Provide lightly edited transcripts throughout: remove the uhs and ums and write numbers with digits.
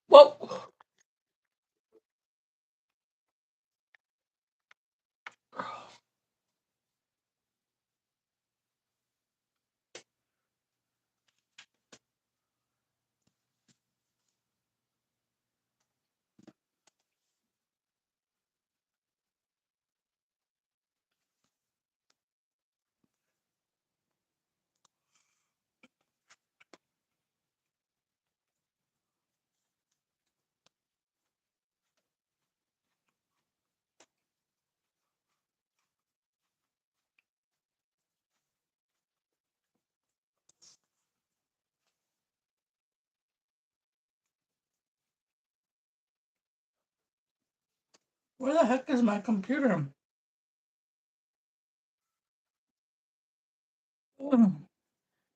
Well, where the heck is my computer?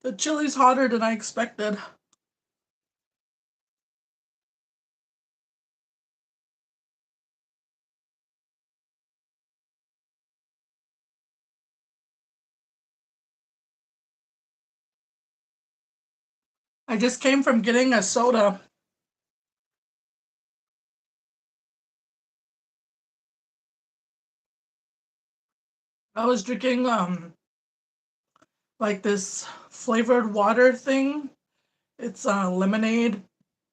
The chili's hotter than I expected. I just came from getting a soda. I was drinking like this flavored water thing. It's lemonade,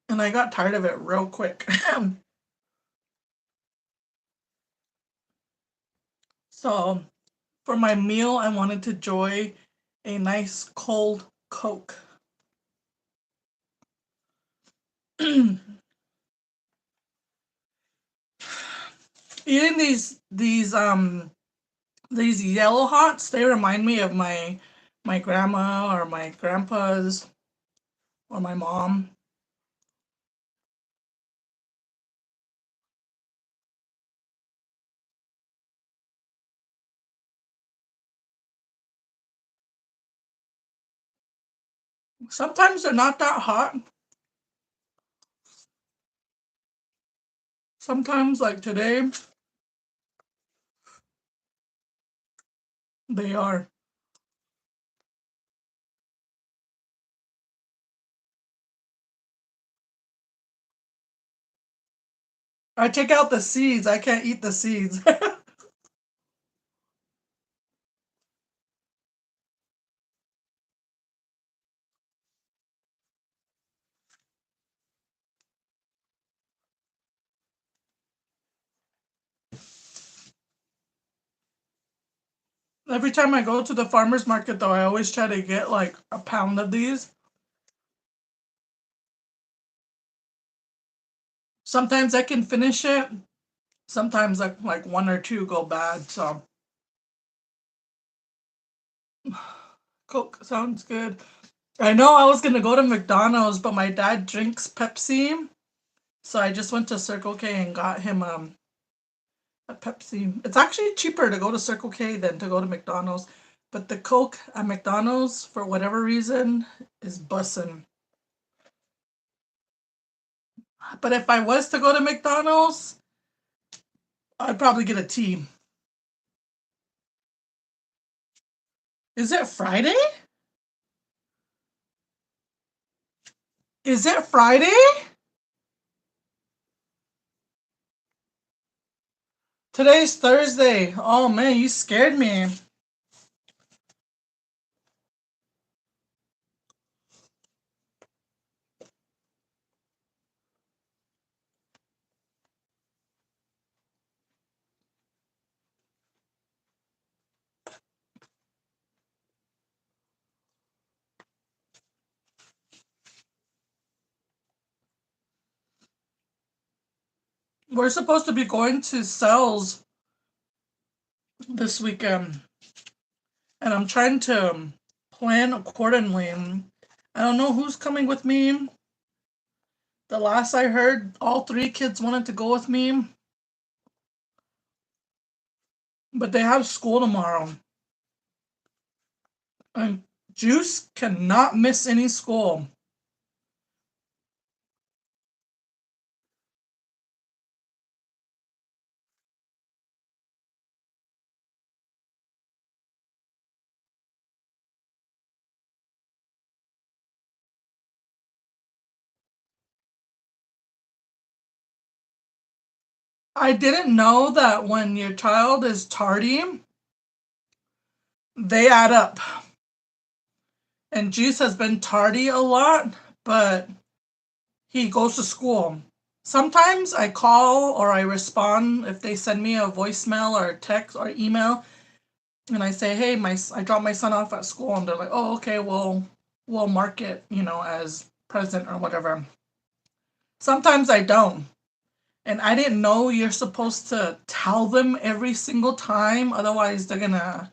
and I got tired of it real quick. So for my meal, I wanted to enjoy a nice cold Coke. Eating these yellow hots, they remind me of my grandma or my grandpa's or my mom. Sometimes they're not that hot. Sometimes, like today, they are. I take out the seeds. I can't eat the seeds. Every time I go to the farmer's market, though, I always try to get like a pound of these. Sometimes I can finish it. Sometimes like one or two go bad. So Coke sounds good. I know I was gonna go to McDonald's, but my dad drinks Pepsi, so I just went to Circle K and got him a Pepsi. It's actually cheaper to go to Circle K than to go to McDonald's, but the Coke at McDonald's, for whatever reason, is bussin'. But if I was to go to McDonald's, I'd probably get a tea. Is it Friday? Is it Friday? Today's Thursday. Oh man, you scared me. We're supposed to be going to Cells this weekend, and I'm trying to plan accordingly. I don't know who's coming with me. The last I heard, all three kids wanted to go with me, but they have school tomorrow. And Juice cannot miss any school. I didn't know that when your child is tardy, they add up. And Juice has been tardy a lot, but he goes to school. Sometimes I call or I respond if they send me a voicemail or a text or email, and I say, "Hey, I dropped my son off at school," and they're like, "Oh, okay, we'll mark it, as present or whatever." Sometimes I don't. And I didn't know you're supposed to tell them every single time, otherwise they're gonna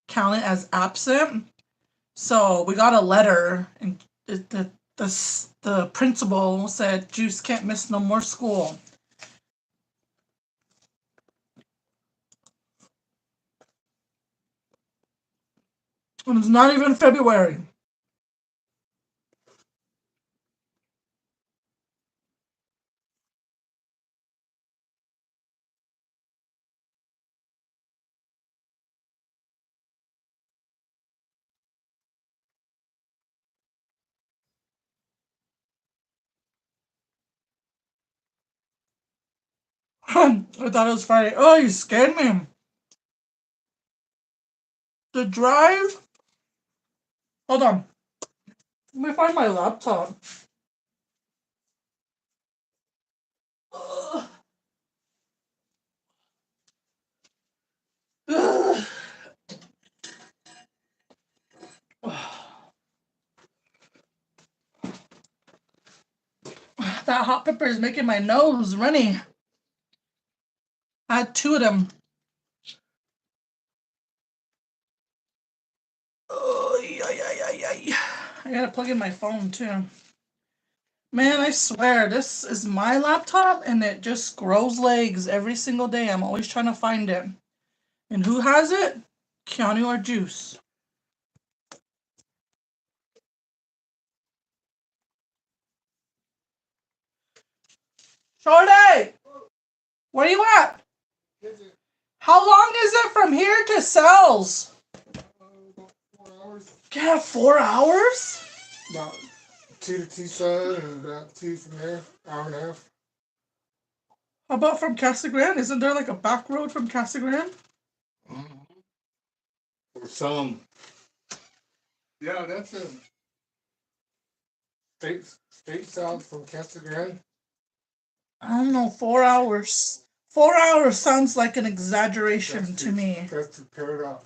count it as absent. So we got a letter, and the principal said Juice can't miss no more school. And it's not even February. I thought it was Friday. Oh, you scared me. The drive. Hold on. Let me find my laptop. Ugh. Ugh. That hot pepper is making my nose runny. I had two of them. Oh, yeah. I gotta plug in my phone too. Man, I swear, this is my laptop and it just grows legs every single day. I'm always trying to find it. And who has it? Keanu or Juice? Shorty! Where you at? How long is it from here to Cells? 4 hours. Yeah, 4 hours? About 2 to Teesside and about 2 from there, hour and a half. How about from Casa Grande? Isn't there like a back road from Casa Grande? Or some. Yeah, that's a state south from Casa Grande. I don't know, 4 hours. 4 hours sounds like an exaggeration to me. That's to pair it up.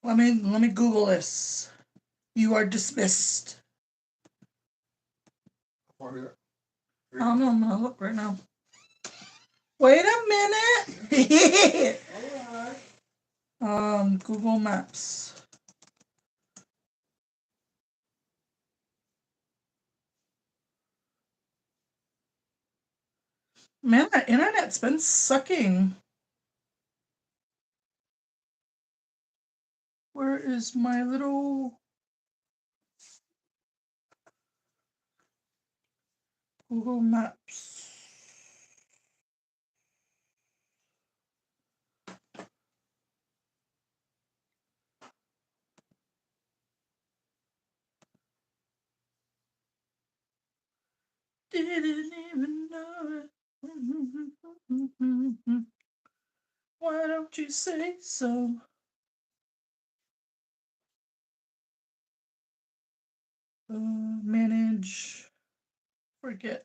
Let me Google this. You are dismissed. I don't know, I'm gonna look right now. Wait a minute. Google Maps. Man, that internet's been sucking. Where is my little Google Maps? Didn't even know it. Why don't you say so? Manage. Forget.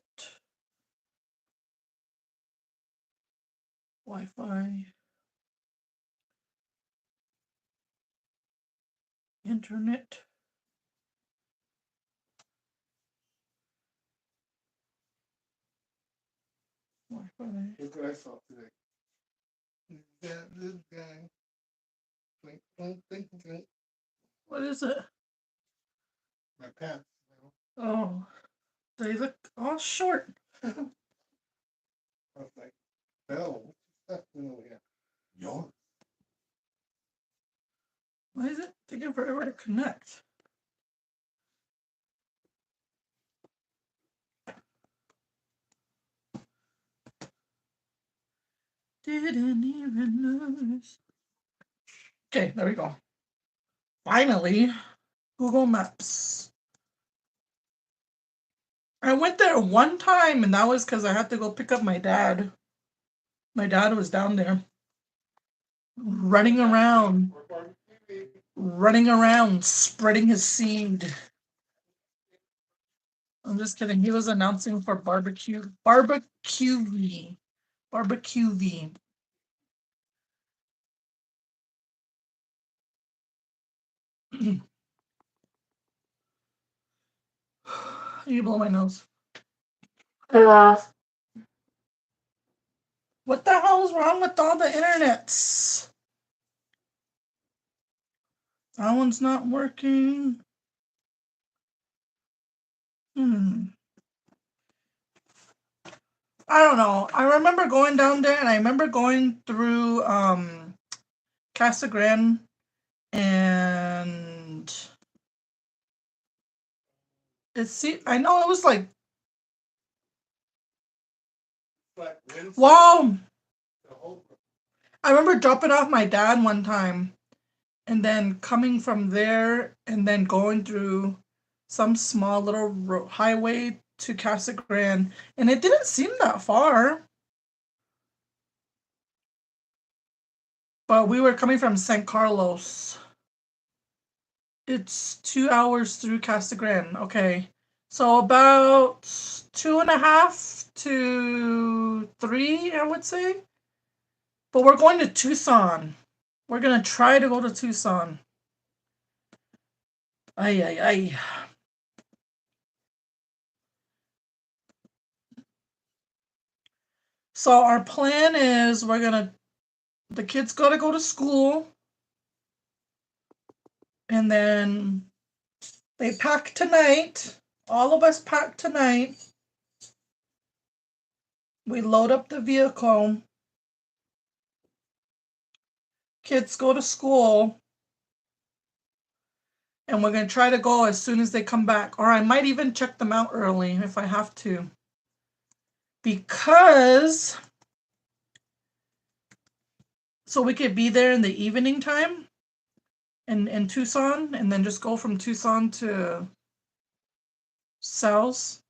Wi-Fi. Internet. Wi-Fi. Look what I saw today. That little guy. What is it? My pants. Oh, they look all short. I was like, no, that's yours. Why is it taking forever to connect? Didn't even notice. Okay, there we go. Finally, Google Maps. I went there one time, and that was because I had to go pick up my dad. My dad was down there running around, spreading his seed. I'm just kidding. He was announcing for barbecue. You blow my nose. What the hell is wrong with all the internets? That one's not working. I don't know. I remember going down there, and I remember going through Casa Grande, and I know it was like, wow. I remember dropping off my dad one time, and then coming from there, and then going through some small little highway to Casa Grande, and it didn't seem that far. But we were coming from San Carlos. It's 2 hours through Casa Grande. Okay. So about 2.5 to 3, I would say. But we're going to Tucson. We're going to try to go to Tucson. Ay, ay, ay. So our plan is the kids got to go to school. And then they pack tonight. All of us pack tonight. We load up the vehicle. Kids go to school. And we're going to try to go as soon as they come back. Or I might even check them out early if I have to. Because so we could be there in the evening time in Tucson, and then just go from Tucson to South.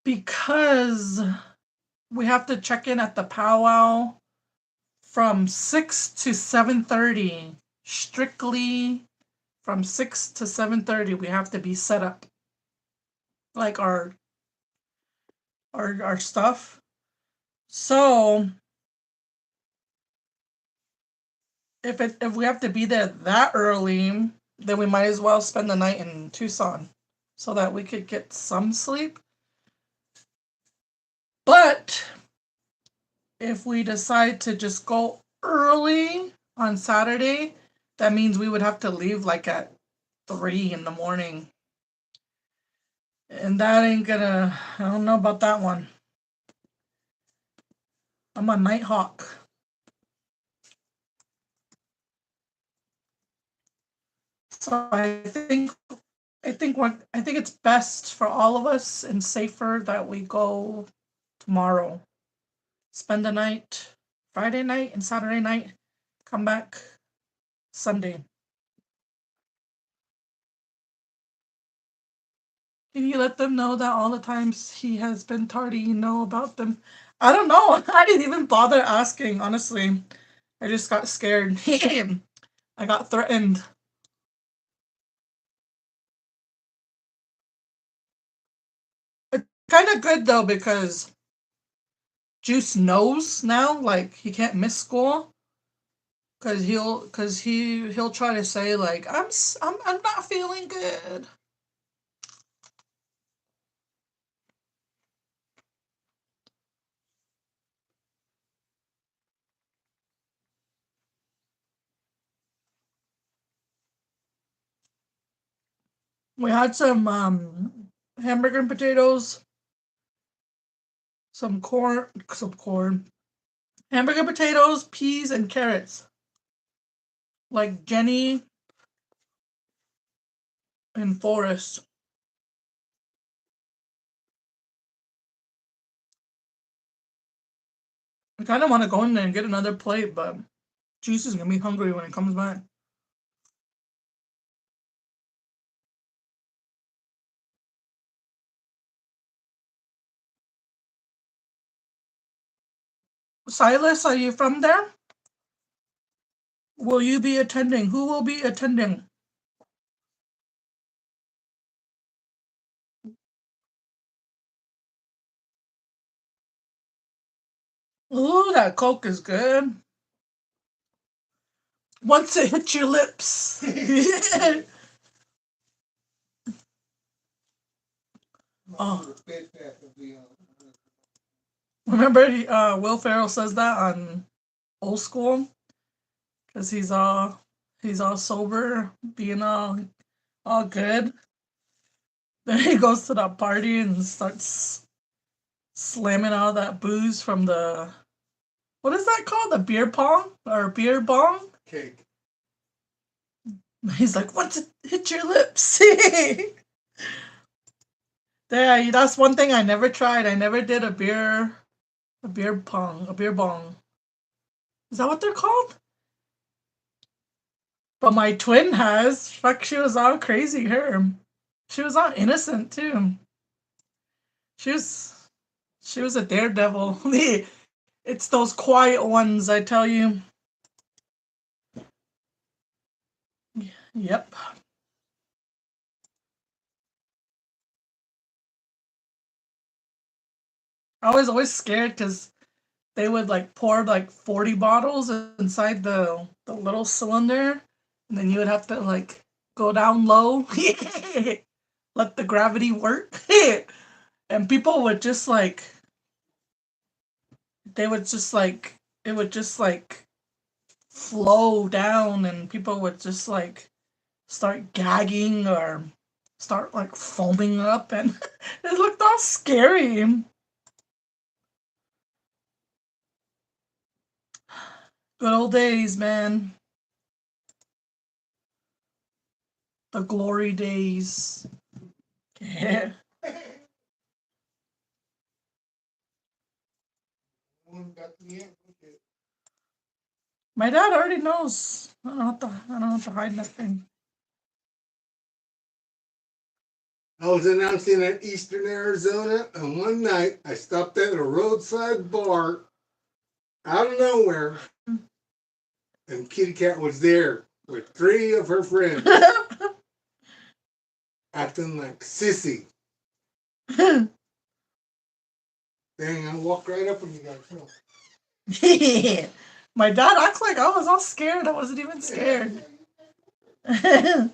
Because we have to check in at the powwow from 6 to 7:30. Strictly from 6 to 7:30, we have to be set up. Like our stuff. So if we have to be there that early, then we might as well spend the night in Tucson so that we could get some sleep. But if we decide to just go early on Saturday, that means we would have to leave like at 3 in the morning. And that ain't gonna, I don't know about that one. I'm a night hawk. So I think it's best for all of us and safer that we go tomorrow. Spend the night, Friday night and Saturday night, come back Sunday. Can you let them know that all the times he has been tardy, you know about them? I don't know. I didn't even bother asking, honestly. I just got scared. I got threatened. It's kind of good though, because Juice knows now, like, he can't miss school. Cause he'll try to say like, I'm not feeling good. We had some hamburger and potatoes, some corn, hamburger potatoes, peas, and carrots. Like Jenny and Forrest. I kind of want to go in there and get another plate, but Juice is gonna be hungry when he comes back. Silas, are you from there? Will you be attending? Who will be attending? Ooh, that Coke is good. Once it hits your lips. Oh. Remember, Will Ferrell says that on Old School, because he's all sober, being all good. Then he goes to that party and starts slamming all that booze from the, what is that called? The beer pong or beer bong? Cake. He's like, once it hit your lips. Yeah, that's one thing I never tried. I never did a beer pong, a beer bong. Is that what they're called? But my twin has. Fuck, she was all crazy. Her, she was all innocent too. She was a daredevil. It's those quiet ones, I tell you. Yep. I was always scared because they would like pour like 40 bottles inside the little cylinder, and then you would have to like go down low, let the gravity work, and people would just like they would just like it would just like flow down, and people would just like start gagging or start like foaming up, and it looked all scary. Good old days, man. The glory days. Yeah. My dad already knows. I don't have to hide nothing. I was announcing in Eastern Arizona, and one night I stopped at a roadside bar out of nowhere, and Kitty Cat was there with 3 of her friends, acting like sissy. Dang, I walked right up on you guys. My dad acts like I was all scared. I wasn't even scared. I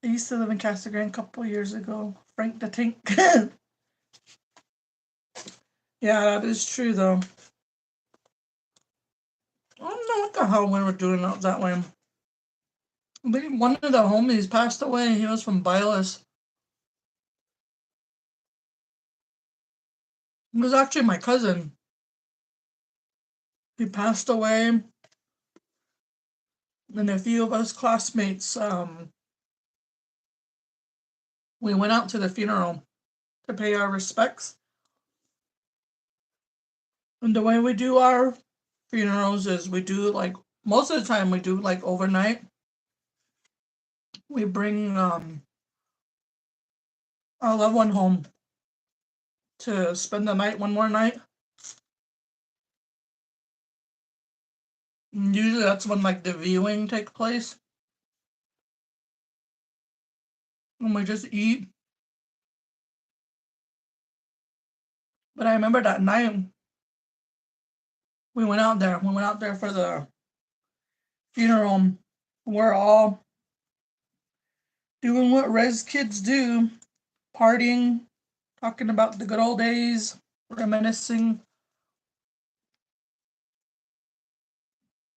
used to live in Casa Grande a couple years ago. Frank the Tank. Yeah, that is true though. I don't know what the hell we were doing up that way. I think one of the homies passed away. He was from Bailes. He was actually my cousin. He passed away, and a few of us classmates, we went out to the funeral to pay our respects. And the way we do our funerals is we do like most of the time we do like overnight. We bring our loved one home to spend the night one more night. And usually that's when like the viewing takes place. And we just eat. But I remember that night we went out there. We went out there for the funeral. We're all doing what res kids do, partying, talking about the good old days, reminiscing.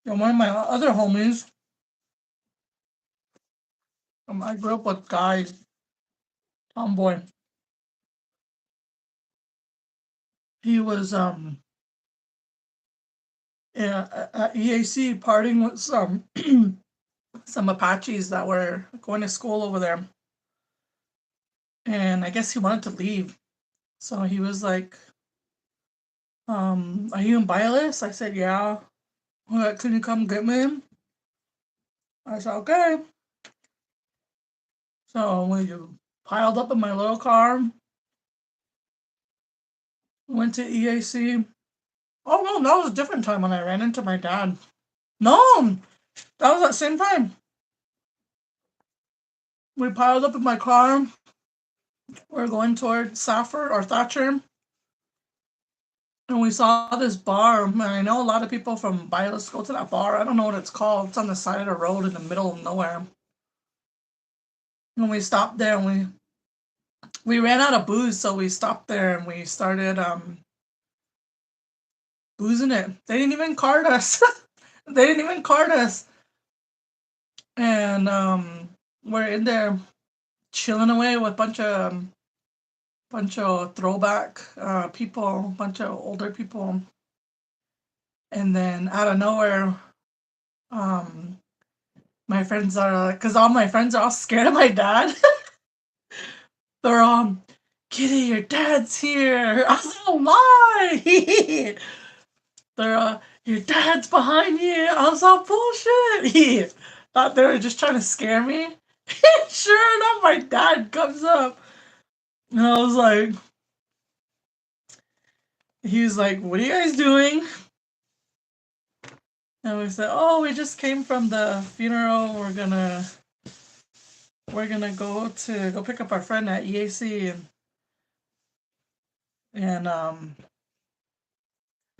And one of my other homies, I grew up with guys, tomboy. He was at EAC partying with some Apaches that were going to school over there. And I guess he wanted to leave. So he was like, are you in Bailes? I said, yeah. Like, can you come get me? I said, okay. So we piled up in my little car, went to EAC. Oh no, that was a different time when I ran into my dad. No, that was at the same time. We piled up in my car. We're going toward Safford or Thatcher. And we saw this bar. And I know a lot of people from Bylis go to that bar. I don't know what it's called. It's on the side of the road in the middle of nowhere. And we stopped there and we ran out of booze, so we stopped there and we started boozing it. They didn't even card us. They didn't even card us. And we're in there chilling away with a bunch of throwback people, bunch of older people. And then out of nowhere, my friends are, because all my friends are all scared of my dad. They're all, Kitty, your dad's here. I was like, why? They're your dad's behind you. I was all bullshit. Thought they were just trying to scare me. Sure enough, my dad comes up. And I was like, he was like, what are you guys doing? And we said, oh, we just came from the funeral. We're gonna go pick up our friend at EAC and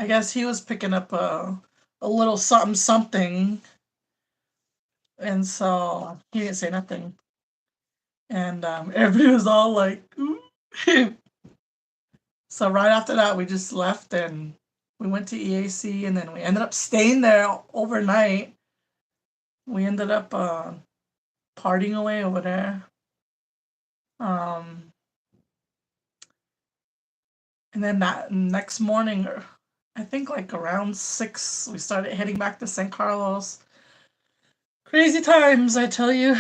I guess he was picking up a little something, and so he didn't say nothing. And everybody was all like, ooh. So right after that, we just left and we went to EAC, and then we ended up staying there overnight. We ended up partying away over there. And then that next morning, or I think like around 6, we started heading back to San Carlos. Crazy times, I tell you.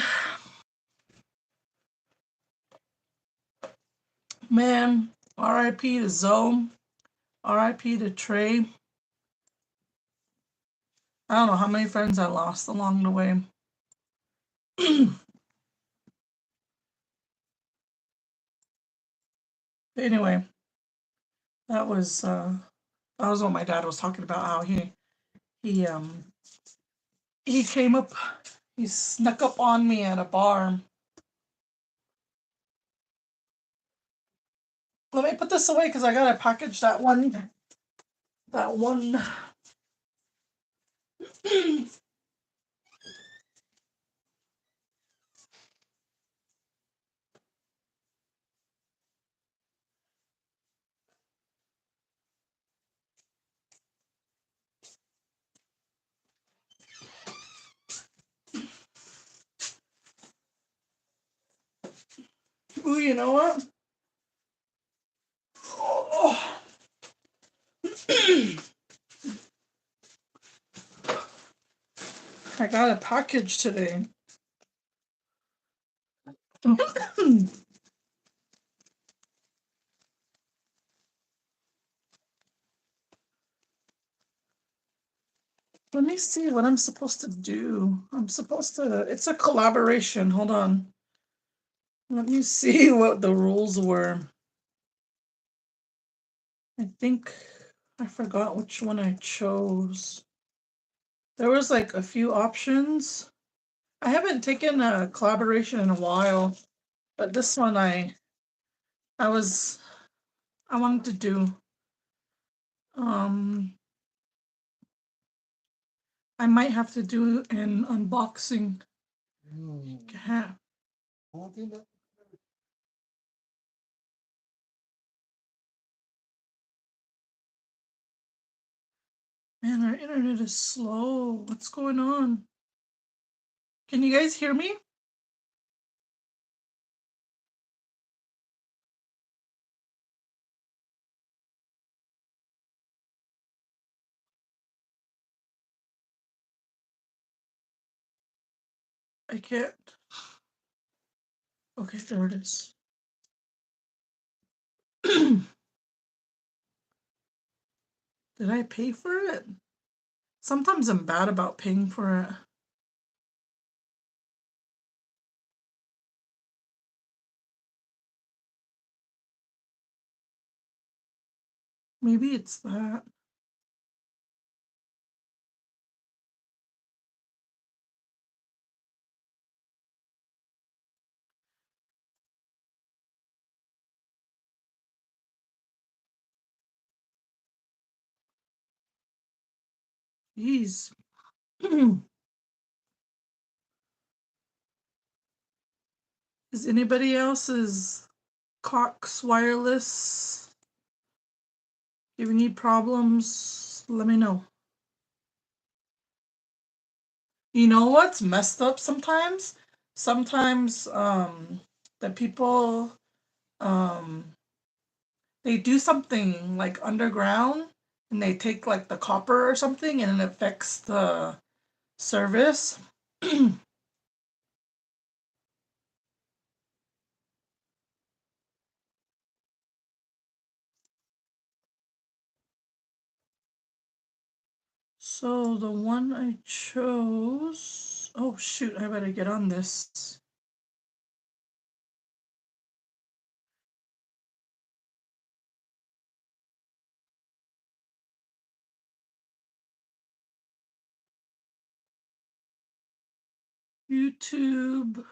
Man, R.I.P. to Zoe. R.I.P. to Trey. I don't know how many friends I lost along the way. Anyway, that was what my dad was talking about, how he came up, he snuck up on me at a bar. Let me put this away because I gotta package that one. Ooh, you know what? Oh. I got a package today. Let me see what I'm supposed to do. It's a collaboration. Hold on. Let me see what the rules were. I think I forgot which one I chose. There was like a few options. I haven't taken a collaboration in a while, but this one I wanted to do. I might have to do an unboxing. Yeah. Man, our internet is slow. What's going on? Can you guys hear me? I can't. Okay, there it is. Did I pay for it? Sometimes I'm bad about paying for it. Maybe it's that. Jeez. Is anybody else's Cox wireless giving you problems? Let me know. You know what's messed up sometimes? Sometimes the people they do something like underground and they take like the copper or something and it affects the service. So the one I chose, oh shoot, I better get on this. YouTube.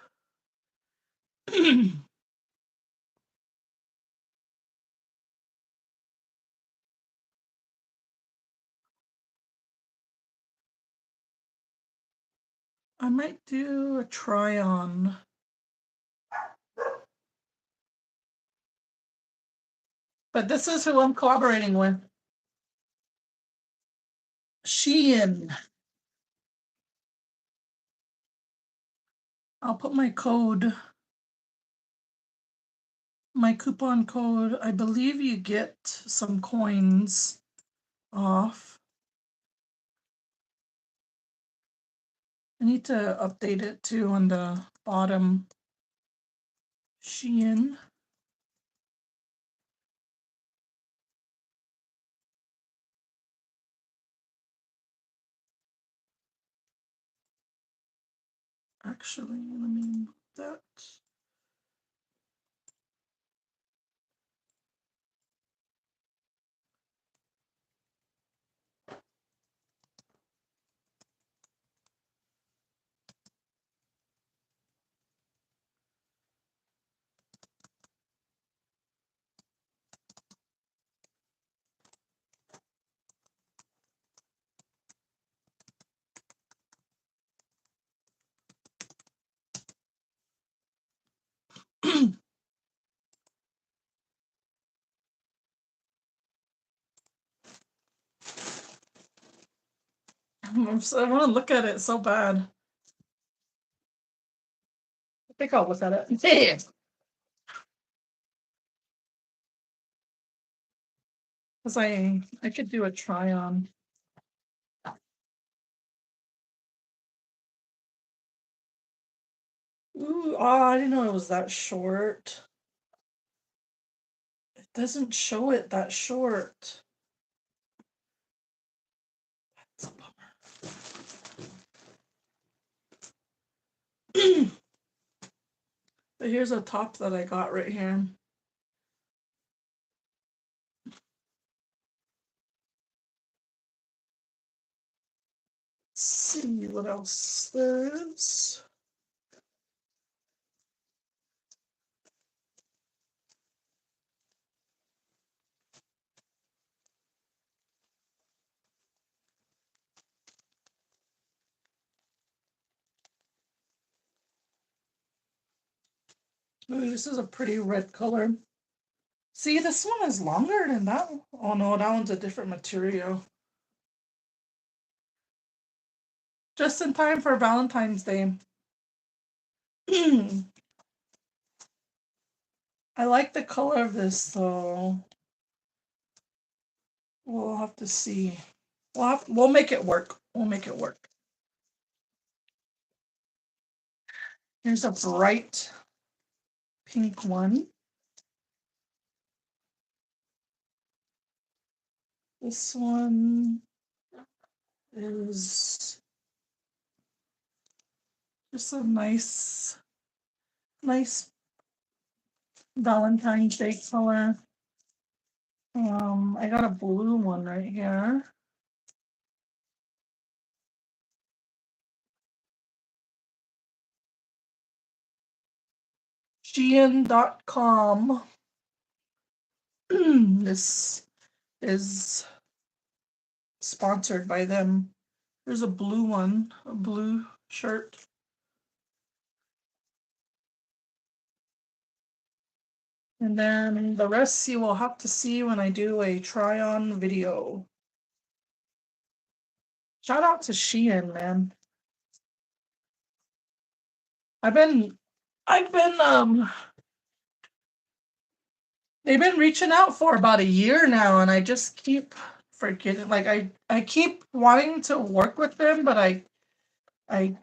I might do a try on. But this is who I'm collaborating with. Shein. I'll put my code, my coupon code. I believe you get some coins off. I need to update it too on the bottom. Shein. Actually, let me move that. I want to look at it so bad. I think I'll look at it. Yeah. Because I could do a try on. Ooh, oh, I didn't know it was that short. It doesn't show it that short. That's a bummer. But here's a top that I got right here. Let's see what else there is. Ooh, this is a pretty red color. See, this one is longer than that one. Oh no, that one's a different material. Just in time for Valentine's Day. I like the color of this, so we'll have to see. We'll make it work. We'll make it work. Here's a bright pink one. This one is just a nice Valentine's Day color. I got a blue one right here. Shein.com. This is sponsored by them. There's a blue one, a blue shirt. And then the rest you will have to see when I do a try-on video. Shout out to Shein, man. I've been they've been reaching out for about a year now, and I just keep forgetting. Like I keep wanting to work with them, but I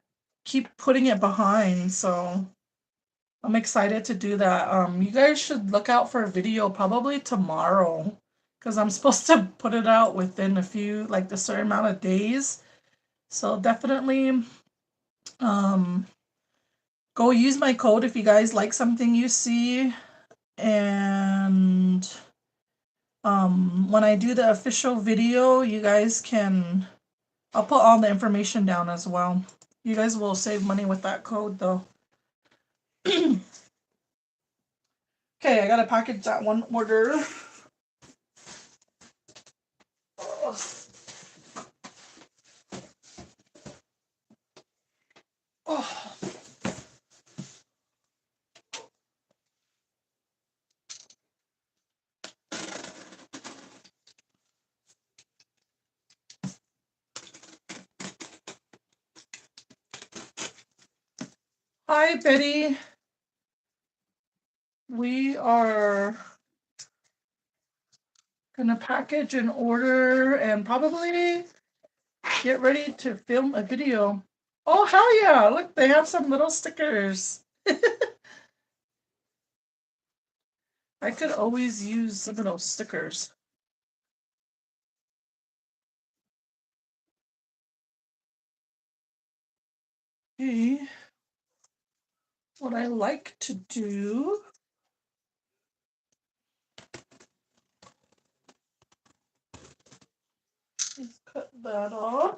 keep putting it behind. So I'm excited to do that. You guys should look out for a video probably tomorrow, because I'm supposed to put it out within a few, like the certain amount of days. So definitely go use my code if you guys like something you see. And when I do the official video, you guys can, I'll put all the information down as well. You guys will save money with that code though. Okay, I gotta package that one order. Oh. Hi, Betty. We are gonna package an order and probably get ready to film a video. Oh, hell yeah. Look, they have some little stickers. I could always use some of those stickers. Okay. What I like to do is cut that off.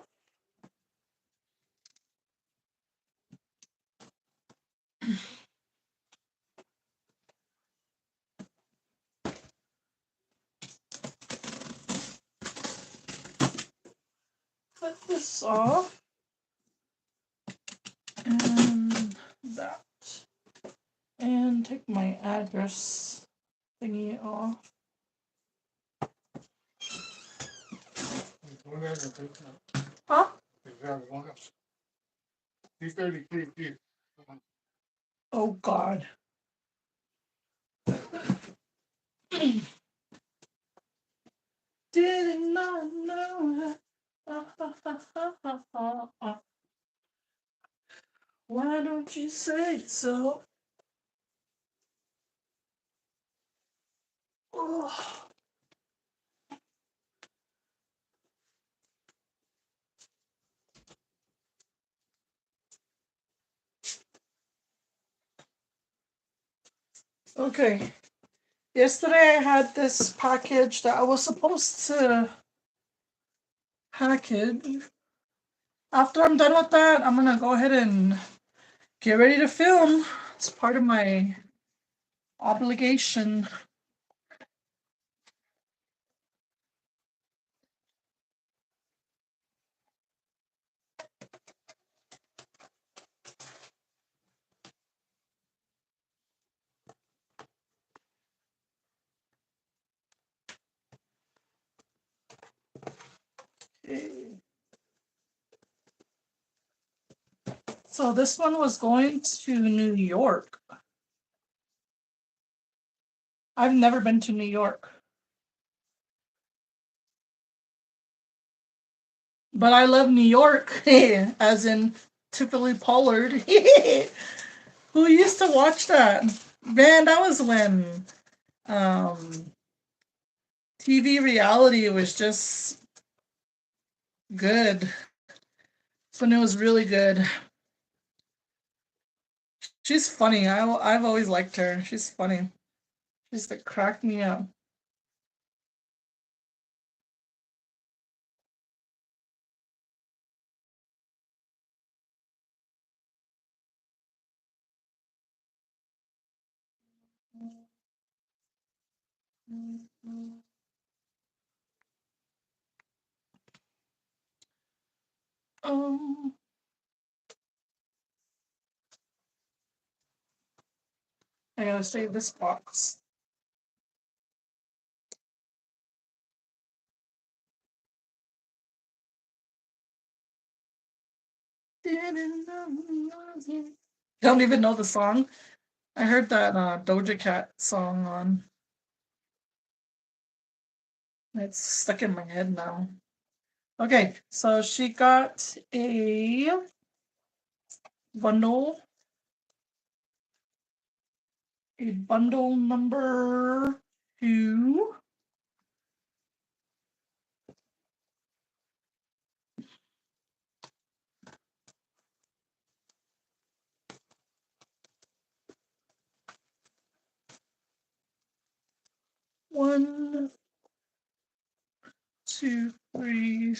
Cut this off. And that. And take my address thingy off. Huh? 233. Oh God. Did not know. Why don't you say so? Oh. Okay. Yesterday I had this package that I was supposed to package. After I'm done with that, I'm gonna go ahead and get ready to film. It's part of my obligation. Okay. So this one was going to New York. I've never been to New York. But I love New York, as in Tiffany Pollard. Who used to watch that? Man, that was when TV reality was just good. That's when it was really good. She's funny. I've always liked her. She's funny. She used to crack me up. Um, I gotta save this box. Don't even know the song. I heard that Doja Cat song on. It's stuck in my head now. Okay, so she got a bundle. A bundle number 2. One, two, three,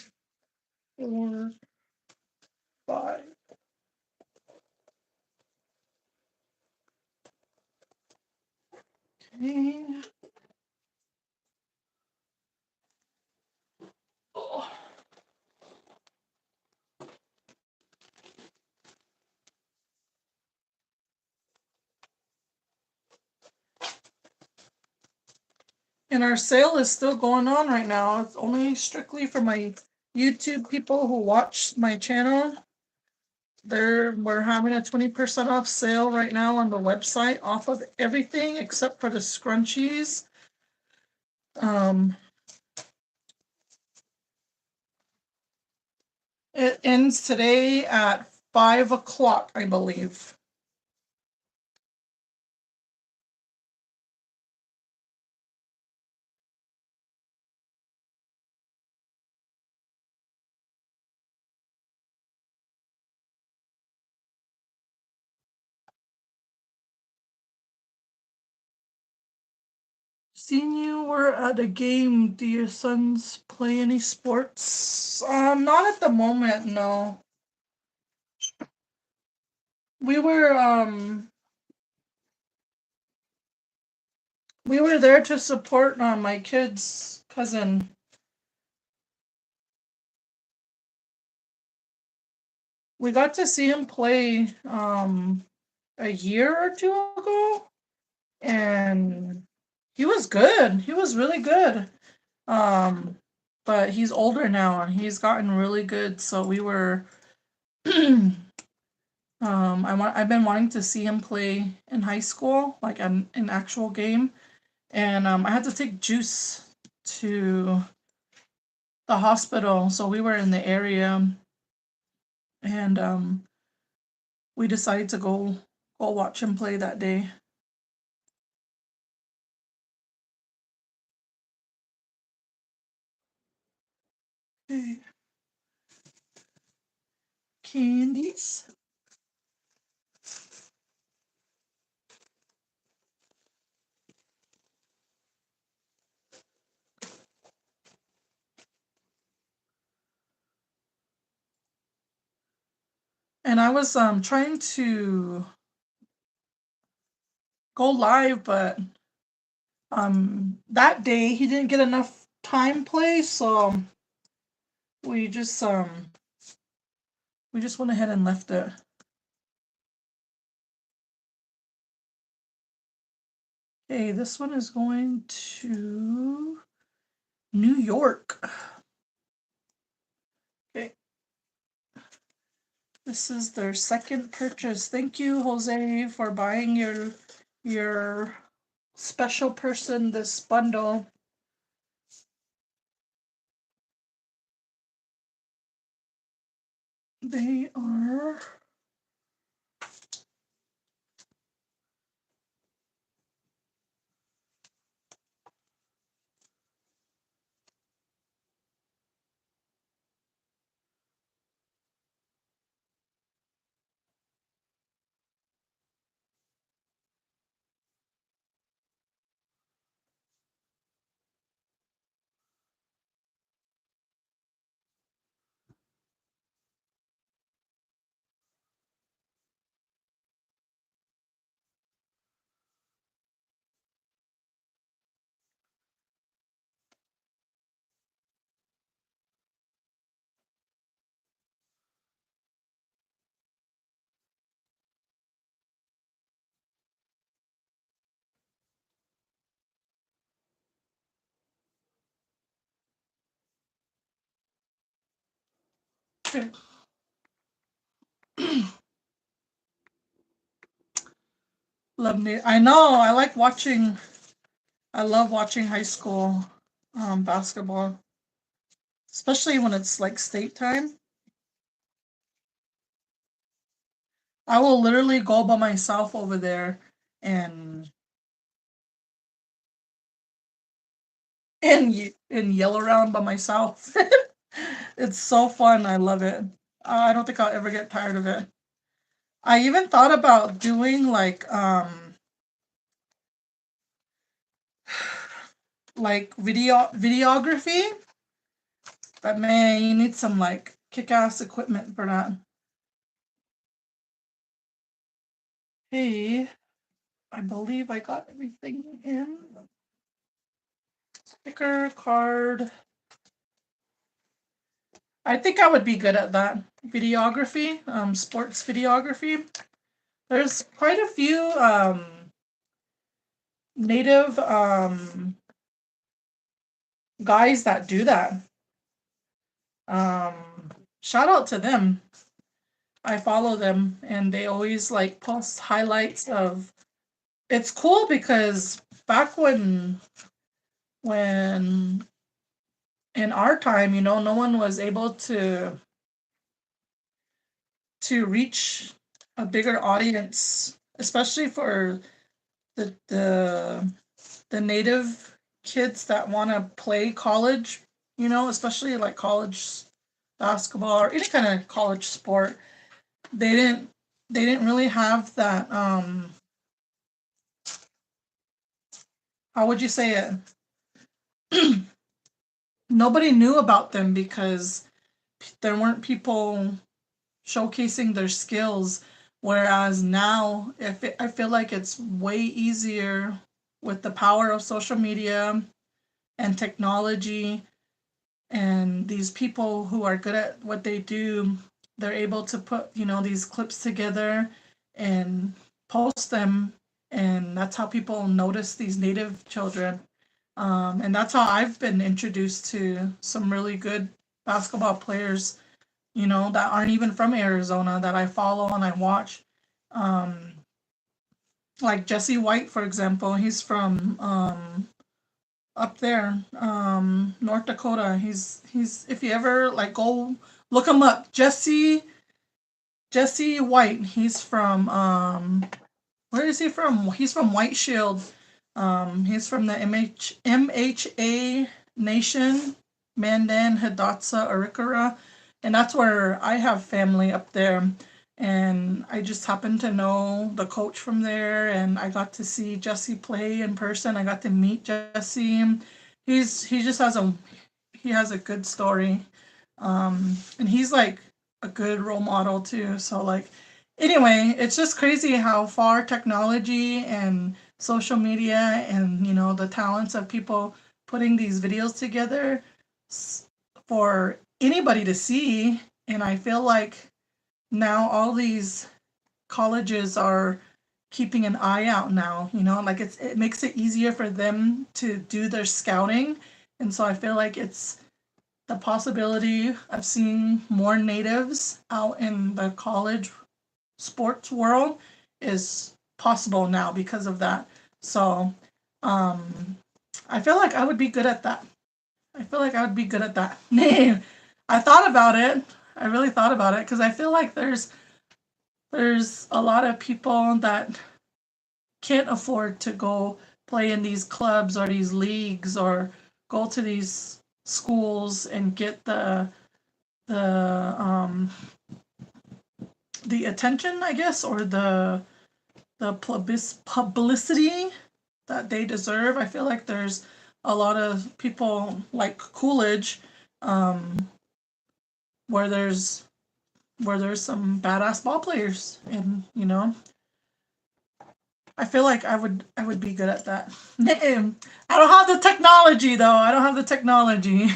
4, 5. Okay. Oh. And our sale is still going on right now. It's only strictly for my YouTube people who watch my channel. We're having a 20% off sale right now on the website off of everything except for the scrunchies. It ends today at 5 o'clock, I believe. Seen you were at a game. Do your sons play any sports? Not at the moment, no. We were there to support my kid's cousin. We got to see him play a year or two ago, and he was good. He was really good. But he's older now and he's gotten really good. So we were I've been wanting to see him play in high school, like an actual game. And I had to take Juice to the hospital, so we were in the area, and we decided to go watch him play that day. Okay. Candies. And I was trying to go live, but that day he didn't get enough time play, so we just went ahead and left it. Okay, this one is going to New York. Okay. This is their second purchase. Thank you, Jose, for buying your special person this bundle. They are Love me. I know. I like watching. I love watching high school basketball, especially when it's like state time. I will literally go by myself over there and and yell around by myself. It's so fun. I love it. I don't think I'll ever get tired of it. I even thought about doing like videography, but man, you need some like kick-ass equipment for that. Hey, I believe I got everything in. Sticker, card. I think I would be good at that. Videography, sports videography. There's quite a few native guys that do that. Shout out to them. I follow them and they always like post highlights of. It's cool because back when in our time, no one was able to reach a bigger audience, especially for the native kids that want to play college, especially like college basketball or any kind of college sport. They didn't really have that how would you say it? Nobody knew about them because there weren't people showcasing their skills. Whereas now, I feel like it's way easier with the power of social media and technology, and these people who are good at what they do, they're able to put these clips together and post them, and that's how people notice these native children. And that's how I've been introduced to some really good basketball players, that aren't even from Arizona that I follow and I watch. Um, like Jesse White, for example, he's from up there, North Dakota. He's if you ever like go look him up, Jesse White. He's from where is he from? He's from White Shield. He's from the MHA Nation, Mandan, Hidatsa, Arikara, and that's where I have family up there. And I just happened to know the coach from there, and I got to see Jesse play in person. I got to meet Jesse. He just has a good story, and he's like a good role model too. So like, anyway, it's just crazy how far technology and social media and the talents of people putting these videos together for anybody to see. And I feel like now all these colleges are keeping an eye out now, like it makes it easier for them to do their scouting. And so I feel like it's the possibility of seeing more natives out in the college sports world is possible now because of that. So I feel like I would be good at that. I feel like I would be good at that. I thought about it. I really thought about it because I feel like there's a lot of people that can't afford to go play in these clubs or these leagues or go to these schools and get the the attention, I guess, or the publicity that they deserve. I feel like there's a lot of people like Coolidge, where there's some badass ball players, and I feel like I would be good at that. I don't have the technology though. I don't have the technology.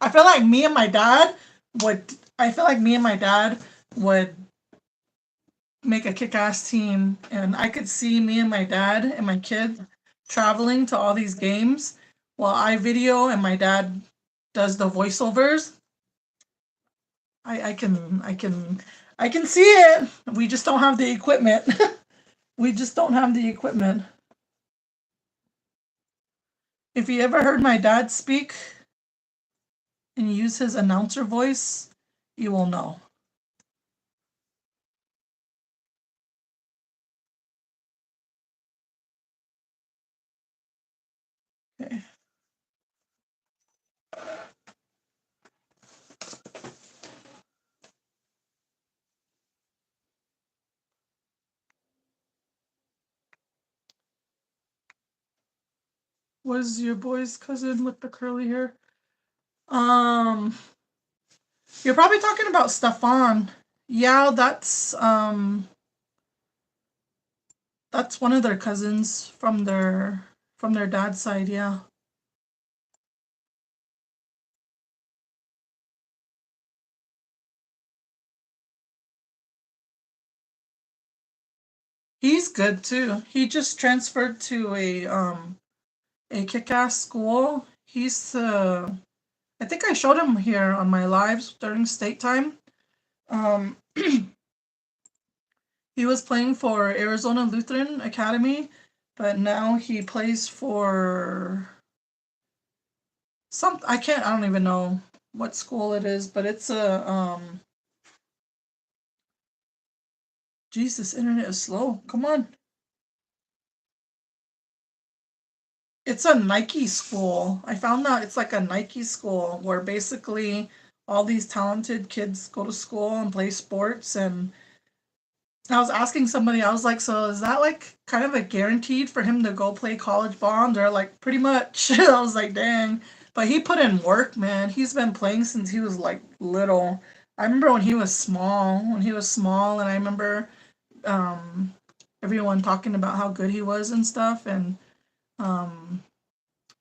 I feel like me and my dad would. I feel like me and my dad would make a kick-ass team, and I could see me and my dad and my kid traveling to all these games while I video and my dad does the voiceovers. I can see it. We just don't have the equipment. We just don't have the equipment. If you ever heard my dad speak and use his announcer voice, you will know. Okay. Was your boy's cousin with the curly hair? Um, you're probably talking about Stefan. Yeah, that's one of their cousins from their dad's side, yeah. He's good too. He just transferred to a kick-ass school. I think I showed him here on my lives during state time. Um, he was playing for Arizona Lutheran Academy, but now he plays for I don't even know what school it is, but it's Jesus, internet is slow. Come on. It's a Nike school. I found out it's like a Nike school where basically all these talented kids go to school and play sports. And I was asking somebody, I was like, so is that like kind of a guaranteed for him to go play college ball? And they're like, pretty much. I was like, dang. But he put in work, man. He's been playing since he was like little. I remember when he was small, and I remember um, everyone talking about how good he was and stuff. And um,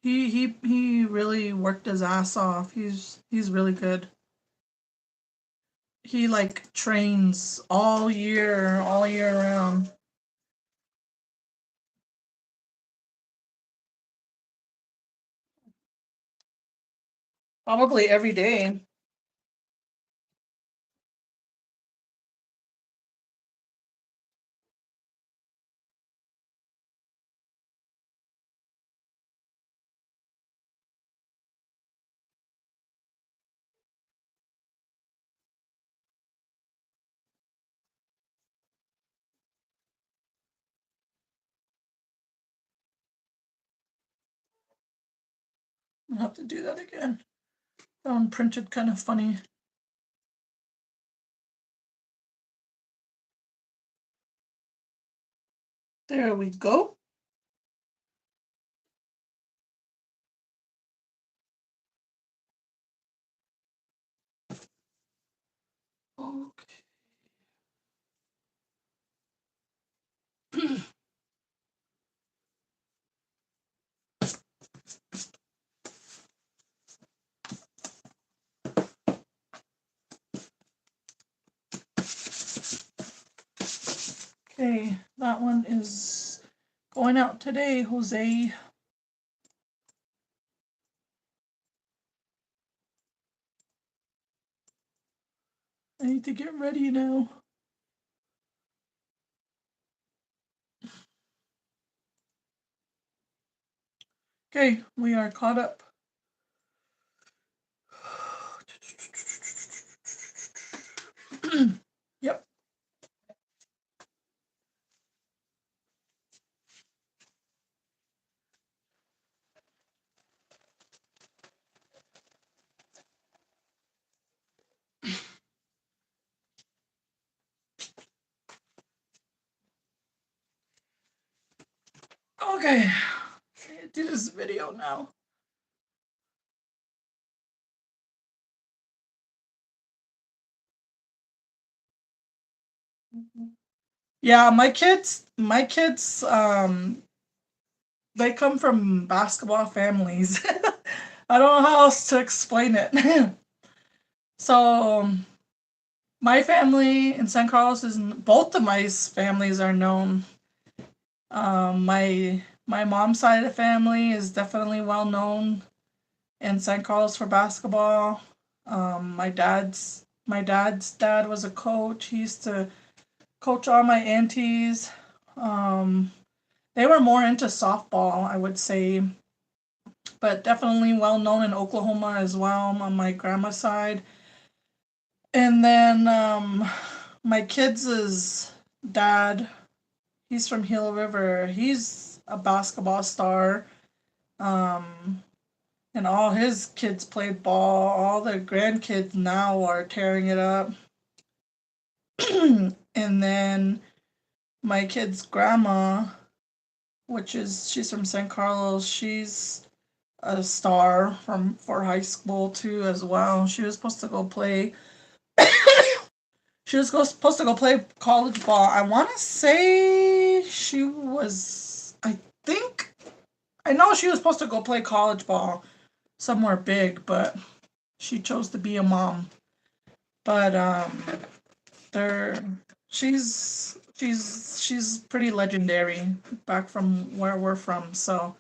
he really worked his ass off. He's really good. He like trains all year round. Probably every day. I'll have to do that again. That one printed kind of funny. There we go. Okay. Okay, that one is going out today, Jose. I need to get ready now. Okay, we are caught up. Yep. Okay, do this video now. Yeah, my kids, they come from basketball families. I don't know how else to explain it. So my family in San Carlos is both of my families are known. My mom's side of the family is definitely well known in San Carlos for basketball. My dad's My dad's dad was a coach. He used to coach all my aunties. They were more into softball, I would say, but definitely well known in Oklahoma as well on my grandma's side. And then my kids' dad, he's from Hill River. He's a basketball star. Um, and all his kids played ball. All their grandkids now are tearing it up. And then my kid's grandma, she's from San Carlos. She's a star for high school too as well. She was supposed to go play. Supposed to go play college ball. I want to say she was. I know she was supposed to go play college ball somewhere big, but she chose to be a mom. But they're she's pretty legendary back from where we're from. So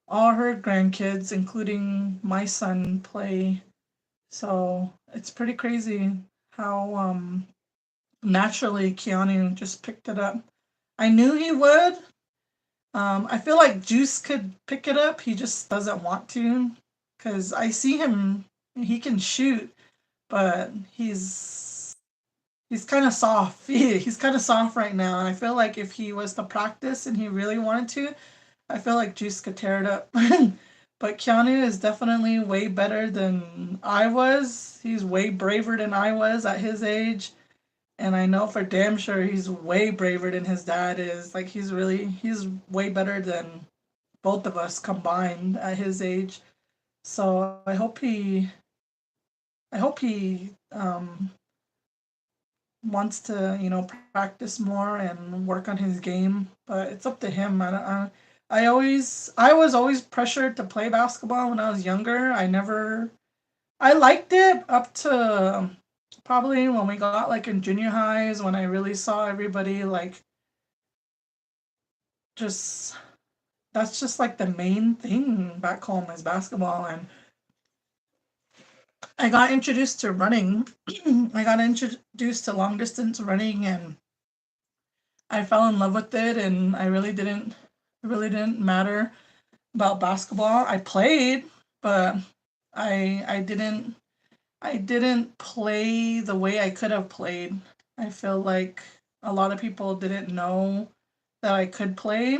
all her grandkids, including my son, play. So it's pretty crazy how naturally Keanu just picked it up. I knew he would. I feel like Juice could pick it up. He just doesn't want to, because I see him. He can shoot, but he's kind of soft. He's kind of soft right now, and I feel like if he was to practice and he really wanted to, I feel like Juice could tear it up. But Keanu is definitely way better than I was. He's way braver than I was at his age. And I know for damn sure he's way braver than his dad is. Like he's way better than both of us combined at his age. So I hope he wants to, practice more and work on his game. But it's up to him. I was always pressured to play basketball when I was younger. I liked it up to probably when we got like in junior highs, when I really saw everybody like just that's just like the main thing back home is basketball. And I got introduced to running. I got introduced to long distance running, and I fell in love with it, and it really didn't matter about basketball. I played, but I didn't play the way I could have played. I feel like a lot of people didn't know that I could play.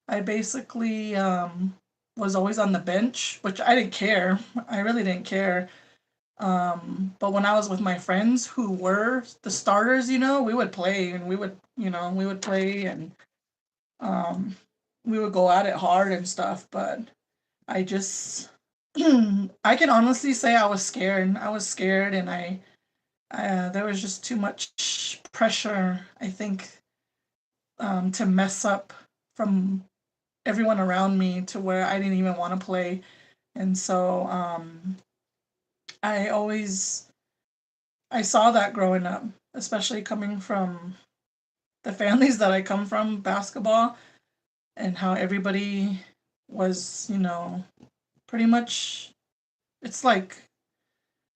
I basically was always on the bench, which I didn't care. I really didn't care. But when I was with my friends who were the starters, we would play, and we would play, and um, we would go at it hard and stuff. But I just, I can honestly say I was scared. I was scared, and there was just too much pressure, I think, to mess up from everyone around me to where I didn't even want to play. And so I always I saw that growing up, especially coming from the families that I come from, basketball, and how everybody was, pretty much it's like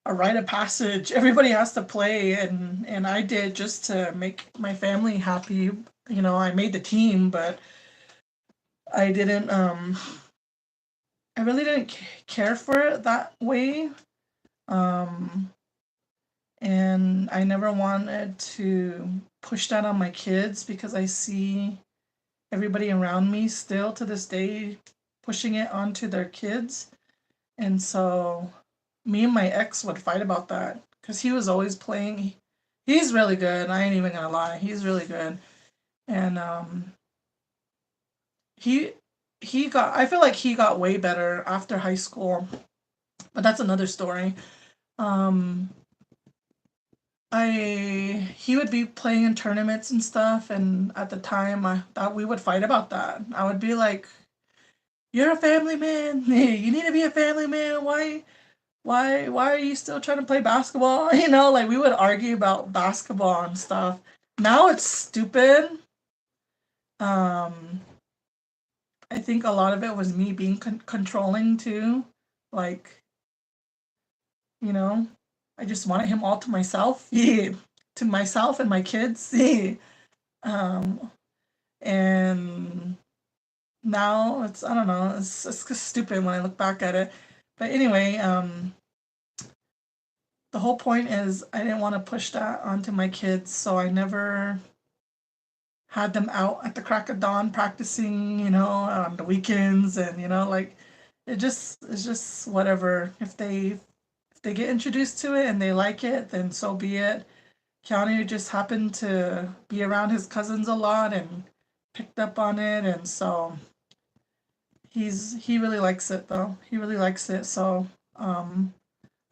a rite of passage. Everybody has to play, and I did just to make my family happy. I made the team, but I didn't I really didn't care for it that way. Um, and I never wanted to push that on my kids because I see everybody around me still to this day pushing it onto their kids. And so me and my ex would fight about that because he was always playing. He's really good. I ain't even gonna lie. He's really good. And he I feel like he got way better after high school, but that's another story. Um, he would be playing in tournaments and stuff, and at the time I thought we would fight about that. I would be like, "You're a family man. You need to be a family man. Why are you still trying to play basketball?" Like we would argue about basketball and stuff. Now it's stupid. Um, I think a lot of it was me being controlling too. Like, you know, I just wanted him all to myself. Yeah. To myself and my kids. Yeah. And now it's, I don't know, it's just stupid when I look back at it. But anyway, the whole point is I didn't want to push that onto my kids, so I never had them out at the crack of dawn practicing, on the weekends, and like it's just whatever. If they get introduced to it and they like it, then so be it. Keanu just happened to be around his cousins a lot and picked up on it, and so he really likes it though. He really likes it. So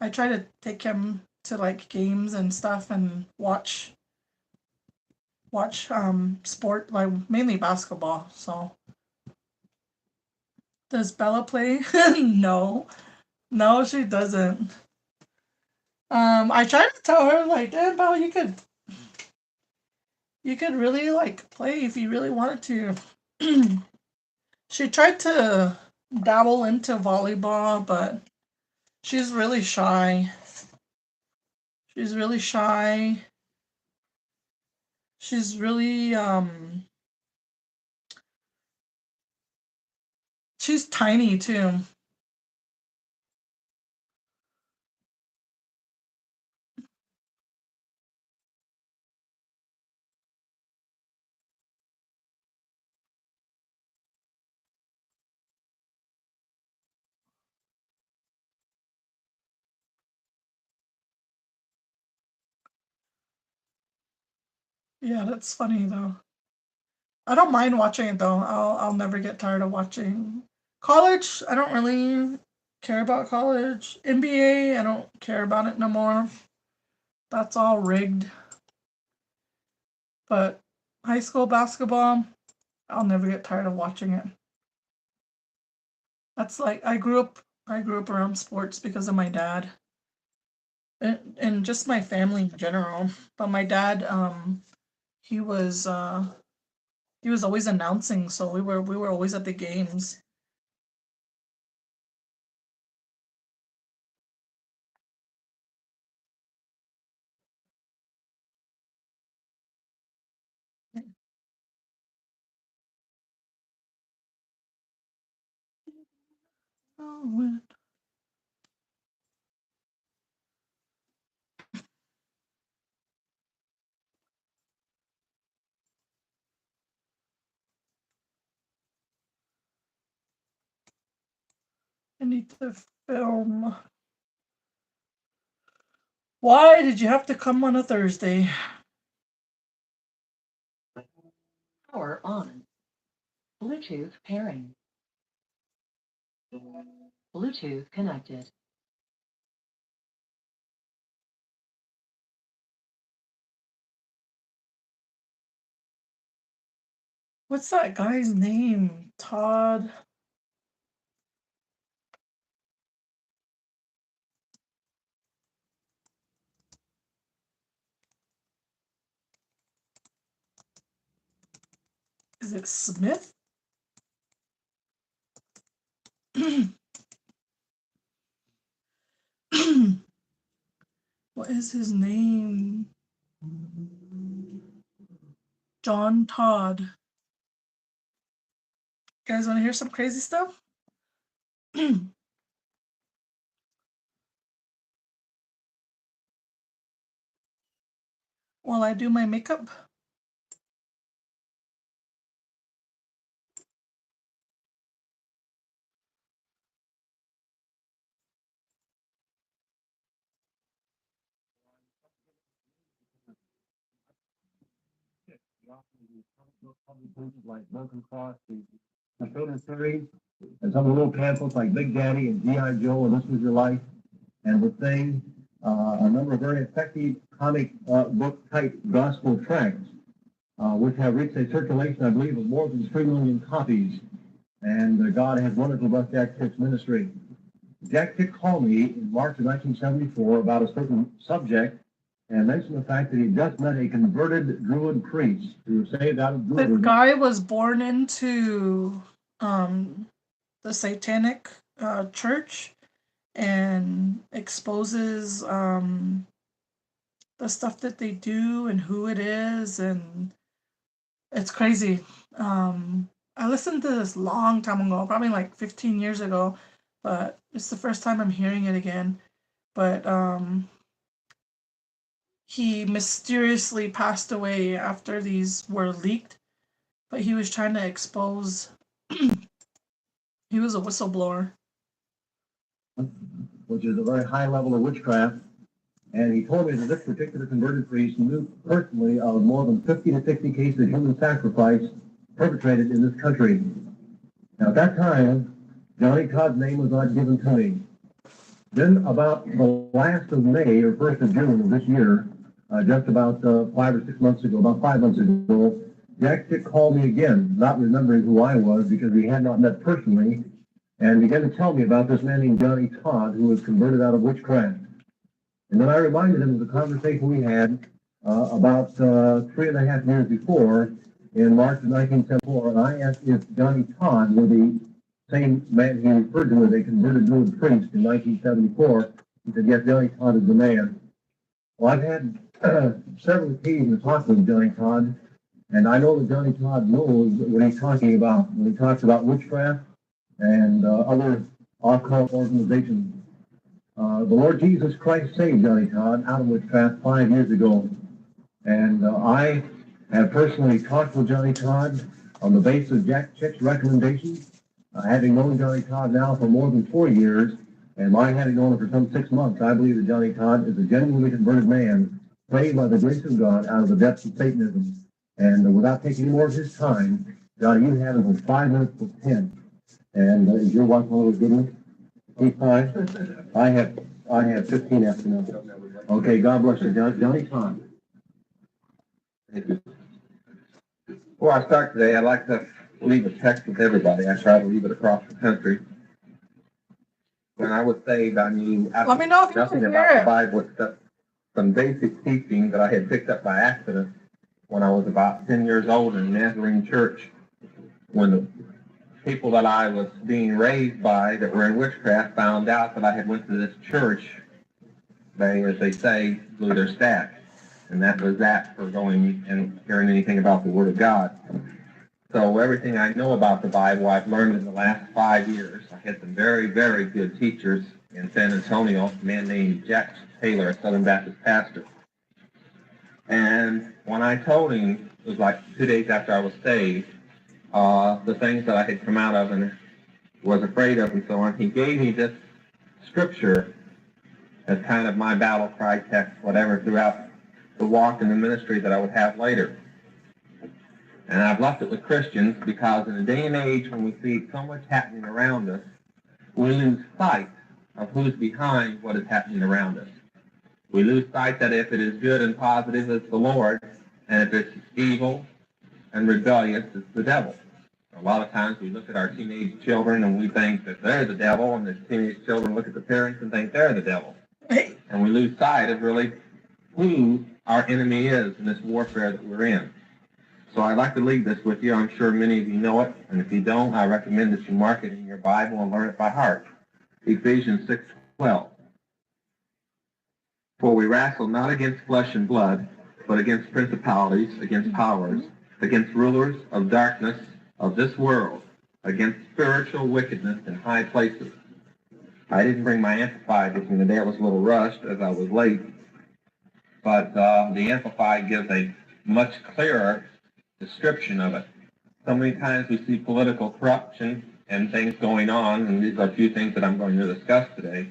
I try to take him to like games and stuff and watch sport, like mainly basketball. So does Bella play? No. No, she doesn't. I tried to tell her like, "Damn, Bella, you could really like play if you really wanted to." She tried to dabble into volleyball, but she's really shy. She's really shy. She's really she's tiny too. Yeah, that's funny though. I don't mind watching it though. I'll never get tired of watching. College, I don't really care about college. NBA, I don't care about it no more. That's all rigged. But high school basketball, I'll never get tired of watching it. That's like I grew up around sports because of my dad. And just my family in general. But my dad, he was uh he was always announcing, so we were always at the games. Oh, I need to film. Why did you have to come on a Thursday? Power on. Bluetooth pairing. Bluetooth connected. What's that guy's name? Todd. Is it Smith? What is his name? John Todd. You guys want to hear some crazy stuff? While I do my makeup? Like Broken Cross, the children's series, and some of the little pamphlets like Big Daddy and G.I. Joe and This Was Your Life and The Thing, a number of very effective comic book type gospel tracts, which have reached a circulation, I believe, of more than 3 million copies. And God has wonderfully blessed Jack Tick's ministry. Jack Tick called me in March of 1974 about a certain subject and mentioned the fact that he just met a converted Druid priest who was saved out of This Druidism. guy was born into the satanic church, and exposes the stuff that they do and who it is, and it's crazy. I listened to this long time ago, probably like 15 years ago, but it's the first time I'm hearing it again. But he mysteriously passed away after these were leaked, but he was trying to expose, he was a whistleblower. Which is a very high level of witchcraft. And he told me that this particular converted priest knew personally of more than 50 to 60 cases of human sacrifice perpetrated in this country. Now, at that time, Johnny Todd's name was not given to me. Then about the last of May or 1st of June of this year, just about 5 or 6 months ago, about 5 months ago, Jack Chick called me again, not remembering who I was because we had not met personally, and began to tell me about this man named Johnny Todd who was converted out of witchcraft. And then I reminded him of the conversation we had about 3.5 years before in March of 1974, and I asked if Johnny Todd were the same man he referred to as a converted druid priest in 1974. He said, yes, Johnny Todd is the man. Well, I've had several occasions to talk with Johnny Todd, and I know that Johnny Todd knows what he's talking about when he talks about witchcraft and other occult organizations. The Lord Jesus Christ saved Johnny Todd out of witchcraft 5 years ago, and I have personally talked with Johnny Todd on the basis of Jack Chick's recommendations. Having known Johnny Todd now for more than 4 years, and my having known him for some 6 months, I believe that Johnny Todd is a genuinely converted man, saved by the grace of God out of the depths of Satanism. And without taking any more of his time, Johnny, you have until 5 minutes to 10. And is your wife a little giddy? He's fine. I have 15 after now. Okay, God bless you, Johnny Todd. Before I start today, I'd like to leave a text with everybody. I try to leave it across the country. When I was saved, I knew Let me know if you nothing can about hear the it. Bible except some basic teaching that I had picked up by accident when I was about 10 years old in Nazarene Church. When the people that I was being raised by that were in witchcraft found out that I had went to this church, they, as they say, blew their stack. And that was that for going and hearing anything about the Word of God. So everything I know about the Bible, I've learned in the last 5 years. I had some very, very good teachers in San Antonio, a man named Jack Taylor, a Southern Baptist pastor. And when I told him, it was like 2 days after I was saved, the things that I had come out of and was afraid of and so on, he gave me this scripture as kind of my battle cry text, whatever, throughout the walk in the ministry that I would have later. And I've left it with Christians because in a day and age when we see so much happening around us, we lose sight of who's behind what is happening around us. We lose sight that if it is good and positive, it's the Lord, and if it's evil and rebellious, it's the devil. A lot of times we look at our teenage children and we think that they're the devil, and the teenage children look at the parents and think they're the devil. And we lose sight of really who our enemy is in this warfare that we're in. So I'd like to leave this with you. I'm sure many of you know it, and if you don't, I recommend that you mark it in your Bible and learn it by heart. Ephesians 6:12. For we wrestle not against flesh and blood, but against principalities, against powers, against rulers of darkness of this world, against spiritual wickedness in high places. I didn't bring my Amplified with me today. I was a little rushed as I was late. But the Amplified gives a much clearer description of it. So many times we see political corruption and things going on, and these are a few things that I'm going to discuss today.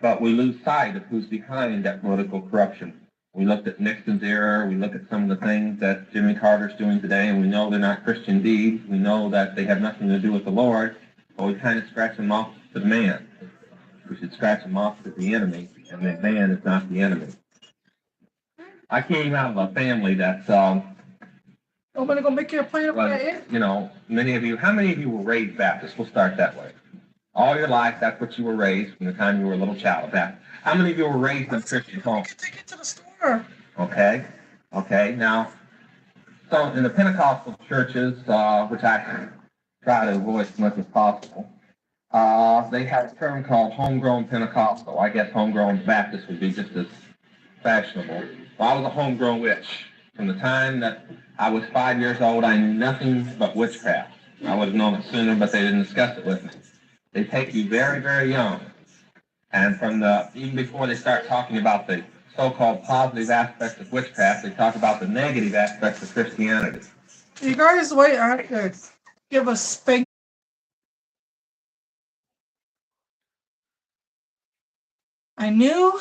But we lose sight of who's behind that political corruption. We looked at Nixon's era, we look at some of the things that Jimmy Carter's doing today, and we know they're not Christian deeds. We know that they have nothing to do with the Lord, but we kind of scratch them off to the man. We should scratch them off to the enemy, and the man is not the enemy. I came out of a family that's I'm gonna go make you a plate of well, you know, many of you, how many of you were raised Baptist? We'll start that way. All your life, that's what you were raised from the time you were a little child. Baptist. How many of you were raised in Christian homes? You can take it to the store. Okay. Now, so in the Pentecostal churches, which I try to avoid as much as possible, they have a term called homegrown Pentecostal. I guess homegrown Baptist would be just as fashionable. Well, I was a homegrown witch. From the time that I was 5 years old, I knew nothing but witchcraft. I would have known it sooner, but they didn't discuss it with me. They take you very, very young. And even before they start talking about the so-called positive aspects of witchcraft, they talk about the negative aspects of Christianity. You guys wait, I have to give a spank. I knew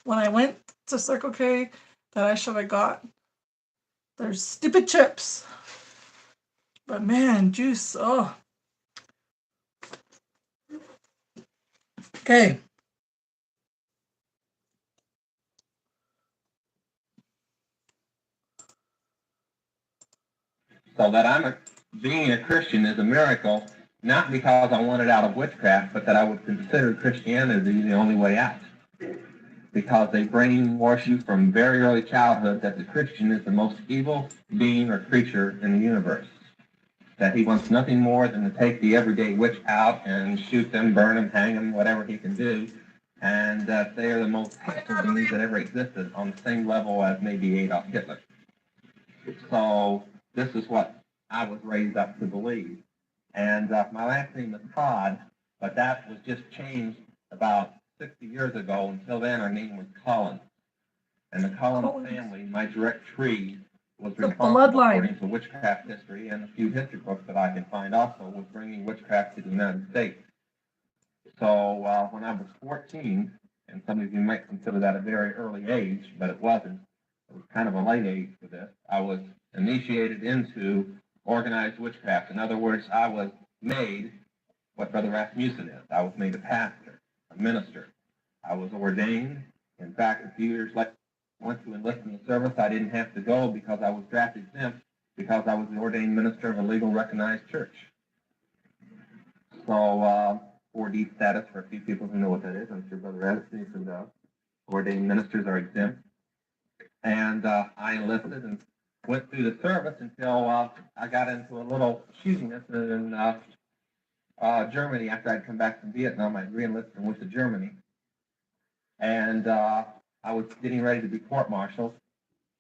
when I went to Circle K that I should have got their stupid chips. But man, juice, oh. Okay. So that being a Christian is a miracle, not because I want it out of witchcraft, but that I would consider Christianity the only way out. Because they brainwash you from very early childhood that the Christian is the most evil being or creature in the universe. That he wants nothing more than to take the everyday witch out and shoot them, burn them, hang them, whatever he can do, and that they are the most hateful beings that ever existed, on the same level as maybe Adolf Hitler. So this is what I was raised up to believe. And my last name is Todd, but that was just changed about 60 years ago. Until then, our name was Collins. And the Collins family, my direct tree, was responsible, according to witchcraft history and a few history books that I can find also, was bringing witchcraft to the United States. So when I was 14, and some of you might consider that a very early age, but it wasn't. It was kind of a late age for this. I was initiated into organized witchcraft. In other words, I was made what Brother Rasmussen is. I was made a pastor, a minister. I was ordained. In fact, a few years later, I went to enlist in the service. I didn't have to go because I was drafted exempt because I was the ordained minister of a legal recognized church. So 4D status for a few people who know what that is. I'm sure Brother Rasmussen does. Ordained ministers are exempt. And I enlisted and went through the service until I got into a little shooting incident in Germany after I'd come back from Vietnam. I re-enlisted and went to Germany. And I was getting ready to be court-martialed.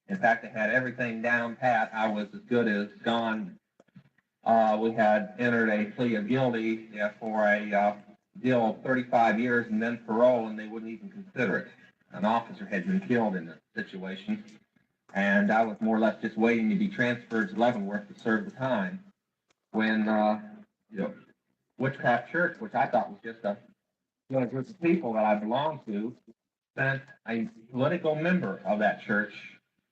In fact, I had everything down pat. I was as good as gone. We had entered a plea of guilty for a deal of 35 years and then parole, and they wouldn't even consider it. An officer had been killed in the situation, and I was more or less just waiting to be transferred to Leavenworth to serve the time when Witchcraft Church, which I thought was just a group of people that I belonged to, sent a political member of that church,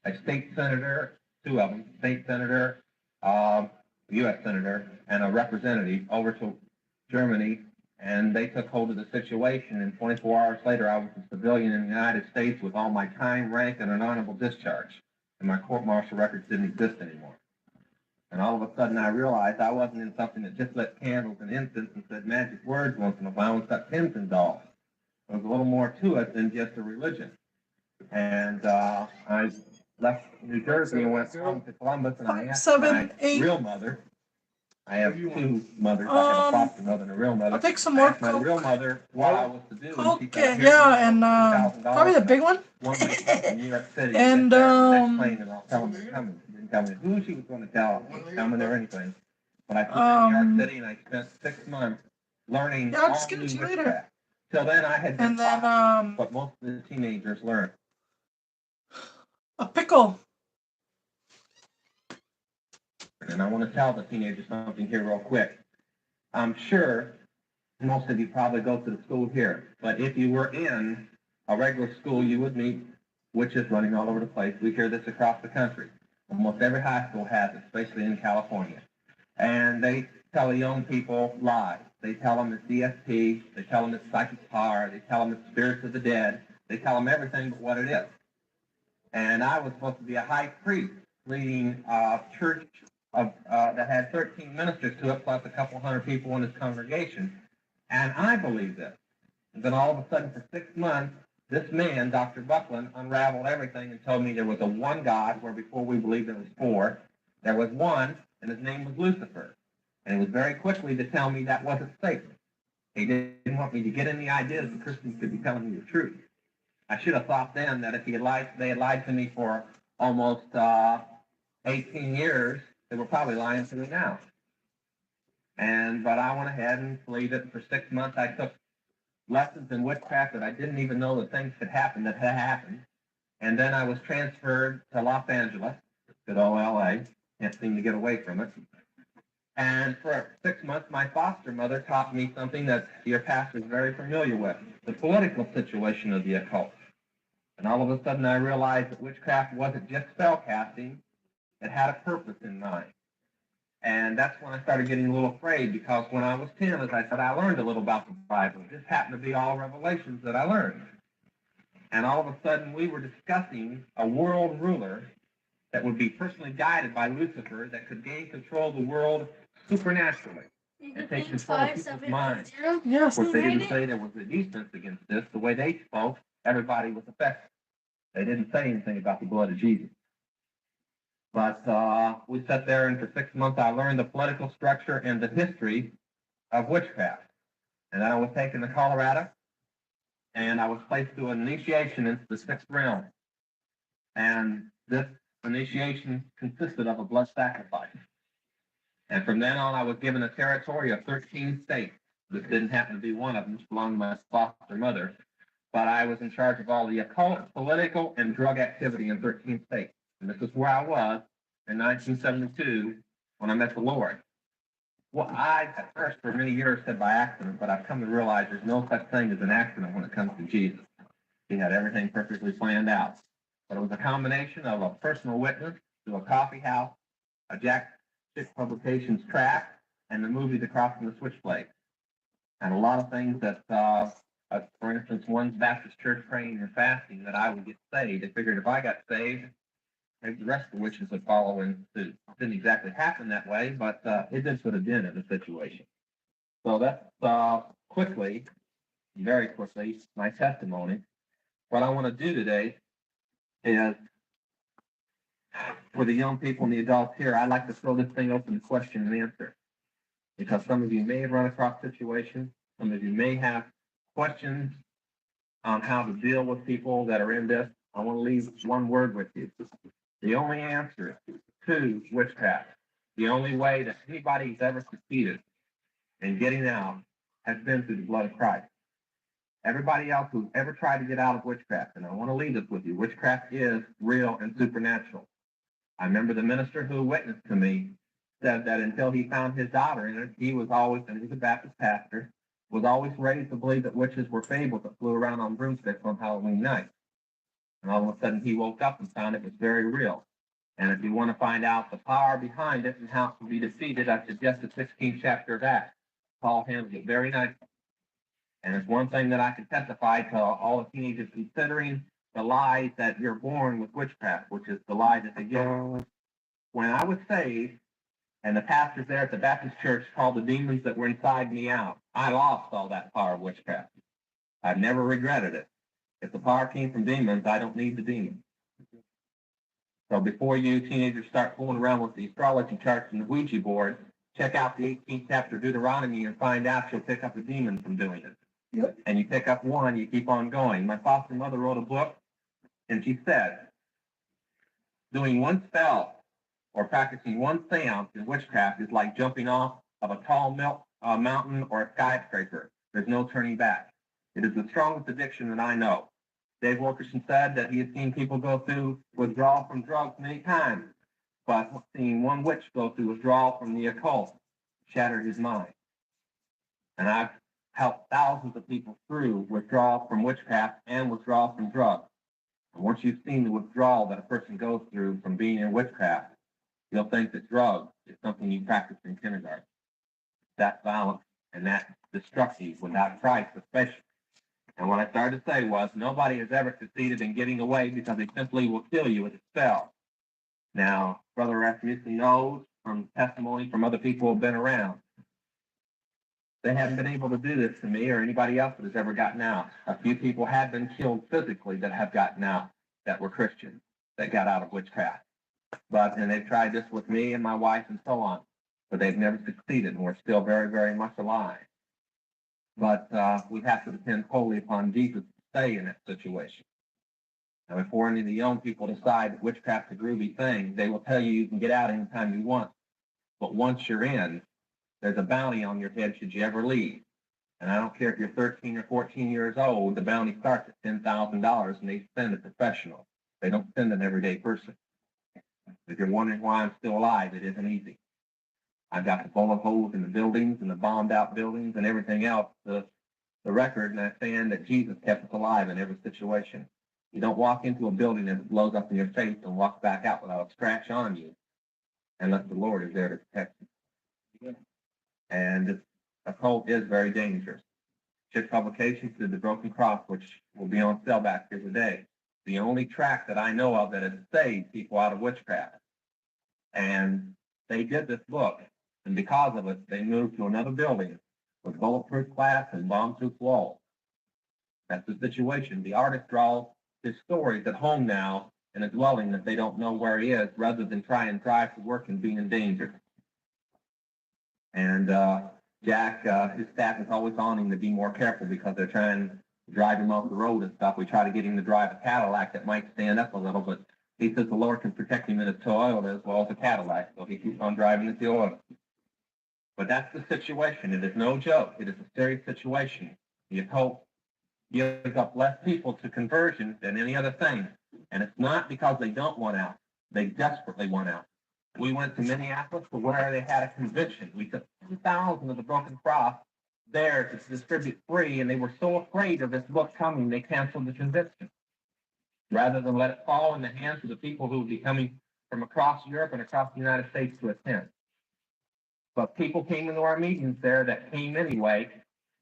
a state senator, two of them, state senator, U.S. senator, and a representative over to Germany, and they took hold of the situation, and 24 hours later, I was a civilian in the United States with all my time, rank, and an honorable discharge, and my court-martial records didn't exist anymore. And all of a sudden, I realized I wasn't in something that just lit candles and incense and said magic words once in a while and cut pins and dolls. There was a little more to it than just a religion. And I left New Jersey and went home to Columbus, and I asked my real mother. I have two mothers. I have a foster mother and a real mother. I'll take some more. I asked my real mother what I was to do. Okay, yeah, and probably the big one. One week in New York City. And plane, and I'll tell them they're coming. She didn't tell me who she was going to tell. Coming or anything. But I flew to New York City, and I spent 6 months learning all new witchcraft. Till then, I had been taught what most of the teenagers learn. A pickle. And I want to tell the teenagers something here real quick. I'm sure most of you probably go to the school here, but if you were in a regular school, you would meet witches running all over the place. We hear this across the country. Almost every high school has it, especially in California. And they tell the young people lies. They tell them it's DSP. They tell them it's psychic power. They tell them it's spirits of the dead. They tell them everything but what it is. And I was supposed to be a high priest leading a church that had 13 ministers to it, plus a couple hundred people in his congregation. And I believed this. And then all of a sudden, for 6 months, this man, Dr. Buckland, unraveled everything and told me there was a one God, where before we believed there was four. There was one, and his name was Lucifer. And it was very quickly to tell me that wasn't Satan. He didn't want me to get any ideas that Christians could be telling me the truth. I should have thought then that if they had lied to me for almost 18 years, they were probably lying to me now. But I went ahead and believed it. For 6 months, I took lessons in witchcraft that I didn't even know that things could happen that had happened. And then I was transferred to Los Angeles, good old LA. Can't seem to get away from it. And for 6 months, my foster mother taught me something that your pastor is very familiar with, the political situation of the occult. And all of a sudden, I realized that witchcraft wasn't just spell casting. It had a purpose in mind. And that's when I started getting a little afraid, because when I was 10, as I said, I learned a little about the Bible. This happened to be all revelations that I learned. And all of a sudden, we were discussing a world ruler that would be personally guided by Lucifer, that could gain control of the world supernaturally and take control of people's minds. Yes. Of course, they didn't say there was a defense against this. The way they spoke, everybody was affected. They didn't say anything about the blood of Jesus. But we sat there, and for 6 months, I learned the political structure and the history of witchcraft. And then I was taken to Colorado, and I was placed through an initiation into the sixth realm. And this initiation consisted of a blood sacrifice. And from then on, I was given a territory of 13 states. This didn't happen to be one of them, which belonged to my foster mother. But I was in charge of all the occult, political, and drug activity in 13 states. And this is where I was in 1972 when I met the Lord. Well, I, at first, for many years, said by accident, but I've come to realize there's no such thing as an accident when it comes to Jesus. He had everything perfectly planned out. But it was a combination of a personal witness to a coffee house, a Jack Chick Publications tract, and the movie The Crossing the Switchblade. And a lot of things that, for instance, one Baptist church praying and fasting that I would get saved. They figured if I got saved, maybe the rest of the witches would follow in suit. It didn't exactly happen that way, but it did put a dent in the situation. So that's quickly, very quickly, my testimony. What I want to do today is, for the young people and the adults here, I'd like to throw this thing open to question and answer. Because some of you may have run across situations, some of you may have questions on how to deal with people that are in this. I want to leave one word with you. The only answer to witchcraft, the only way that anybody's ever succeeded in getting out has been through the blood of Christ. Everybody else who's ever tried to get out of witchcraft, and I want to leave this with you, witchcraft is real and supernatural. I remember the minister who witnessed to me said that until he found his daughter in it, he was always, and he's a Baptist pastor, was always ready to believe that witches were fables that flew around on broomsticks on Halloween night. And all of a sudden he woke up and found it was very real. And if you want to find out the power behind it and how it can be defeated, I suggest the 16th chapter of Acts. Paul handles it very nicely. And it's one thing that I can testify to all the teenagers considering the lie that you're born with witchcraft, which is the lie that they give. When I was saved, and the pastors there at the Baptist church called the demons that were inside me out, I lost all that power of witchcraft. I've never regretted it. If the power came from demons, I don't need the demons. So before you teenagers start fooling around with the astrology charts and the Ouija board, check out the 18th chapter of Deuteronomy and find out you'll pick up a demon from doing it. Yep. And you pick up one, you keep on going. My foster mother wrote a book, and she said, doing one spell or practicing one seance in witchcraft is like jumping off of a tall mountain or a skyscraper. There's no turning back. It is the strongest addiction that I know. Dave Wilkerson said that he had seen people go through withdrawal from drugs many times, but seeing one witch go through withdrawal from the occult shattered his mind. And I've helped thousands of people through withdrawal from witchcraft and withdrawal from drugs. And once you've seen the withdrawal that a person goes through from being in witchcraft, you'll think that drugs is something you practiced in kindergarten. That's violent and that's destructive without Christ, especially. And what I started to say was, nobody has ever succeeded in getting away because they simply will kill you with a spell. Now, Brother Rasmussen knows from testimony from other people who have been around, they haven't been able to do this to me or anybody else that has ever gotten out. A few people have been killed physically that have gotten out, that were Christians, that got out of witchcraft. And they've tried this with me and my wife and so on, but they've never succeeded, and we're still very, very much alive. But we have to depend wholly upon Jesus to stay in that situation. Now, before any of the young people decide that witchcraft's a groovy thing, they will tell you you can get out anytime you want. But once you're in, there's a bounty on your head should you ever leave. And I don't care if you're 13 or 14 years old, the bounty starts at $10,000 and they send a professional. They don't send an everyday person. If you're wondering why I'm still alive, it isn't easy. I've got the bullet holes in the buildings and the bombed out buildings and everything else. The record, and I'm saying that Jesus kept us alive in every situation. You don't walk into a building that blows up in your face and walk back out without a scratch on you unless the Lord is there to protect you. And Occult is very dangerous. Chip Publications did The Broken Cross, which will be on sale back here today. The only track that I know of that has saved people out of witchcraft. And they did this book, and because of it, they moved to another building with bulletproof glass and bomb-proof walls. That's the situation. The artist draws his stories at home now in a dwelling that they don't know where he is, rather than try and drive to work and be in danger. And Jack, his staff is always on him to be more careful because they're trying to drive him off the road and stuff. We try to get him to drive a Cadillac that might stand up a little, but he says the Lord can protect him in a Toyota as well as a Cadillac, so he keeps on driving the Toyota. But that's the situation. It is no joke. It is a serious situation. The occult gives up less people to conversion than any other thing. And it's not because they don't want out. They desperately want out. We went to Minneapolis to where they had a convention. We took 2,000 of the Broken Cross there to distribute free, and they were so afraid of this book coming, they canceled the convention. Rather than let it fall in the hands of the people who would be coming from across Europe and across the United States to attend. But people came into our meetings there that came anyway,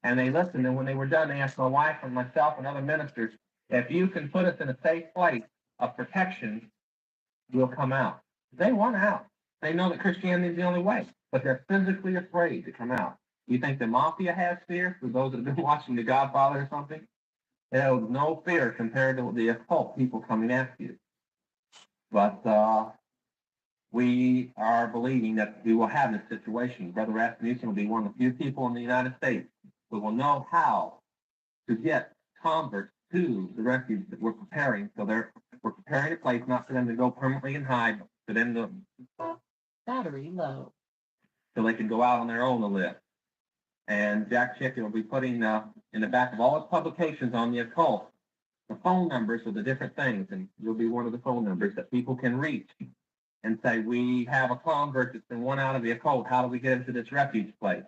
and they listened, and when they were done, they asked my wife and myself and other ministers, if you can put us in a safe place of protection, we'll come out. They want out. They know that Christianity is the only way, but they're physically afraid to come out. You think the mafia has fear, for those that have been watching The Godfather or something? There's no fear compared to the occult people coming after you. But we are believing that we will have this situation. Brother Rasmussen will be one of the few people in the United States who will know how to get converts to the refuge that we're preparing. So we're preparing a place not for them to go permanently and hide, but for them to Battery low. so they can go out on their own to live. And Jack Chicken will be putting in the back of all his publications on the occult the phone numbers of the different things, and you'll be one of the phone numbers that people can reach and say, we have a convert that's been won out of the occult. How do we get into this refuge place?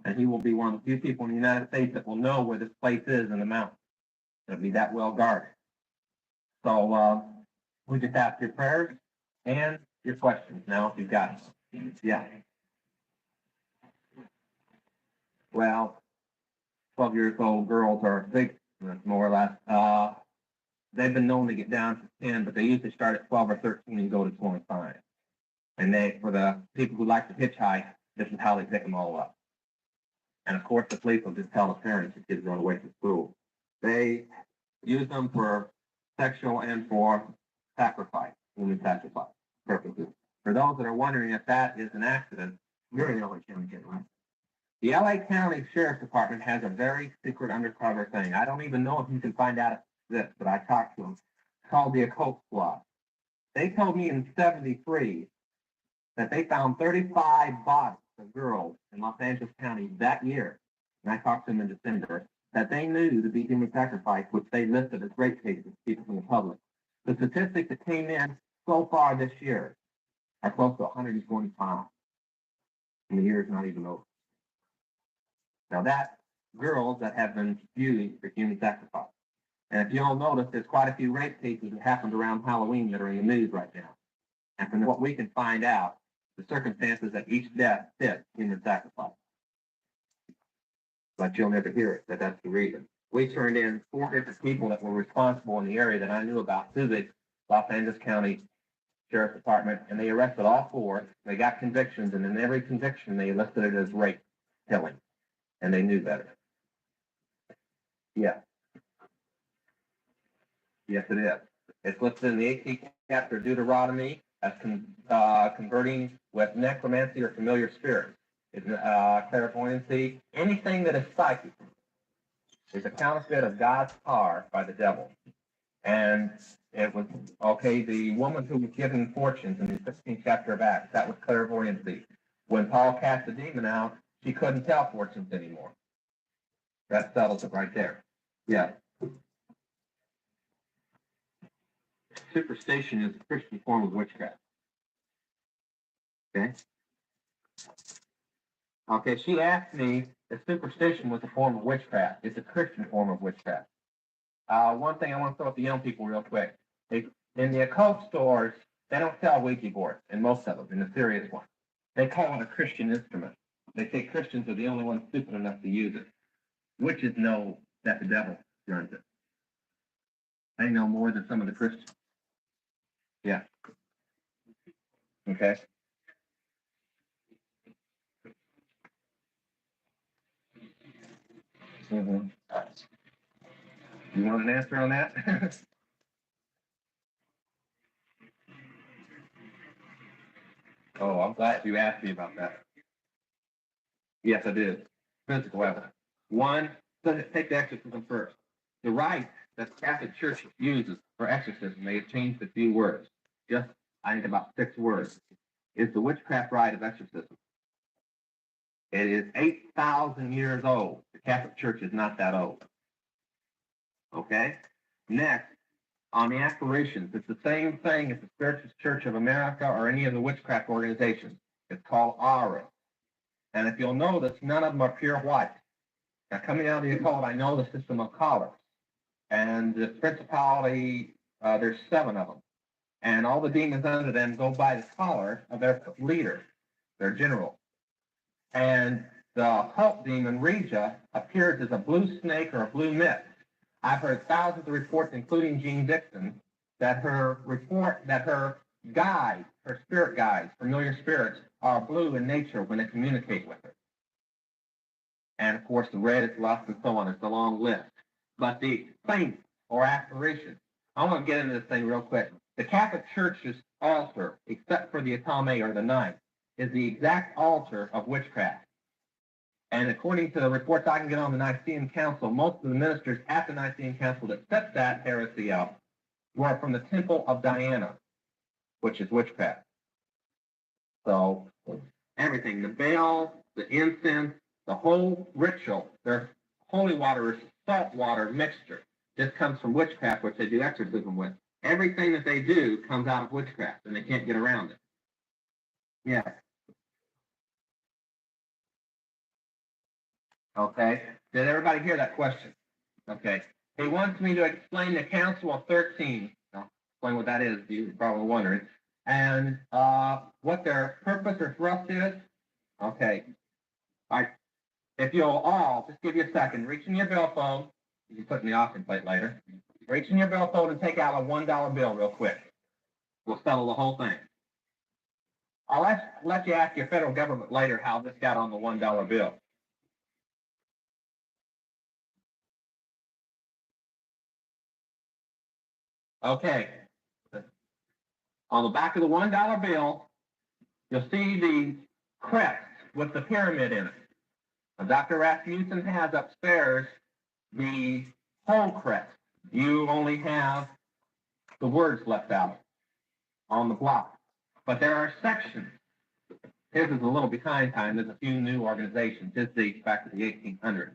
And he will be one of the few people in the United States that will know where this place is in the mountains. It'll be that well guarded. So we just ask your prayers and your questions now if you've got them. Yeah. Well, 12 years old girls are big, more or less. They've been known to get down to 10, but they usually start at 12 or 13 and go to 25. And for the people who like to hitchhike, this is how they pick them all up. And of course, the police will just tell the parents the kids run away from school. They use them for sexual and for sacrifice, human sacrifice purposes. For those that are wondering if that is an accident, you're in LA County, right? The LA County Sheriff's Department has a very secret undercover thing. I don't even know if you can find out this, but I talked to them. It's called the Occult Squad. They told me in '73 that they found 35 bodies of girls in Los Angeles County that year. And I talked to them in December that they knew to be human sacrifice, which they listed as rape cases, people from the public. The statistics that came in so far this year are close to 125. And the year is not even over. Now that's girls that have been used for human sacrifice. And if you'll notice, there's quite a few rape cases that happened around Halloween that are in the news right now. And from what we can find out, the circumstances that each death fit human sacrifice. But you'll never hear it, but that's the reason. We turned in 4 different people that were responsible in the area that I knew about to the Los Angeles County Sheriff's Department, and they arrested all 4. They got convictions, and in every conviction, they listed it as rape, killing, and they knew better. Yeah. Yes, it is. It's listed in the 18th chapter of Deuteronomy as converting with necromancy or familiar spirits. It's clairvoyancy, anything that is psychic is a counterfeit of God's power by the devil. And it was, okay, the woman who was given fortunes in the 15th chapter of Acts, that was clairvoyancy. When Paul cast the demon out, she couldn't tell fortunes anymore. That settles it right there. Yeah. Superstition is a Christian form of witchcraft. Okay? Okay, she asked me if superstition was a form of witchcraft. It's a Christian form of witchcraft. One thing I want to throw at the young people real quick. In the occult stores, they don't sell Ouija boards, in most of them, in the serious ones. They call it a Christian instrument. They say Christians are the only ones stupid enough to use it. Witches know that the devil runs it. They know more than some of the Christians. Yeah. Okay. Mm-hmm. You want an answer on that? Oh, I'm glad you asked me about that. Yes, I did. Physical evidence. One, let's take the exorcism first. The rite that the Catholic Church uses for exorcism, they have changed a few words. Just, I think, about 6 words. Is the witchcraft rite of exorcism. It is 8,000 years old. The Catholic Church is not that old. Okay? Next, on the apparitions, it's the same thing as the Spiritual Church of America or any of the witchcraft organizations. It's called aura. And if you'll notice, none of them are pure white. Now, coming out of the occult, I know the system of colors. And the principality, there's 7 of them. And all the demons under them go by the collar of their leader, their general. And the occult demon, Regia, appears as a blue snake or a blue mist. I've heard thousands of reports, including Jean Dixon, that her guides, her spirit guides, familiar spirits, are blue in nature when they communicate with her. And of course, the red is lust and so on. It's a long list. But the saint or apparition, I want to get into this thing real quick. The Catholic Church's altar, except for the Atame or the knife, is the exact altar of witchcraft. And according to the reports I can get on the Nicene Council, most of the ministers at the Nicene Council that set that heresy up were from the Temple of Diana, which is witchcraft. So everything, the veil, the incense, the whole ritual, their holy water is salt water mixture. This comes from witchcraft, which they do exorcism with. Everything that they do comes out of witchcraft, and they can't get around it. Yeah. Okay. Did everybody hear that question? Okay. He wants me to explain the Council of 13. I'll explain what that is. You're probably wondering. And what their purpose or thrust is. Okay. All right. If you'll all, just give you a second, reach in your billfold. You can put in the option plate later. Reach in your billfold and take out a $1 bill real quick. We'll settle the whole thing. I'll let you ask your federal government later how this got on the $1 bill. Okay. On the back of the $1 bill, you'll see the crest with the pyramid in it. Now, Dr. Rasmussen has upstairs the whole crest. You only have the words left out on the block. But there are sections. His is a little behind time. There's a few new organizations. His dates back to the 1800s.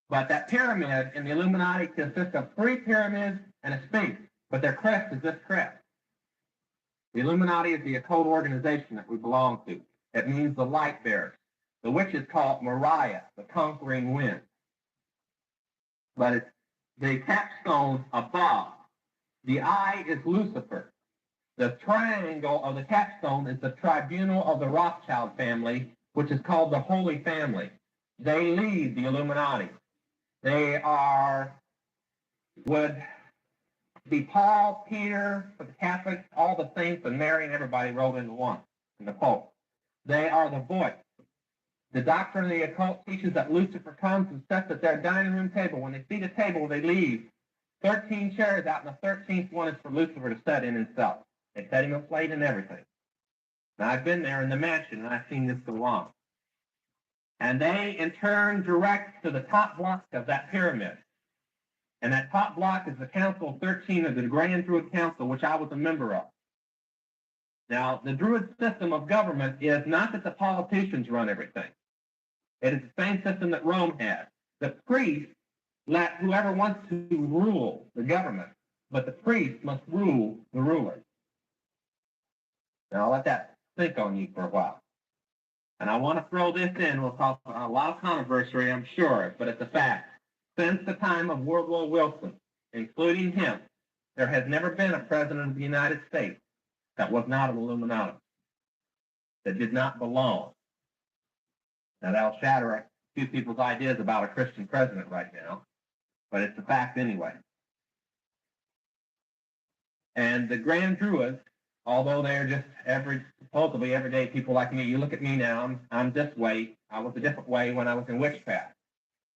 But that pyramid in the Illuminati consists of 3 pyramids and a sphinx. But their crest is this crest. The Illuminati is the occult organization that we belong to. It means the light bearers. The witches call it Mariah, the conquering wind. But it's the capstone above. The eye is Lucifer. The triangle of the capstone is the tribunal of the Rothschild family, which is called the Holy Family. They lead the Illuminati. They would be Paul, Peter, for the Catholics, all the saints, and Mary, and everybody rolled into one, and the Pope. They are the voice. The doctrine of the occult teaches that Lucifer comes and sits at their dining room table. When they see the table, they leave 13 chairs out, and the 13th one is for Lucifer to sit in himself. They set him a plate and everything. Now, I've been there in the mansion, and I've seen this go on. And they, in turn, direct to the top block of that pyramid. And that top block is the Council of 13 of the Grand Druid Council, which I was a member of. Now, the Druid system of government is not that the politicians run everything. It is the same system that Rome had. The priests let whoever wants to rule the government, but the priests must rule the ruler. Now, I'll let that sink on you for a while. And I want to throw this in. We'll cause a lot of controversy, I'm sure, but it's a fact. Since the time of Woodrow Wilson, including him, there has never been a president of the United States that was not an Illuminati, that did not belong. Now, that'll shatter a few people's ideas about a Christian president right now, but it's a fact anyway. And the Grand Druids, although they're just supposedly everyday people like me, you look at me now, I'm this way. I was a different way when I was in witchcraft.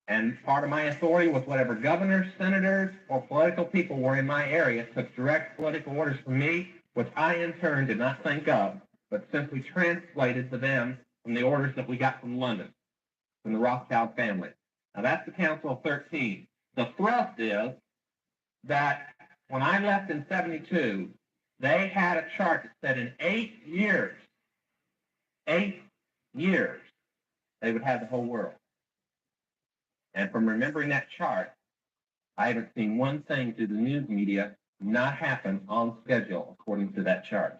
And part of my authority was whatever governors, senators, or political people were in my area took direct political orders from me, which I in turn did not think of, but simply translated to them from the orders that we got from London, from the Rothschild family. Now that's the Council of 13. The thrust is that when I left in 72, they had a chart that said in 8 years, they would have the whole world. And from remembering that chart, I haven't seen one thing through the news media not happen on schedule according to that chart.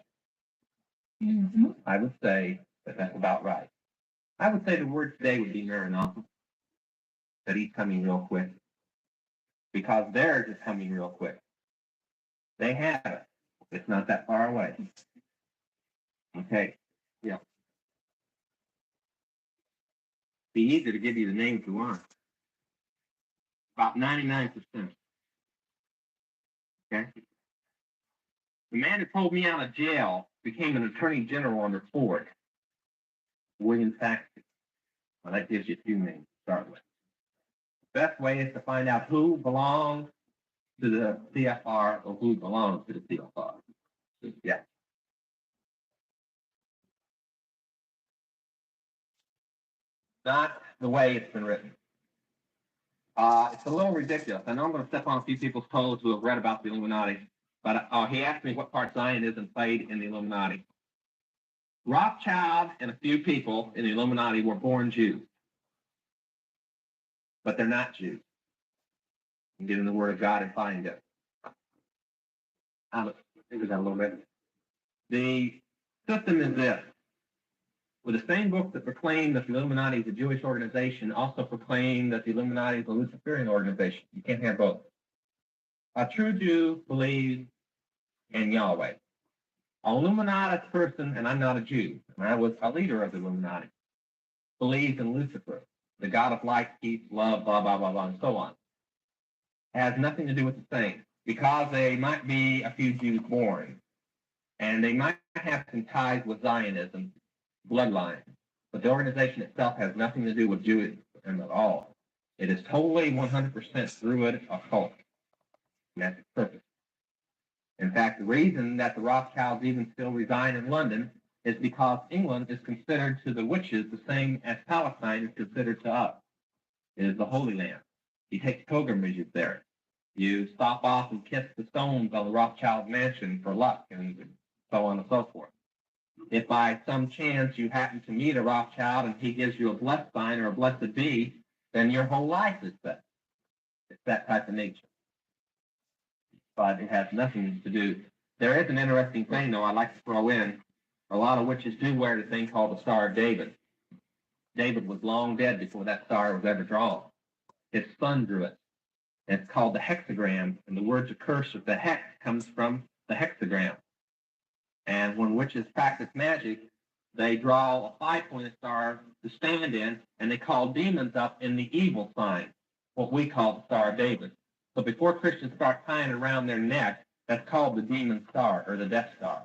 Mm-hmm. I would say that that's about right. I would say the word today would be Maranatha, that he's coming real quick, because theirs is coming real quick. They have it. It's not that far away. Okay, yeah. Be easy to give you the names you want. About 99%. Okay? The man who pulled me out of jail became an attorney general under Ford, William Saxton. Well, that gives you two names to start with. The best way is to find out who belongs to the CFR or who belongs to the CFR. Yeah. Not the way it's been written. It's a little ridiculous. I know I'm going to step on a few people's toes who have read about the Illuminati, but he asked me what part Zionism played in the Illuminati. Rothschild and a few people in the Illuminati were born Jews, but they're not Jews. You can get in the Word of God and find it. I'll figure that a little bit. The system is this. With the same book that proclaimed that the Illuminati is a Jewish organization, also proclaimed that the Illuminati is a Luciferian organization. You can't have both. A true Jew believes in Yahweh. An Illuminati person, and I'm not a Jew, and I was a leader of the Illuminati, believes in Lucifer, the God of light, peace, love, blah, blah, blah, blah, and so on. It has nothing to do with the same, because they might be a few Jews born, and they might have some ties with Zionism, bloodline, but the organization itself has nothing to do with Judaism at all. It is totally 100% Druid occult. And that's its purpose. In fact, the reason that the Rothschilds even still reside in London is because England is considered to the witches the same as Palestine is considered to us. It is the Holy Land. You take pilgrimages there. You stop off and kiss the stones on the Rothschild mansion for luck and so on and so forth. If by some chance you happen to meet a Rothschild and he gives you a blessed sign or a blessed bee, then your whole life is set. It's that type of nature. But it has nothing to do. There is an interesting thing, though, I'd like to throw in. A lot of witches do wear the thing called the Star of David. David was long dead before that star was ever drawn. His son drew it. And it's called the hexagram, and the word to curse with the hex comes from the hexagram. And when witches practice magic, they draw a 5-pointed star to stand in, and they call demons up in the evil sign, what we call the Star of David. So before Christians start tying it around their neck, that's called the demon star or the death star.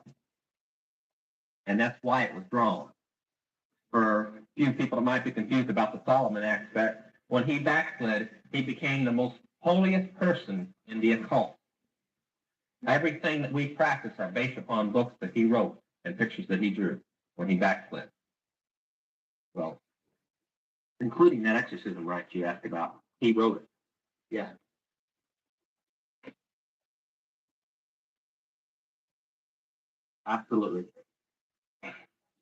And that's why it was drawn. For a few people that might be confused about the Solomon aspect, when he backslid, he became the most holiest person in the occult. Everything that we practice are based upon books that he wrote and pictures that he drew when he backslid. Well, including that exorcism rite you asked about. He wrote it. Yeah. Absolutely.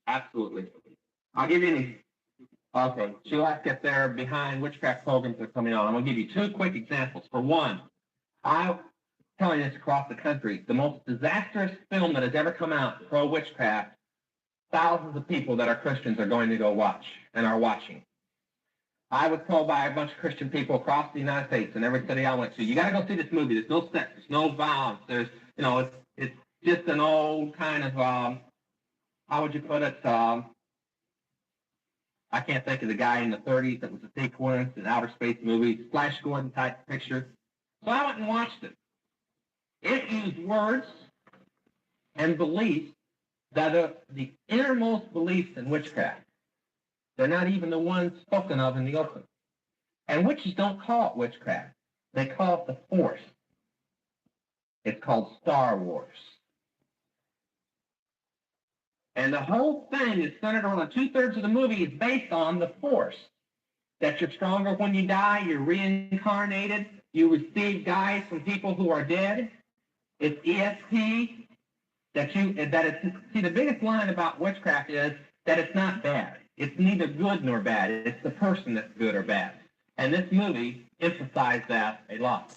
Absolutely. I'll give you any. Okay, she'll ask if they're behind witchcraft programs that are coming on. I'm going to give you two quick examples. For one, I'm telling this across the country, the most disastrous film that has ever come out pro-witchcraft, thousands of people that are Christians are going to go watch and are watching. I was told by a bunch of Christian people across the United States and every city I went to, you got to go see this movie. There's no sex, there's no violence. There's, it's just an old kind of, how would you put it? I can't think of the guy in the 30s that was a sequence, an outer space movie, Flash Gordon type picture. So I went and watched it. It used words and beliefs that are the innermost beliefs in witchcraft. They're not even the ones spoken of in the open. And witches don't call it witchcraft. They call it the Force. It's called Star Wars. And the whole thing is centered around 2/3 of the movie is based on the Force. That you're stronger when you die, you're reincarnated, you receive guides from people who are dead. It's ESP. See, the biggest line about witchcraft is that it's not bad. It's neither good nor bad. It's the person that's good or bad. And this movie emphasized that a lot.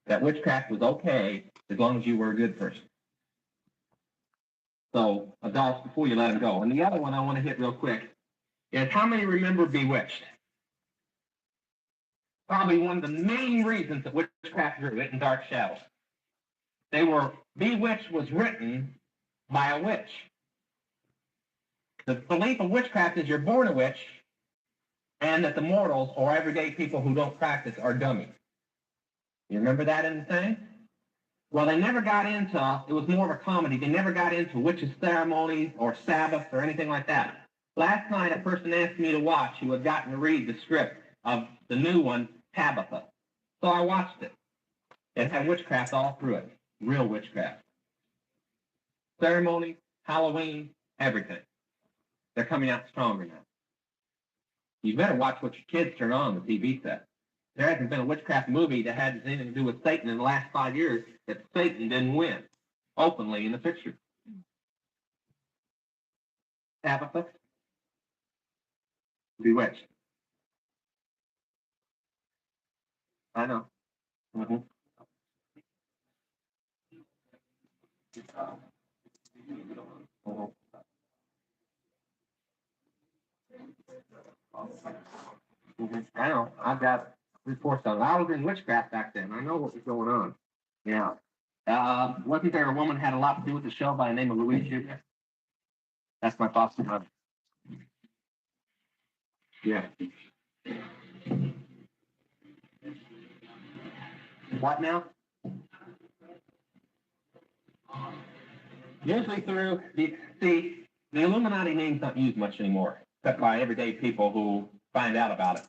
That witchcraft was okay as long as you were a good person. So, adults, before you let them go. And the other one I want to hit real quick is how many remember Bewitched? Probably one of the main reasons that witchcraft grew, it in Dark Shadows. Bewitched was written by a witch. The belief of witchcraft is you're born a witch and that the mortals or everyday people who don't practice are dummies. You remember that in the thing? Well, they never got into, it was more of a comedy, they never got into witches' ceremonies or Sabbath or anything like that. Last night, a person asked me to watch who had gotten to read the script of the new one, Tabitha. So I watched it. It had witchcraft all through it, real witchcraft. Ceremony, Halloween, everything. They're coming out stronger now. You better watch what your kids turn on the TV set. There hasn't been a witchcraft movie that had anything to do with Satan in the last 5 years that Satan didn't win openly in the picture. Tabitha, Bewitched. I know. Mm-hmm. Mm-hmm. I know. I've got reports on it. I was in witchcraft back then. I know what was going on. Yeah. Wasn't there a woman had a lot to do with the show by the name of Louise Jr.? That's my foster mother. Yeah. What now? Usually through the Illuminati name's not used much anymore, except by everyday people who find out about it.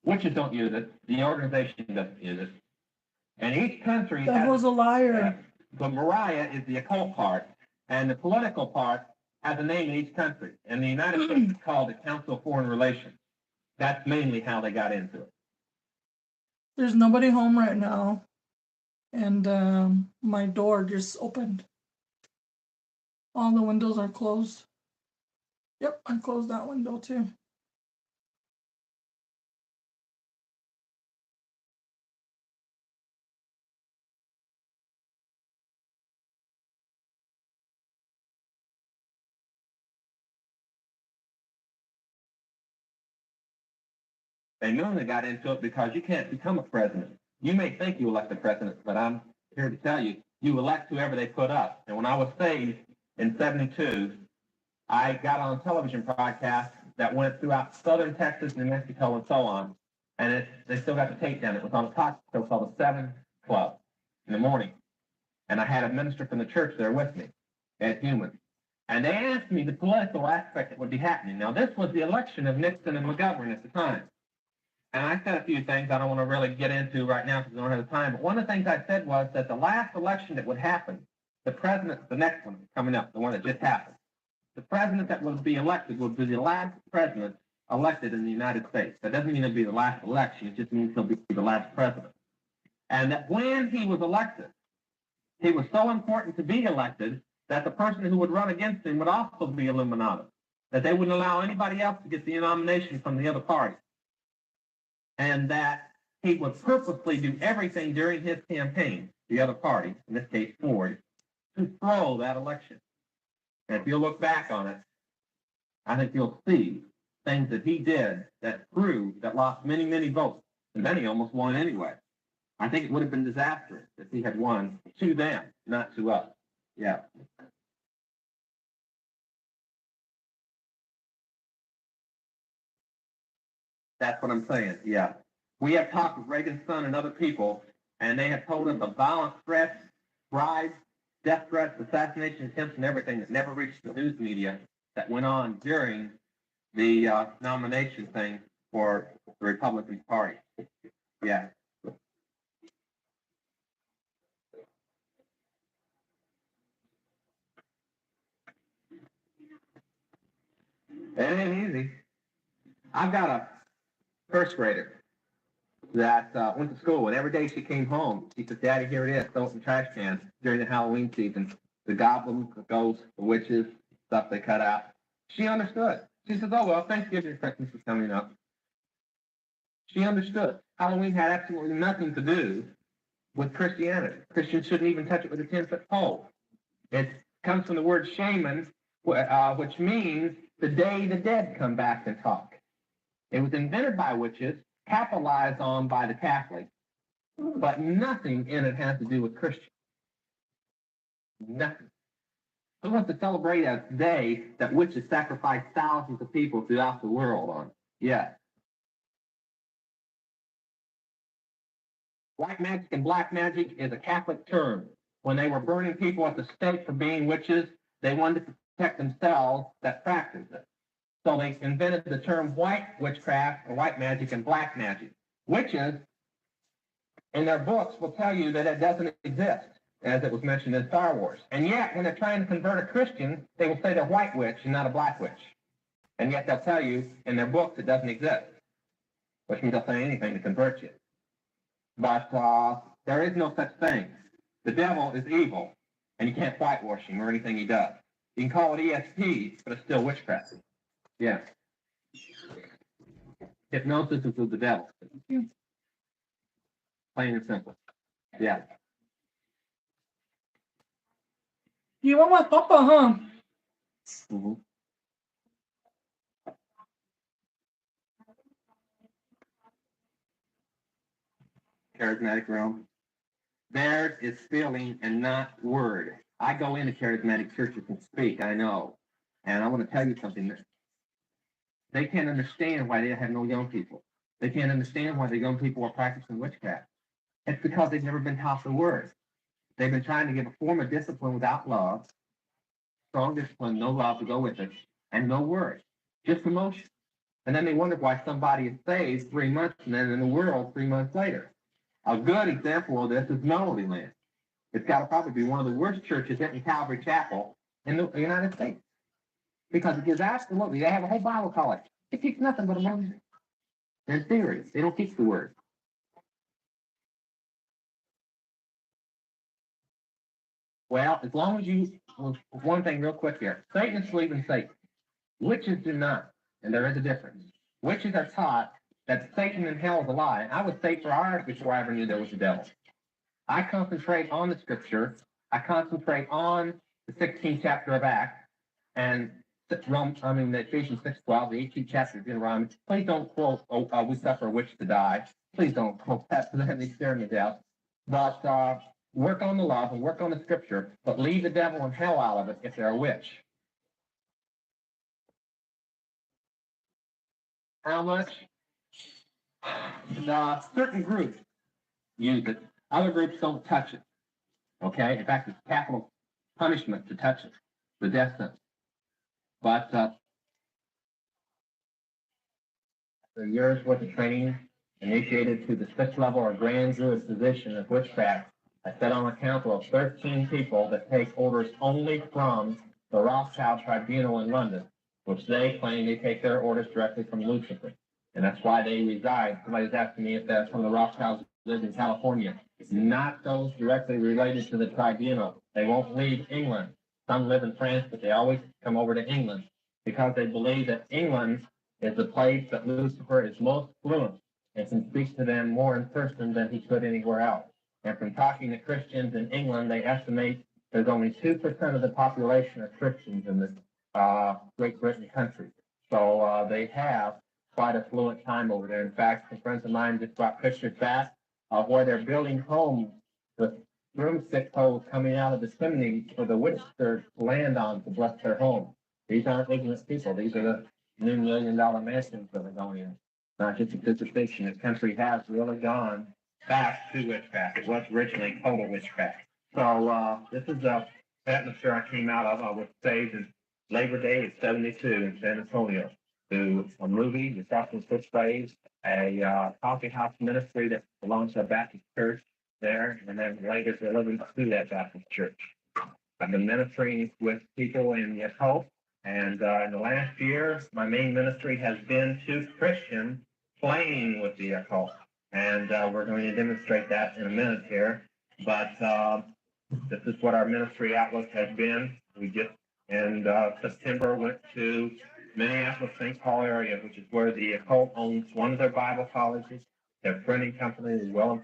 Witches don't use it. The organization doesn't use it. And each country That was a liar. But Mariah is the occult part, and the political part has a name in each country. And the United States is called the Council of Foreign Relations. That's mainly how they got into it. There's nobody home right now. And my door just opened. All the windows are closed. Yep, I closed that window too. They mainly got into it because you can't become a president. You may think you elect a president, but I'm here to tell you, you elect whoever they put up. And when I was saved in 72, I got on a television broadcast that went throughout southern Texas, New Mexico, and so on. And they still got the tape down. It was on a talk show called the 7 Club in the morning. And I had a minister from the church there with me, Ed Human. And they asked me the political aspect that would be happening. Now, this was the election of Nixon and McGovern at the time. And I said a few things I don't want to really get into right now because I don't have the time. But one of the things I said was that the last election that would happen, the president, the next one coming up, the one that just happened, the president that would be elected would be the last president elected in the United States. That doesn't mean it'll be the last election. It just means he'll be the last president. And that when he was elected, he was so important to be elected that the person who would run against him would also be Illuminati, that they wouldn't allow anybody else to get the nomination from the other party, and that he would purposely do everything during his campaign, the other party, in this case Ford, to throw that election. And if you look back on it, I think you'll see things that he did that proved that lost many, many votes, and then he almost won anyway. I think it would have been disastrous if he had won to them, not to us. Yeah. That's what I'm saying, yeah. We have talked with Reagan's son and other people, and they have told us of violent threats, bribes, death threats, assassination attempts, and everything that never reached the news media that went on during the nomination thing for the Republican Party. Yeah. It ain't easy. I've got a first grader that went to school, and every day she came home, she said, "Daddy, here it is, throw it in the trash can during the Halloween season. The goblins, the ghosts, the witches, stuff they cut out." She understood. She says, "Oh, well, Thanksgiving and Christmas is coming up." She understood. Halloween had absolutely nothing to do with Christianity. Christians shouldn't even touch it with a 10-foot pole. It comes from the word shaman, which means the day the dead come back and talk. It was invented by witches, capitalized on by the Catholics, but nothing in it has to do with Christians. Nothing. Who wants to celebrate a day that witches sacrificed thousands of people throughout the world on? Yeah. White magic and black magic is a Catholic term. When they were burning people at the stake for being witches, they wanted to protect themselves that practiced it. So they invented the term white witchcraft or white magic and black magic. Witches, in their books, will tell you that it doesn't exist, as it was mentioned in Star Wars. And yet, when they're trying to convert a Christian, they will say they're white witch and not a black witch. And yet they'll tell you in their books it doesn't exist, which means they'll say anything to convert you. But there is no such thing. The devil is evil, and you can't whitewash him or anything he does. You can call it ESP, but it's still witchcraft. Yeah. Hypnosis is of the devil. Plain and simple. Yeah. You went with Papa, huh? Mm-hmm. Charismatic realm. Theirs is feeling and not word. I go into charismatic churches and speak, I know. And I want to tell you something. They can't understand why they have no young people. They can't understand why the young people are practicing witchcraft. It's because they've never been taught the word. They've been trying to give a form of discipline without love, strong discipline, no love to go with it, and no word, just emotion. And then they wonder why somebody is saved 3 months and then in the world 3 months later. A good example of this is Melody Land. It's got to probably be one of the worst churches in Calvary Chapel in the United States. Because it gives absolutely, they have a whole Bible college. It teaches nothing but emotion and theory. They don't teach the word. Well, as long as you, one thing real quick here. Satanists believe in Satan. Witches do not, and there is a difference. Witches are taught that Satan and hell is a lie. I was saved for hours before I ever knew there was a devil. I concentrate on the scripture. I concentrate on the 16th chapter of Acts and the Ephesians 6:12, the 18th chapter of Deuteronomy. Please don't quote, we suffer a witch to die. Please don't quote that for them. They scare me to death. But work on the love and work on the scripture, but leave the devil and hell out of it if they're a witch. How much? Certain groups use it. Other groups don't touch it. Okay? In fact, it's capital punishment to touch it, the death sentence. But the years worth of training initiated to the 6th level or grand druid position of witchcraft, I set on a council of 13 people that take orders only from the Rothschild Tribunal in London, which they claim they take their orders directly from Lucifer. And that's why they reside. Somebody's asking me if some of the Rothschilds lived in California. not those directly related to the tribunal. They won't leave England. Some live in France, but they always come over to England because they believe that England is the place that Lucifer is most fluent and can speak to them more in person than he could anywhere else. And from talking to Christians in England, they estimate there's only 2% of the population are Christians in this Great Britain country. So they have quite a fluent time over there. In fact, some friends of mine just brought pictures back of where they're building homes with broomstick holes coming out of the chimney for the witch to land on to bless their home. These aren't ignorant people. These are the new $1 million mansions that are going in. Not just a dissertation. The country has really gone back to witchcraft. It was originally total witchcraft. So this is the atmosphere I came out of. I was saved in Labor Day of '72 in San Antonio through a movie, The Southern Six Days, a coffee house ministry that belongs to a Baptist church there, and then later delivered to that Baptist church. I've been ministering with people in the occult, and in the last year, my main ministry has been to Christians playing with the occult, and we're going to demonstrate that in a minute here. But this is what our ministry outlook has been. We just in September went to Minneapolis, St. Paul area, which is where the occult owns one of their Bible colleges, their printing company, as well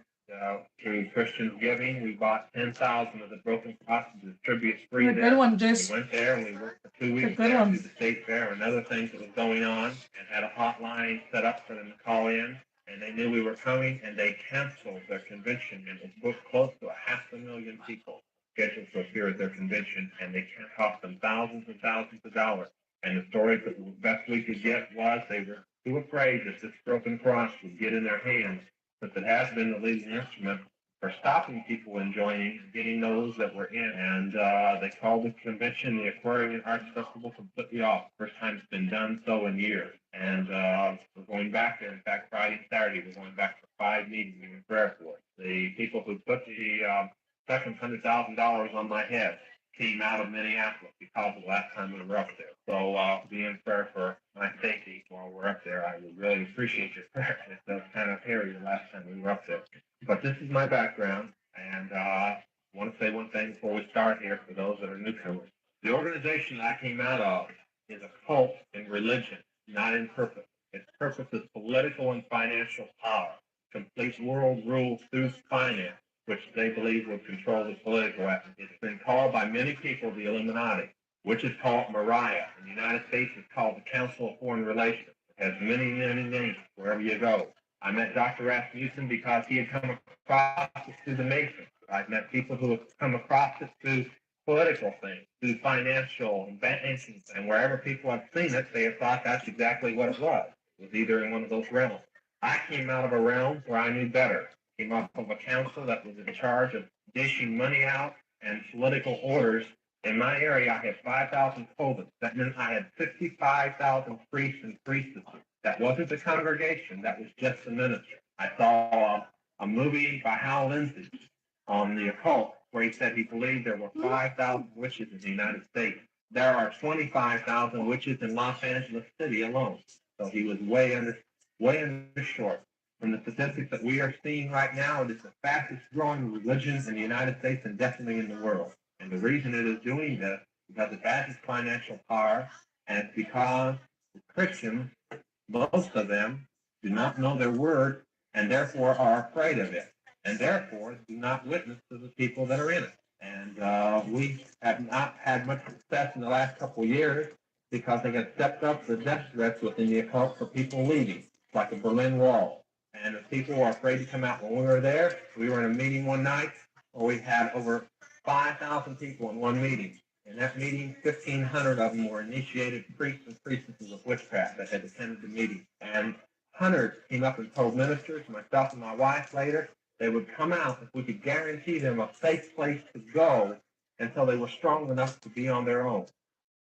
through Christian giving. We bought 10,000 of the broken cross to distribute free A there. good one, We Jace. went there and we worked for 2 weeks good there one. through the state fair and other things that was going on, and had a hotline set up for them to call in. And they knew we were coming, and they canceled their convention. And it was booked close to 500,000 people scheduled to appear at their convention, and they cost them thousands and thousands of dollars. And the story that the best we could get was they were too afraid that this broken cross would get in their hands, since it has been the leading instrument for stopping people in joining and getting those that were in. And they called the convention the Aquarian Arts Festival completely off. First time it's been done so in years. And we're going back there. In fact, Friday and Saturday, we're going back for 5 meetings in prayer for it. The people who put the second $100,000 on my head came out of Minneapolis because of the last time we were up there. So be in prayer for my safety while we're up there. I would really appreciate your prayer. It was kind of hairy the last time we were up there. But this is my background, and I want to say one thing before we start here for those that are newcomers. The organization I came out of is a cult in religion, not in purpose. Its purpose is political and financial power, complete world rule through finance, which they believe will control the political aspect. It's been called by many people the Illuminati, which is called Mariah. In the United States, it's called the Council of Foreign Relations. It has many, many names wherever you go. I met Dr. Rasmussen because he had come across it through the Mesa. I've met people who have come across it through political things, through financial and banking, and wherever people have seen it, they have thought that's exactly what it was. It was either in one of those realms. I came out of a realm where I knew better. Came up of a council that was in charge of dishing money out and political orders. In my area, I had 5,000 Covens. That meant I had 55,000 priests and priestesses. That wasn't the congregation. That was just the ministry. I saw a movie by Hal Lindsey on the occult where he said he believed there were 5,000 witches in the United States. There are 25,000 witches in Los Angeles City alone. So he was way under short. From the statistics that we are seeing right now, it is the fastest growing religion in the United States and definitely in the world. And the reason it is doing this is because it has its financial power, and it's because the Christians, most of them, do not know their word and therefore are afraid of it, and therefore do not witness to the people that are in it. And we have not had much success in the last couple of years because they have stepped up the death threats within the occult for people leaving, like a Berlin Wall. And if people were afraid to come out when we were there, we were in a meeting one night where we had over 5,000 people in one meeting. In that meeting, 1,500 of them were initiated priests and priestesses of witchcraft that had attended the meeting. And hundreds came up and told ministers, myself and my wife later, they would come out if we could guarantee them a safe place to go until they were strong enough to be on their own.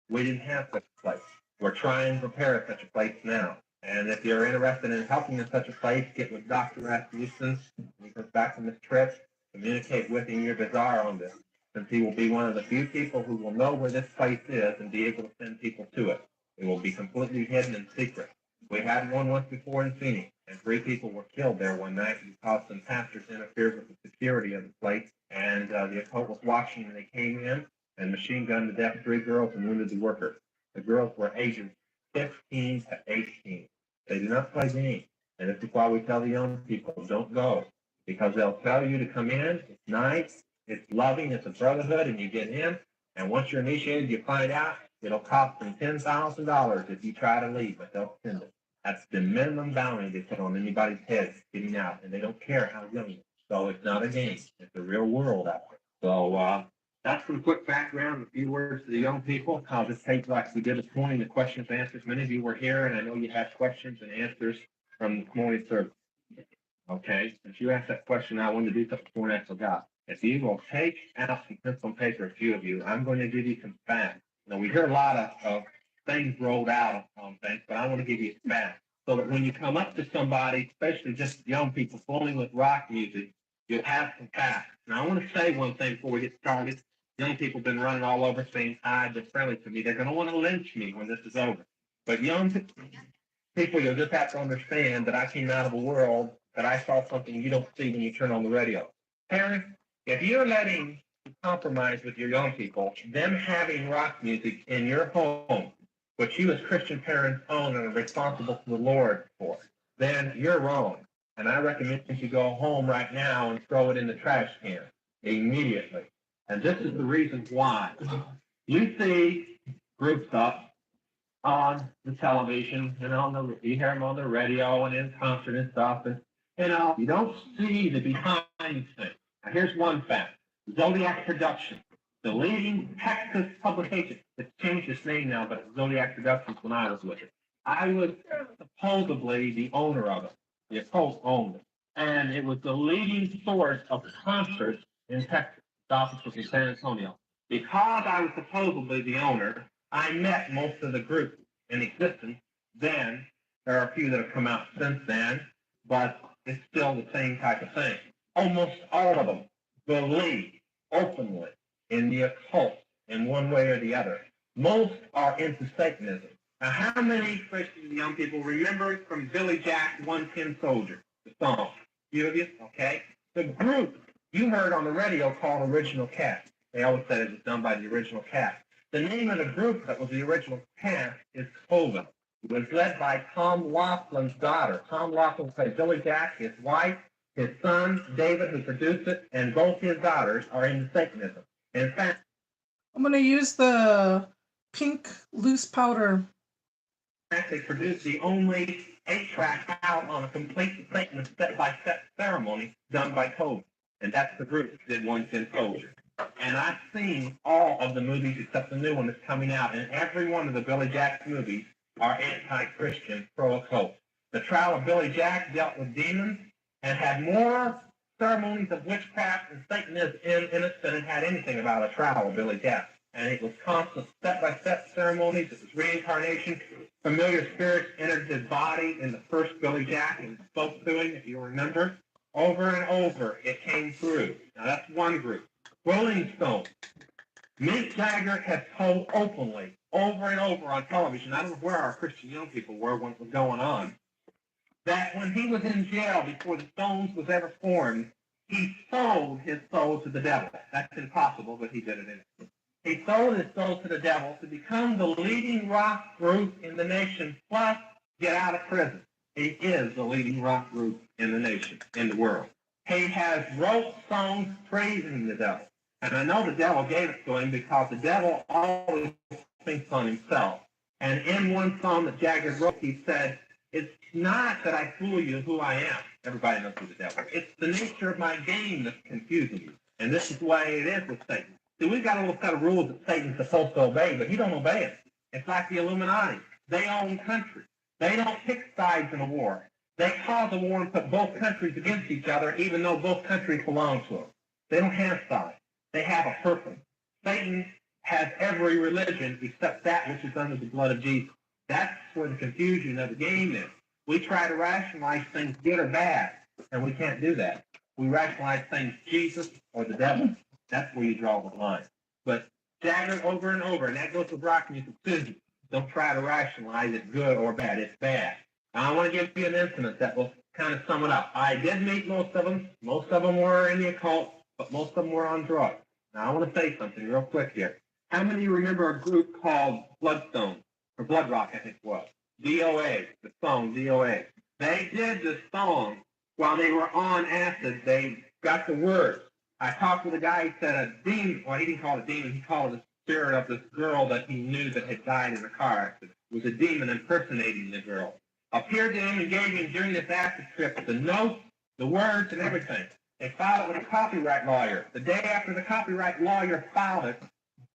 We didn't have such a place. We're trying to prepare such a place now. And if you're interested in helping in such a place, get with Dr. Rasmussen when he comes back from this trip. Communicate with him your desire on this, since he will be one of the few people who will know where this place is and be able to send people to it. It will be completely hidden and secret. We had one once before in Phoenix, and 3 people were killed there one night because some pastors interfered with the security of the place, and the occult was watching, and they came in and machine gunned to death 3 girls and wounded the workers. The girls were ages 15 to 18. They do not play games. And this is why we tell the young people, don't go. Because they'll tell you to come in, it's nice, it's loving, it's a brotherhood, and you get in. And once you're initiated, you find out it'll cost them $10,000 if you try to leave, but they'll send it. That's the minimum bounty they put on anybody's head getting out, and they don't care how young you are. So it's not a game. It's the real world out there. So that's some quick background, a few words to the young people. I'll just take like we did this morning, the questions and answers. Many of you were here, and I know you had questions and answers from this morning's service. Okay, if you asked that question, I wanted to do something for I forgot. If you will take out some pencil and paper, a few of you, I'm going to give you some facts. Now, we hear a lot of things rolled out on things, but I want to give you facts so that when you come up to somebody, especially just young people fooling with rock music, you'll have some facts. Now, I want to say one thing before we get started. Young people have been running all over saying hi, they're friendly to me. They're going to want to lynch me when this is over. But young people, you'll just have to understand that I came out of a world that I saw something you don't see when you turn on the radio. Parents, if you're letting compromise with your young people, them having rock music in your home, which you as Christian parents own and are responsible to the Lord for, then you're wrong. And I recommend you go home right now and throw it in the trash can immediately. And this is the reason why. You see groups up on the television and you hear them on the radio and in concert and stuff, and you don't see the behind the scenes. Now here's one fact: Zodiac Productions, the leading Texas publication. It's changed its name now, but it's Zodiac Productions when I was with it. I was supposedly the owner of it. The Occult owned it, and it was the leading source of concerts in Texas. The office was in San Antonio. Because I was supposedly the owner, I met most of the groups in existence then. There are a few that have come out since then, but it's still the same type of thing. Almost all of them believe openly in the occult in one way or the other. Most are into Satanism. Now, how many Christian young people remember from Billy Jack's 110 Soldier, the song? Few of you? Okay. The group you heard on the radio called Original Cast. They always said it was done by the original cast. The name of the group that was the original cast is Coven. It was led by Tom Laughlin's daughter. Tom Laughlin played Billy Jack, his wife, his son, David, who produced it, and both his daughters are into Satanism. In fact, I'm going to use the pink loose powder. they produced the only 8-track out on a complete Satanist step-by-step ceremony done by Coven. And that's the group that did 110 Soldier. And I've seen all of the movies except the new one that's coming out, and every one of the Billy Jack movies are anti-Christian, pro-occult. The trial of Billy Jack dealt with demons and had more ceremonies of witchcraft and Satanism in it than it had anything about a trial of Billy Jack. And it was constant step-by-step ceremonies. It was reincarnation. Familiar spirits entered his body in the first Billy Jack and spoke to him, if you remember. Over and over, it came through. Now, that's one group. Rolling Stone. Mick Jagger has told openly, over and over on television, I don't know where our Christian young people were when it was going on, that when he was in jail before the Stones was ever formed, he sold his soul to the devil. That's impossible, but he did it anyway. He sold his soul to the devil to become the leading rock group in the nation, plus get out of prison. He is the leading rock group in the nation, in the world. He has wrote songs praising the devil. And I know the devil gave it to him because the devil always thinks on himself. And in one song that Jagger wrote, he said, "It's not that I fool you who I am." Everybody knows who the devil is. It's the nature of my game that's confusing you. And this is the way it is with Satan. See, we've got a little set of rules that Satan's supposed to obey, but he don't obey it. It's like the Illuminati. They own countries. They don't pick sides in a war. They cause a war and put both countries against each other, even though both countries belong to them. They don't have sides. They have a purpose. Satan has every religion except that which is under the blood of Jesus. That's where the confusion of the game is. We try to rationalize things good or bad, and we can't do that. We rationalize things Jesus or the devil. That's where you draw the line. But Jagger over and over, and that goes with rock music too. Don't try to rationalize it good or bad. It's bad. Now, I want to give you an incident that will kind of sum it up. I did meet most of them. Most of them were in the occult, but most of them were on drugs. Now, I want to say something real quick here. How many of you remember a group called Bloodstone, or Blood Rock, I think it was? DOA, the song DOA. They did the song while they were on acid. They got the words. I talked with a guy, he said a demon, well, he didn't call it a demon, he called it the spirit of this girl that he knew that had died in a car accident. It was a demon impersonating the girl. Appeared to him and gave him during this acid trip the notes, the words, and everything. They filed it with a copyright lawyer. The day after the copyright lawyer filed it,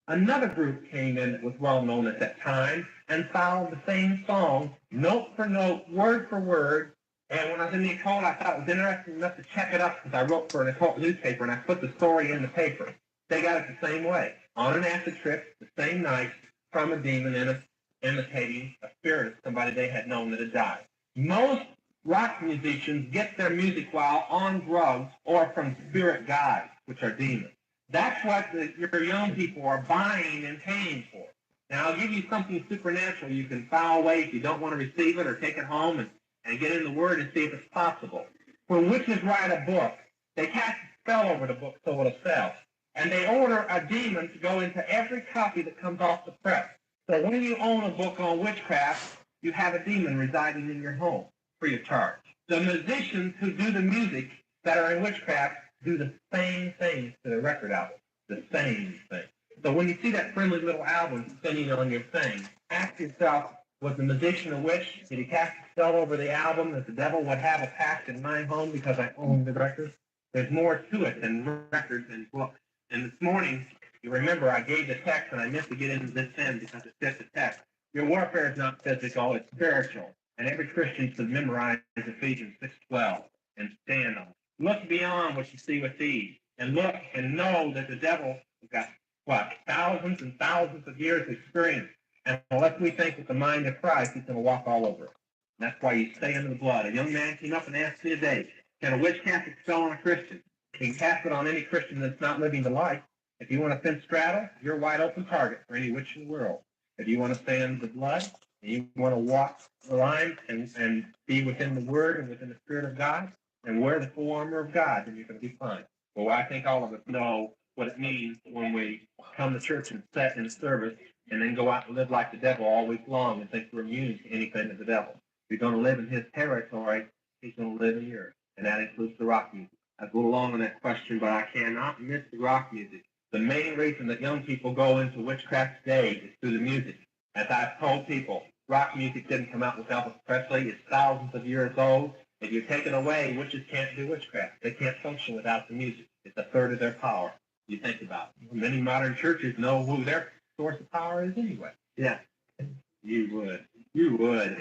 another group came in that was well known at that time and filed the same song, note for note, word for word. And when I was in the occult, I thought it was interesting enough to check it up because I wrote for an occult newspaper and I put the story in the paper. They got it the same way, on an acid trip, the same night, from a demon imitating a spirit of somebody they had known that had died. Most rock musicians get their music while on drugs or from spirit guides, which are demons. That's what your young people are buying and paying for. Now, I'll give you something supernatural you can file away if you don't want to receive it or take it home and get in the Word and see if it's possible. When witches write a book, they cast a spell over the book so it'll sell. And they order a demon to go into every copy that comes off the press. So when you own a book on witchcraft, you have a demon residing in your home, free of charge. The musicians who do the music that are in witchcraft do the same things to the record album, the same thing. So when you see that friendly little album spinning on your thing, ask yourself, was the musician a witch? Did he cast a spell over the album that the devil would have a pact in my home because I own the records? There's more to it than records and books. And this morning, you remember I gave the text and I missed to get into this end because it fits the text. Your warfare is not physical, it's spiritual. And every Christian should memorize Ephesians 6:12 and stand on it. Look beyond what you see with these and look and know that the devil has got, thousands and thousands of years of experience. And unless we think with the mind of Christ, he's going to walk all over it. And that's why you stay under the blood. A young man came up and asked me today, can a witch cast a spell on a Christian? He can cast it on any Christian that's not living the life. If you want to thin straddle, you're a wide open target for any witch in the world. If you want to stay under the blood, and you want to walk the line and be within the Word and within the Spirit of God, and wear the full armor of God, then you're going to be fine. Well, I think all of us know what it means when we come to church and sit in service and then go out and live like the devil all week long and think we're immune to anything of the devil. If you're going to live in his territory, he's going to live in yours, and that includes the rock music. I go along on that question, but I cannot miss the rock music. The main reason that young people go into witchcraft today is through the music. As I've told people, rock music didn't come out with Elvis Presley. It's thousands of years old. If you take it away, witches can't do witchcraft. They can't function without the music. It's a third of their power. You think about it. Many modern churches know who their source of power is anyway. Yeah, you would. You would.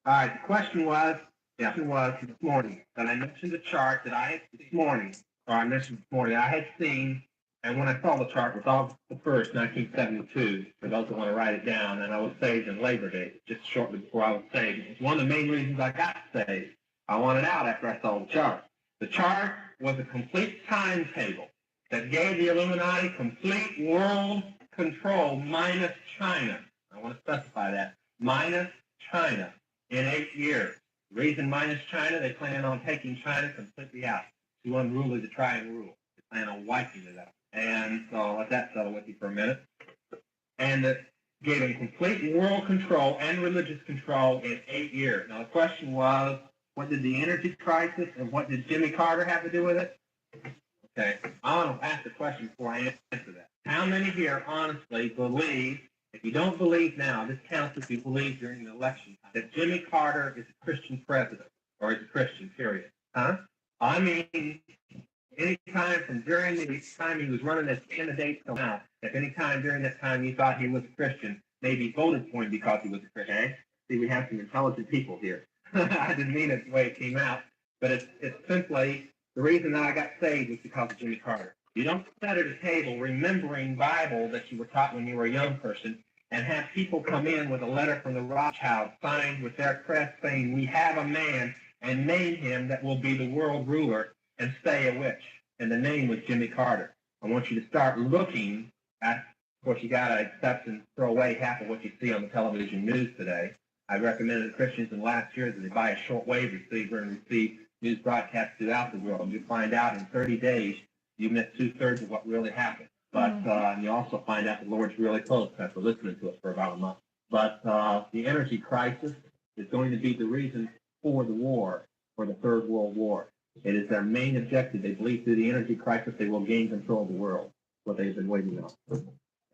All right, the question was this morning that I mentioned a chart that I had seen, and when I saw the chart, it was August the 1st, 1972, for those that want to write it down, and I was saved in Labor Day, just shortly before I was saved. It's one of the main reasons I got saved. I wanted out after I saw the chart. The chart was a complete timetable that gave the Illuminati complete world control minus China. I want to specify that. Minus China in 8 years. The reason minus China, they plan on taking China completely out. Too unruly to try and rule. They plan on wiping it out. And so I'll let that settle with you for a minute. And it gave them complete world control and religious control in 8 years. Now the question was, what did the energy crisis and what did Jimmy Carter have to do with it? Okay, I want to ask the question before I answer that. How many here honestly believe, if you don't believe now, this counts if you believe during the election, that Jimmy Carter is a Christian president, or is a Christian, period? Huh? I mean, any time from during the time he was running as candidate till now, if any time during that time you thought he was a Christian, maybe voted for him because he was a Christian. Okay? See, we have some intelligent people here. I didn't mean it the way it came out, but it's simply the reason that I got saved was because of Jimmy Carter. You don't sit at a table remembering Bible that you were taught when you were a young person and have people come in with a letter from the Rothschild signed with their crest saying, we have a man, and name him that will be the world ruler and stay a witch. And the name was Jimmy Carter. I want you to start looking at, of course, you got to accept and throw away half of what you see on the television news today. I recommended to Christians in the last year that they buy a shortwave receiver and receive news broadcasts throughout the world. You find out in 30 days you missed 2/3 of what really happened. But you also find out the Lord's really close after listening to it for about a month. But the energy crisis is going to be the reason for the war, for the Third World War. It is their main objective. They believe through the energy crisis they will gain control of the world, what they've been waiting on.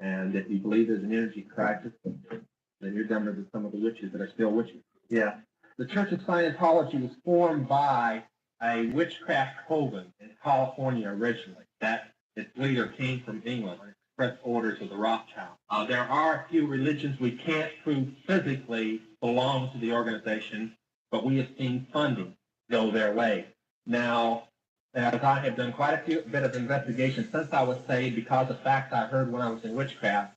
And if you believe there's an energy crisis, then you're dumber than some of the witches that are still witches. Yeah. The Church of Scientology was formed by a witchcraft coven in California originally. That its leader came from England and expressed orders of the Rothschild. There are a few religions we can't prove physically belong to the organization, but we have seen funding go their way. Now, as I have done quite a bit of investigation since I was saved because of facts I heard when I was in witchcraft,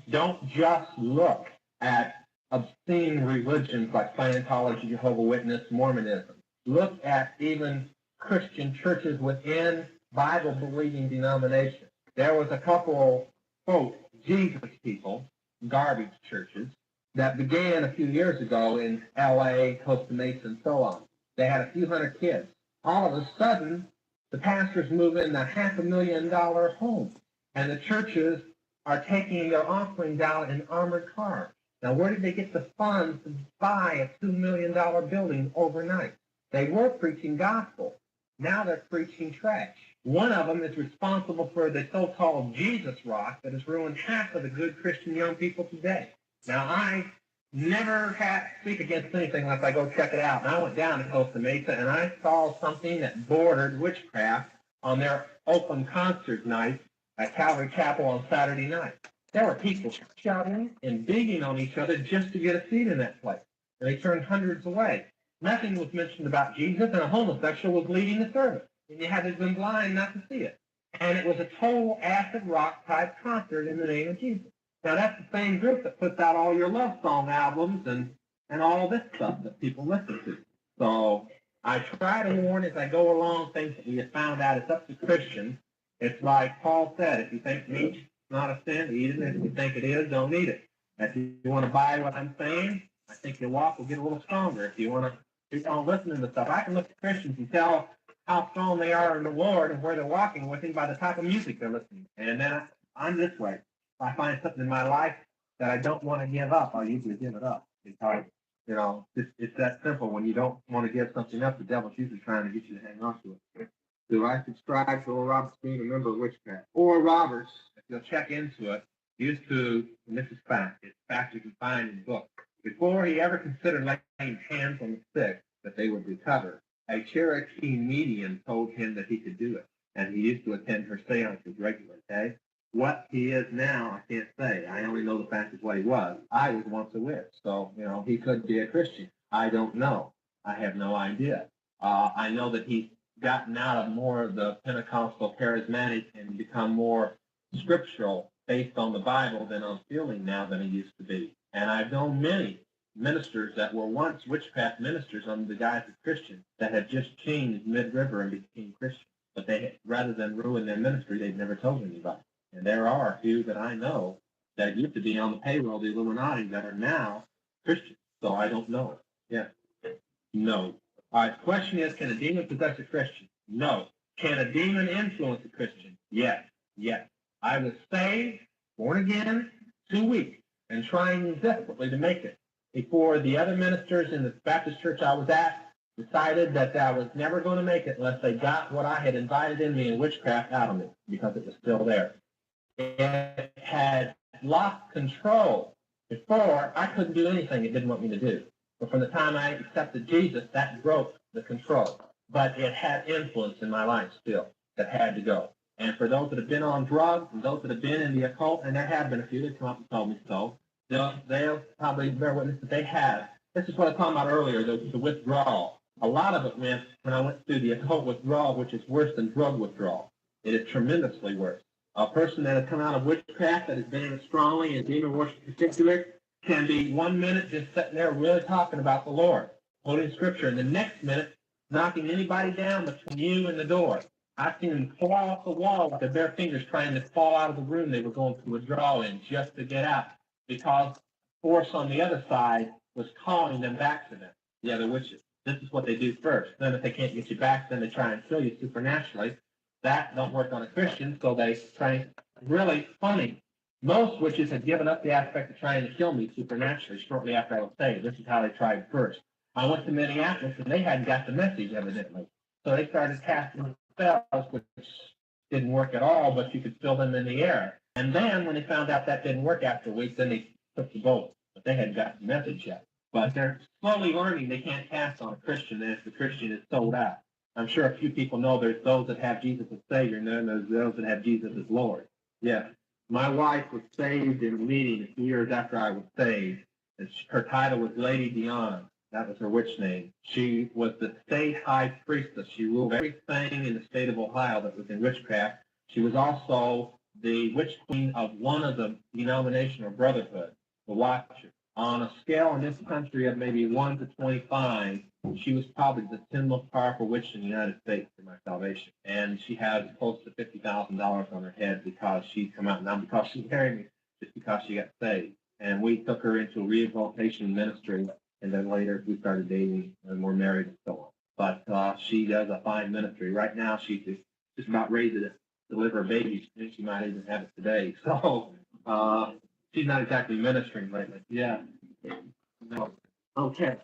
don't just look at obscene religions like Scientology, Jehovah's Witness, Mormonism. Look at even Christian churches within Bible-believing denominations. There was a couple, quote, Jesus people, garbage churches, that began a few years ago in L.A., Costa Mesa, and so on. They had a few hundred kids. All of a sudden, the pastors move into $500,000 homes, and the churches are taking their offering down in armored cars. Now, where did they get the funds to buy a $2 million building overnight? They were preaching gospel. Now they're preaching trash. One of them is responsible for the so-called Jesus rock that has ruined half of the good Christian young people today. Now, I never speak against anything unless I go check it out. And I went down to Costa Mesa, and I saw something that bordered witchcraft on their open concert night at Calvary Chapel on Saturday night. There were people shouting and begging on each other just to get a seat in that place. And they turned hundreds away. Nothing was mentioned about Jesus, and a homosexual was leading the service. And you had to have been blind not to see it. And it was a total acid rock type concert in the name of Jesus. Now, that's the same group that puts out all your love song albums and all this stuff that people listen to. So I try to warn as I go along things that we have found out. It's up to Christians. It's like Paul said, if you think meat's not a sin, eat it. If you think it is, don't eat it. If you want to buy what I'm saying, I think your walk will get a little stronger. If you want to keep on listening to stuff, I can look at Christians and tell how strong they are in the Lord and where they're walking with Him by the type of music they're listening to. And then I'm this way. If I find something in my life that I don't want to give up, I'll usually give it up. Because, it's that simple. When you don't want to give something up, the devil's usually trying to get you to hang on to it. Do I subscribe to Oral Roberts being a member of witchcraft? Oral Roberts, if you'll check into it, used to, and this is fact, it's fact you can find in the book, before he ever considered laying hands on the sick that they would recover, a Cherokee medium told him that he could do it. And he used to attend her seances regularly, okay? What he is now, I can't say. I only know the fact is what he was. I was once a witch, so, he could be a Christian. I don't know. I have no idea. I know that he's gotten out of more of the Pentecostal charismatic and become more scriptural based on the Bible than on feeling now than he used to be. And I've known many ministers that were once witchcraft ministers under the guise of Christians that have just changed mid-river and became Christians. But they, rather than ruin their ministry, they've never told anybody. And there are a few that I know that used to be on the payroll of the Illuminati that are now Christians. So I don't know. Yeah. No. All right, the question is, can a demon possess a Christian? No. Can a demon influence a Christian? Yes. Yes. I was saved, born again, 2 weeks, and trying desperately to make it before the other ministers in the Baptist church I was at decided that I was never going to make it unless they got what I had invited in me in witchcraft out of me, because it was still there. It had lost control. Before, I couldn't do anything it didn't want me to do. But from the time I accepted Jesus, that broke the control. But it had influence in my life still that had to go. And for those that have been on drugs and those that have been in the occult, and there have been a few that come up and told me so, they'll probably bear witness that they have. This is what I was talking about earlier, the withdrawal. A lot of it went when I went through the occult withdrawal, which is worse than drug withdrawal. It is tremendously worse. A person that has come out of witchcraft that has been in it strongly and demon worship in particular can be 1 minute just sitting there really talking about the Lord, quoting scripture, and the next minute knocking anybody down between you and the door. I've seen them fall off the wall with their bare fingers trying to fall out of the room they were going to withdraw in just to get out, because force on the other side was calling them back to them, the other witches. This is what they do first. Then if they can't get you back, then they try and kill you supernaturally. That don't work on a Christian, so they try. Really funny. Most witches had given up the aspect of trying to kill me supernaturally shortly after I was saved. This is how they tried first. I went to Minneapolis, and they hadn't got the message, evidently. So they started casting spells, which didn't work at all, but you could feel them in the air. And then when they found out that didn't work after a week, then they took the boat. But they hadn't got the message yet. But they're slowly learning they can't cast on a Christian if the Christian is sold out. I'm sure a few people know there's those that have Jesus as Savior, and then there's those that have Jesus as Lord. Yeah. My wife was saved in a meeting a few years after I was saved. And her title was Lady Diana. That was her witch name. She was the state high priestess. She ruled everything in the state of Ohio that was in witchcraft. She was also the witch queen of one of the denomination or brotherhood, the Watchers. On a scale in this country of maybe 1 to 25, she was probably the 10th most powerful witch in the United States for my salvation. And she has close to $50,000 on her head because she's come out, not because she married me, just because she got saved. And we took her into a rehabilitation ministry, and then later we started dating and we're married and so on. But she does a fine ministry. Right now, she's just about ready to deliver a baby. She might even have it today. So she's not exactly ministering lately. Yeah. No. Okay.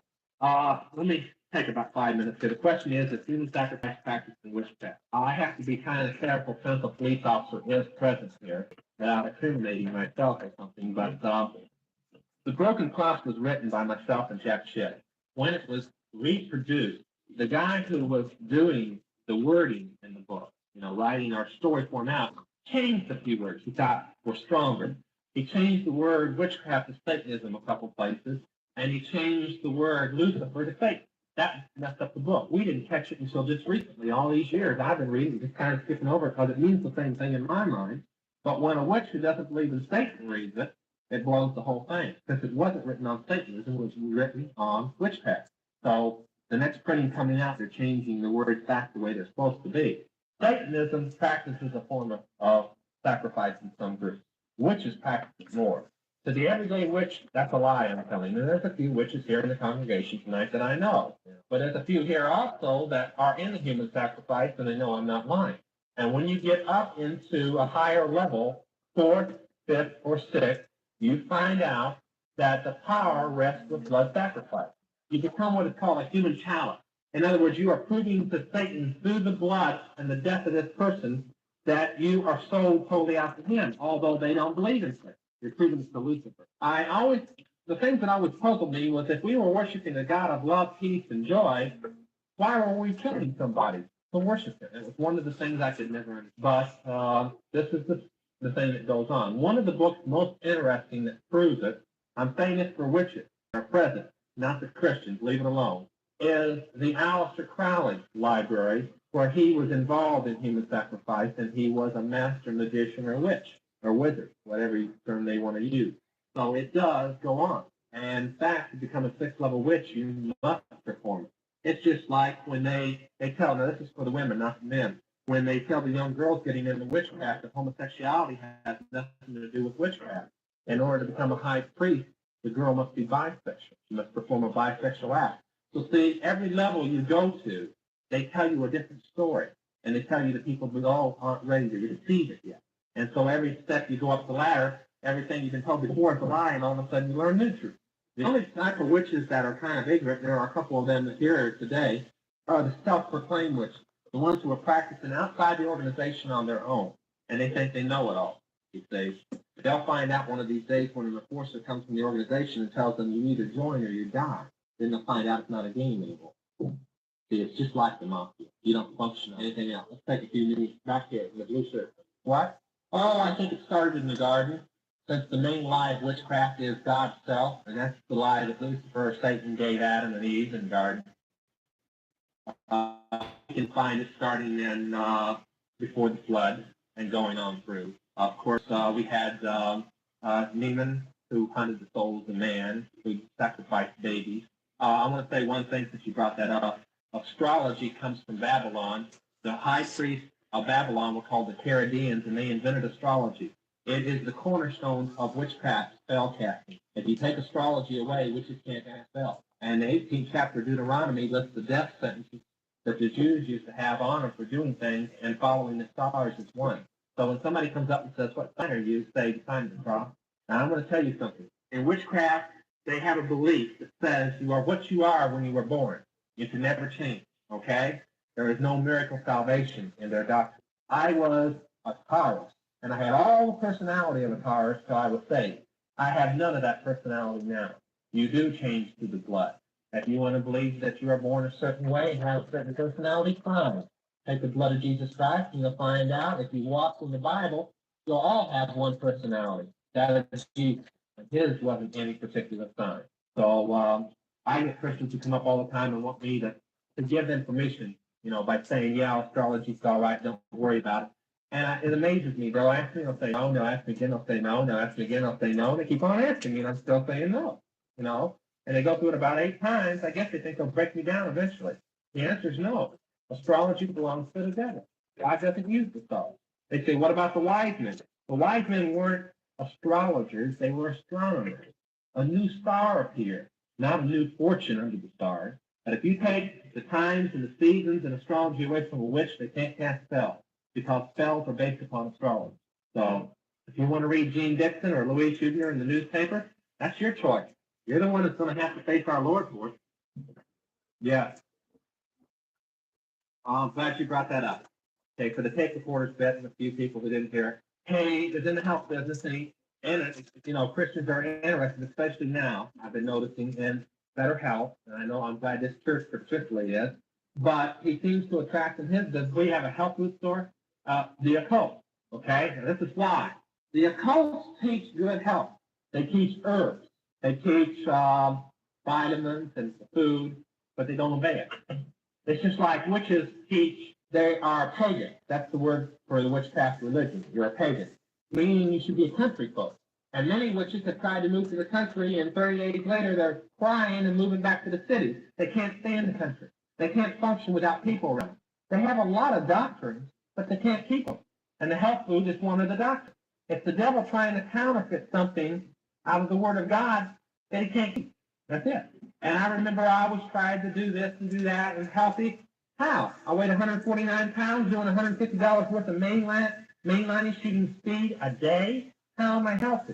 Let me take about 5 minutes here. The question is human sacrifice practice in witchcraft? I have to be kind of careful since a police officer is present here without incriminating myself or something. But The Broken Cross was written by myself and Jack Shedd. When it was reproduced, the guy who was doing the wording in the book, writing our story form out, changed a few words he thought were stronger. He changed the word witchcraft to Satanism a couple places, and he changed the word Lucifer to Satan. That messed up the book. We didn't catch it until just recently. All these years I've been reading, just kind of skipping over it because it means the same thing in my mind. But when a witch who doesn't believe in Satan reads it, it blows the whole thing. Because it wasn't written on Satanism, it was written on witchcraft. So the next printing coming out, they're changing the words back the way they're supposed to be. Satanism practices a form of sacrifice in some groups. Witches practice it more. To the everyday witch, that's a lie, I'm telling you. There's a few witches here in the congregation tonight that I know. But there's a few here also that are in the human sacrifice, and they know I'm not lying. And when you get up into a higher level, 4th, 5th, or 6th, you find out that the power rests with blood sacrifice. You become what is called a human chalice. In other words, you are proving to Satan through the blood and the death of this person that you are sold totally out to him, although they don't believe in Satan. You're proving it to Lucifer. The things that always puzzled me was if we were worshiping a God of love, peace, and joy, why were we killing somebody to worship him? It was one of the things I could never understand. But this is the thing that goes on. One of the books most interesting that proves it, I'm saying this for witches, are present, not the Christians, leave it alone, is the Aleister Crowley library, where he was involved in human sacrifice, and he was a master magician or witch, or wizard, whatever term they want to use. So it does go on. And in fact, to become a 6th level witch, you must perform it. It's just like when they tell, now this is for the women, not the men, when they tell the young girls getting into witchcraft that homosexuality has nothing to do with witchcraft. In order to become a high priest, the girl must be bisexual. She must perform a bisexual act. So see, every level you go to, they tell you a different story. And they tell you that people below aren't ready to receive it yet. And so every step you go up the ladder, everything you've been told before is a lie, and all of a sudden you learn new truth. The only type of witches that are kind of ignorant, there are a couple of them here today, are the self-proclaimed witches, the ones who are practicing outside the organization on their own, and they think they know it all these days. They'll find out one of these days when an enforcer comes from the organization and tells them you either join or you die. Then they'll find out it's not a game anymore. See, it's just like the mafia. You don't function on anything else. Let's take a few minutes back here in the blue shirt. What? Oh, I think it started in the garden. Since the main lie of witchcraft is God's self, and that's the lie that Lucifer or Satan gave Adam and Eve in the garden. You can find it starting in before the flood and going on through. Of course, we had Neiman, who hunted the souls of man, who sacrificed babies. I want to say one thing since you brought that up. Astrology comes from Babylon. The high priests of Babylon were called the Chaldeans, and they invented astrology. It is the cornerstone of witchcraft, spell casting. If you take astrology away, witches can't cast spells. And the 18th chapter of Deuteronomy lists the death sentences that the Jews used to have on them for doing things, and following the stars is one. So when somebody comes up and says, "What sign are you?" say, "The sign of the cross." Now I'm going to tell you something. In witchcraft, they have a belief that says you are what you are when you were born. You can never change, okay? There is no miracle salvation in their doctrine. I was a Taurus, and I had all the personality of a Taurus till I was saved. I have none of that personality now. You do change through the blood. If you want to believe that you are born a certain way and have a certain personality, fine. Take the blood of Jesus Christ, and you'll find out if you walk in the Bible, you'll all have one personality. That is Jesus. And his wasn't any particular sign. So I get Christians who come up all the time and want me to give them permission, by saying, "Yeah, astrology's all right, don't worry about it." And it amazes me. They'll ask me, I'll say no, they'll ask me again, I'll say no, they'll ask me again, I'll say no, and they keep on asking me, and I'm still saying no, And they go through it about 8 times. I guess they think they'll break me down eventually. The answer is no. Astrology belongs to the devil. God doesn't use the stars. They say, "What about the wise men?" The wise men weren't astrologers, they were astronomers. A new star appeared, not a new fortune under the stars. But if you take the times and the seasons and astrology away from a witch, they can't cast spells, because spells are based upon astrology. So if you want to read Gene Dixon or Louise Huebner in the newspaper, that's your choice. You're the one that's going to have to face our Lord for it. Yeah. I'm glad you brought that up. Okay, for the tape reporters bit and a few people who didn't hear, hey, it's in the health business, and Christians are interested, especially now. I've been noticing in better health, and I know I'm glad this church particularly is. But he seems to attract in his business. We have a health food store, the Occult. Okay, and this is why the Occults teach good health. They teach herbs. They teach vitamins and food, but they don't obey it. It's just like witches teach. They are pagan. That's the word for the witchcraft religion. You're a pagan, meaning you should be a country folk. And many witches have tried to move to the country, and 30 days later they're crying and moving back to the city. They can't stand the country. They can't function without people around. They have a lot of doctrines, but they can't keep them. And the health food is one of the doctrines. It's the devil trying to counterfeit something out of the Word of God that he can't keep. That's it. And I remember I was trying to do this and do that and healthy. How? I weighed 149 pounds, doing $150 worth of mainlining shooting speed a day. How am I healthy?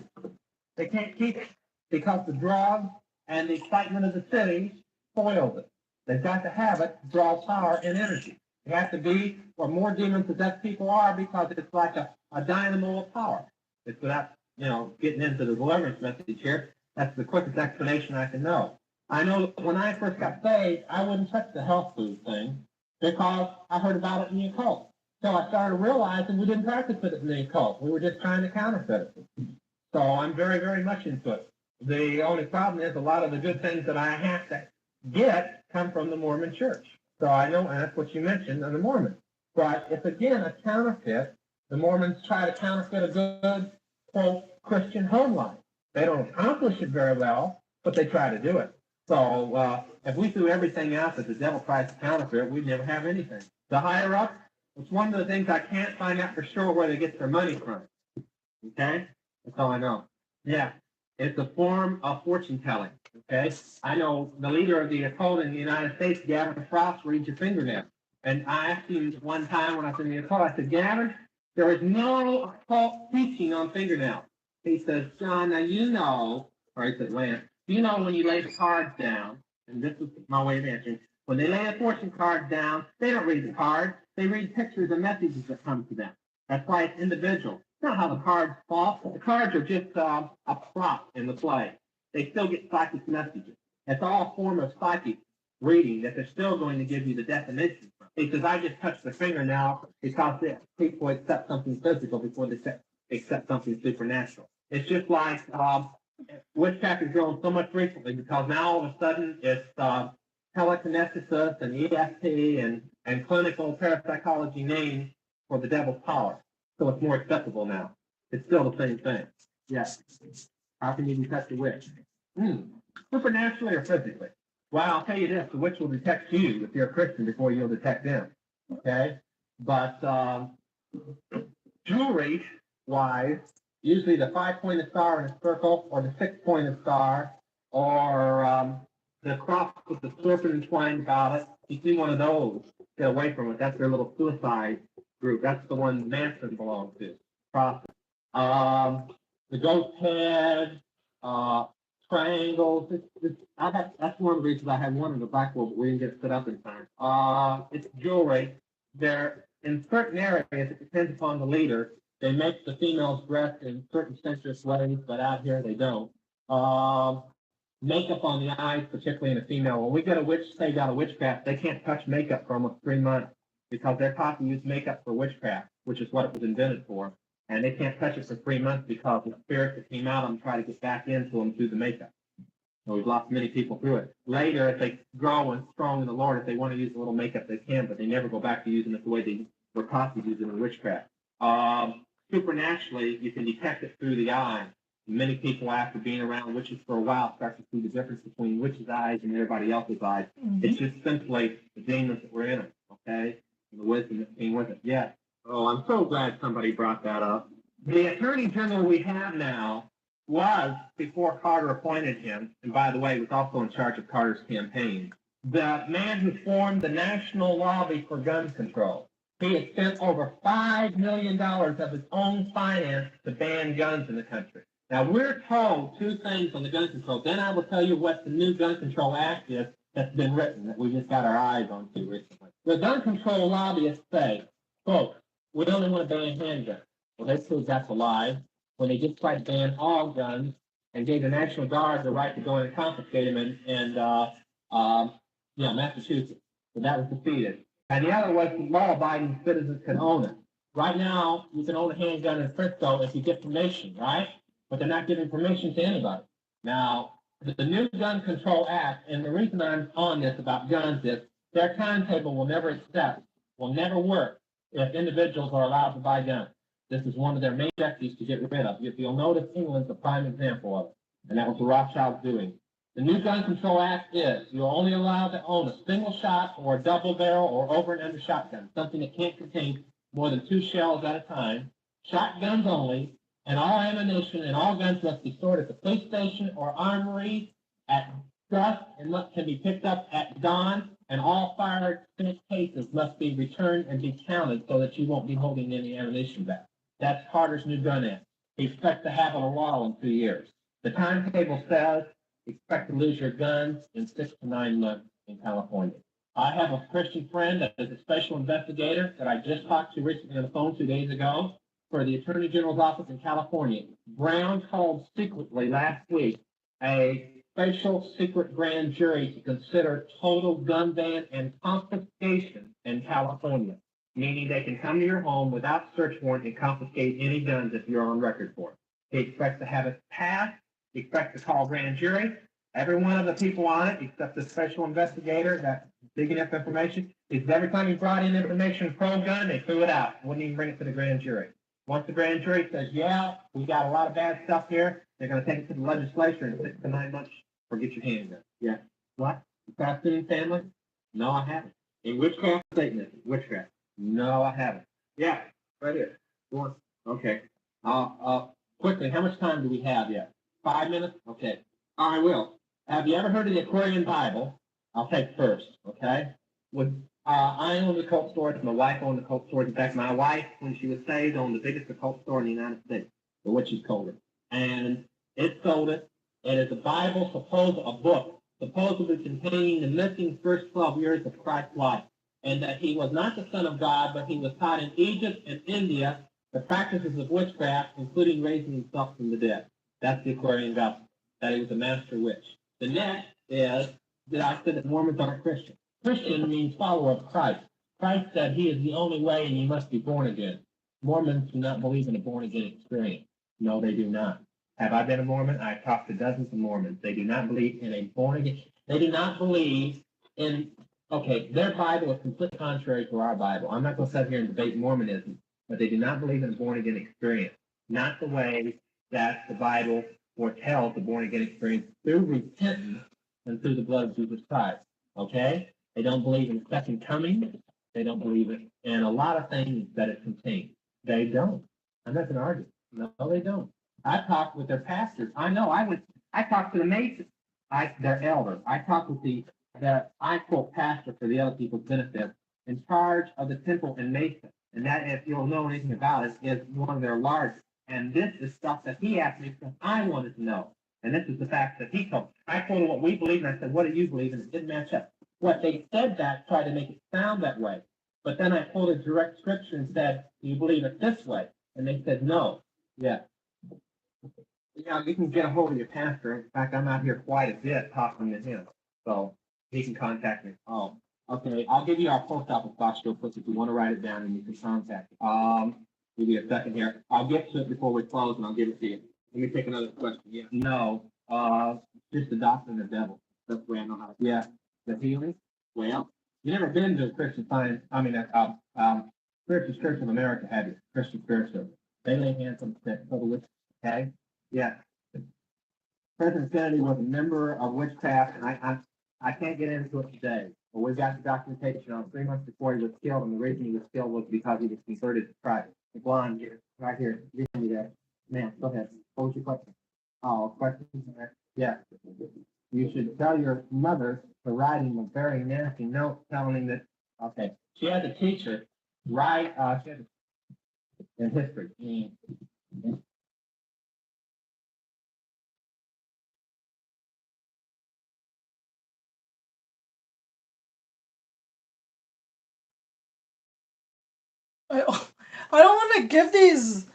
They can't keep it because the drugs and the excitement of the city spoils it. They've got to have it to draw power and energy. They have to be where more demon-possessed people are, because it's like a dynamo of power. It's without, getting into the deliverance message here. That's the quickest explanation I can know. I know when I first got saved, I wouldn't touch the health food thing because I heard about it in the occult. So I started realizing we didn't practice it in the occult. We were just trying to counterfeit it. So I'm very, very much into it. The only problem is a lot of the good things that I have to get come from the Mormon church. So I know, and that's what you mentioned, on the Mormons. But it's, again, a counterfeit. The Mormons try to counterfeit a good, quote, Christian home life. They don't accomplish it very well, but they try to do it. So if we threw everything out that the devil tries to counterfeit, we'd never have anything. The higher up, it's one of the things I can't find out for sure where they get their money from. Okay? That's all I know. Yeah. It's a form of fortune telling. Okay? I know the leader of the occult in the United States, Gavin Frost, reads your fingernail. And I asked him one time when I was in the occult, I said, "Gavin, there is no occult teaching on fingernails." He says, "John, now you know," or he said, "Lance, you know when you lay the cards down," and this is my way of answering, when they lay the fortune cards down, they don't read the cards. They read pictures and messages that come to them. That's why it's individual. It's not how the cards fall. The cards are just a prop in the play. They still get psychic messages. It's all a form of psychic reading that they're still going to give you the definition. He says, "I just touched the fingernail because people accept something physical before they accept something supernatural." It's just like witchcraft has grown so much recently because now all of a sudden it's telekinesis and EFT and clinical parapsychology names for the devil's power. So it's more acceptable now. It's still the same thing. Yes. How can you detect a witch? Supernaturally or physically? Well, I'll tell you this, the witch will detect you if you're a Christian before you'll detect them. Okay? But jewelry-wise, usually the 5-pointed star in a circle, or the 6-pointed star, or the cross with the serpent entwined about it. You see one of those, get away from it. That's their little suicide group. That's the one Manson belongs to. Cross. The ghost head, triangles. That's one of the reasons I had one in the black hole, but we didn't get it set up in time. It's jewelry. They're in certain areas. It depends upon the leader. They make the females dress in certain sensuous ways, but out here they don't. Makeup on the eyes, particularly in a female. When we get a witch, say got a witchcraft, they can't touch makeup for almost 3 months because they're taught to use makeup for witchcraft, which is what it was invented for. And they can't touch it for 3 months because the spirit that came out of them try to get back into them through the makeup. So we've lost many people through it. Later, if they grow and strong in the Lord, if they want to use a little makeup, they can, but they never go back to using it the way they were taught to use it in witchcraft. Supernaturally, you can detect it through the eye. Many people, after being around witches for a while, start to see the difference between witches' eyes and everybody else's eyes. Mhm. It's just simply the demons that were in them, okay? And the wisdom that came with it. Yeah. Oh, I'm so glad somebody brought that up. The Attorney General we have now was, before Carter appointed him, and by the way, was also in charge of Carter's campaign, the man who formed the National Lobby for Gun Control. He had spent over $5 million of his own finance to ban guns in the country. Now, we're told 2 things on the gun control. Then I will tell you what the new Gun Control Act is that's been written, that we just got our eyes onto recently. The gun control lobbyists say, folks, we only want to ban handguns. Well, they proved that's a lie when they just tried to ban all guns and gave the National Guard the right to go in and confiscate them in Massachusetts. So that was defeated. And the other was law-abiding citizens can own it. Right now, you can own a handgun in Frisco if you get permission, right? But they're not giving permission to anybody. Now, the new Gun Control Act, and the reason I'm on this about guns is their timetable will never work if individuals are allowed to buy guns. This is one of their main objectives to get rid of. If you'll notice, England's a prime example of it, and that was the Rothschilds doing. The new Gun Control Act is you're only allowed to own a single shot or a double barrel or over and under shotgun, something that can't contain more than 2 shells at a time, shotguns only, and all ammunition and all guns must be stored at the police station or armory at dusk and can be picked up at dawn, and all fired finished cases must be returned and be counted so that you won't be holding any ammunition back. That's Carter's new gun act. He expects to have it a law in 2 years. The timetable says expect to lose your guns in 6 to 9 months in California. I have a Christian friend that is a special investigator that I just talked to recently on the phone 2 days ago for the Attorney General's office in California. Brown called secretly last week a special secret grand jury to consider total gun ban and confiscation in California, meaning they can come to your home without search warrant and confiscate any guns if you're on record for it. He expects to have it passed. He expects to call grand jury. Every one of the people on it, except the special investigator that's digging up information, is every time he brought in information pro-gun, they threw it out. Wouldn't even bring it to the grand jury. Once the grand jury says, yeah, we got a lot of bad stuff here, they're going to take it to the legislature in 6 to 9 months or get your handgun. Yeah. What? You passed it in family? No, I haven't. In witchcraft, Satanism. Witchcraft. No, I haven't. Yeah, right here. Go on. Okay. Quickly, how much time do we have yet? 5 minutes? Okay. I will. Have you ever heard of the Aquarian Bible? I'll take first, okay? I own the occult store. My wife owned the occult store. In fact, my wife, when she was saved, owned the biggest occult store in the United States, the Witch's Cauldron. And it sold it. It is a Bible, a book, supposedly containing the missing first 12 years of Christ's life. And that he was not the Son of God, but he was taught in Egypt and India the practices of witchcraft, including raising himself from the dead. That's the Aquarian Gospel, that he was a master witch. The next is that I said that Mormons aren't Christian. Christian means follower of Christ. Christ said he is the only way and you must be born again. Mormons do not believe in a born-again experience. No, they do not. Have I been a Mormon? I've talked to dozens of Mormons. They do not believe in a born-again. They do not believe in, their Bible is completely contrary to our Bible. I'm not going to sit here and debate Mormonism, but they do not believe in a born-again experience. Not the way that the Bible foretells the born-again experience through repentance and through the blood of Jesus Christ. Okay? They don't believe in second coming. They don't believe in a lot of things that it contains. They don't. I'm not going to argue. No, they don't. I talked with their pastors. I know. I talked to the Mesa. Their elders. I talked with the quote pastor for the other people's benefit in charge of the temple in Mesa. And that, if you'll know anything about it, is one of their largest. And this is stuff that he asked me because I wanted to know. And this is the fact that he told. I told him what we believe, and I said, "What do you believe?" And it didn't match up. What they said that tried to make it sound that way. But then I quoted direct scripture and said, "Do you believe it this way?" And they said, "No." Yeah. Yeah, you can get a hold of your pastor. In fact, I'm out here quite a bit talking to him. So he can contact me. Oh, okay. I'll give you our post office box real quick if you want to write it down and you can contact me. Give me a second here. I'll get to it before we close and I'll give it to you. Let me take another question. Yeah. No. Just the doctrine of the devil. That's the way I know how to. Yeah. The healing? Well, you never been to a Christian Science. I mean, Christian Church of America had it. Christian Church. They lay hands on the sick. Okay. Yeah. President Kennedy was a member of witchcraft, and I can't get into it today. But we've got the documentation on 3 months before he was killed, and the reason he was killed was because he was converted to Christ. The blonde here, right here, give me that. Man, go ahead. What was your question? Oh, question? Yeah. You should tell your mother for writing a very nasty note telling him that. Okay. She had to teach her write. She had to, in history. I I don't want to give these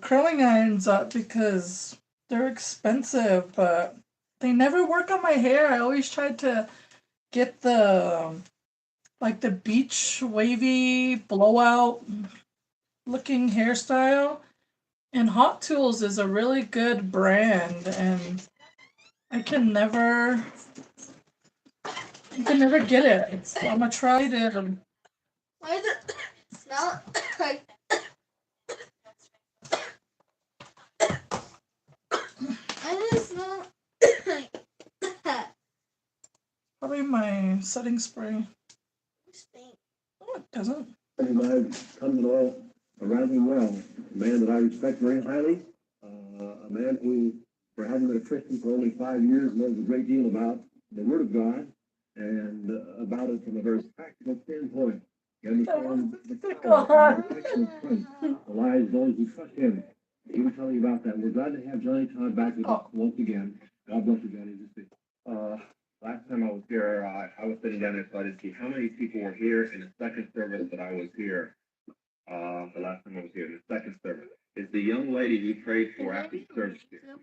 curling irons up because they're expensive, but they never work on my hair. I always tried to get the like the beach wavy blowout looking hairstyle. And Hot Tools is a really good brand, and I can never get it. I'm gonna try to. Why does it smell like? Why does it smell like that? Probably my setting spray. Stink. Oh, it doesn't. I've come to know rather well. A man that I respect very highly. A man who, for having been a Christian for only 5 years, knows a great deal about the Word of God and about it from a very practical standpoint. He understands the power and the protection of Christ lies those who trust Him. He was telling you about that. We're glad to have Johnny Todd back with us once again. God bless you, Johnny. Last time I was here, I was sitting down there, so I didn't see how many people were here in the second service that I was here. The last time I was here, in the second service. It's the young lady you prayed for after the service here.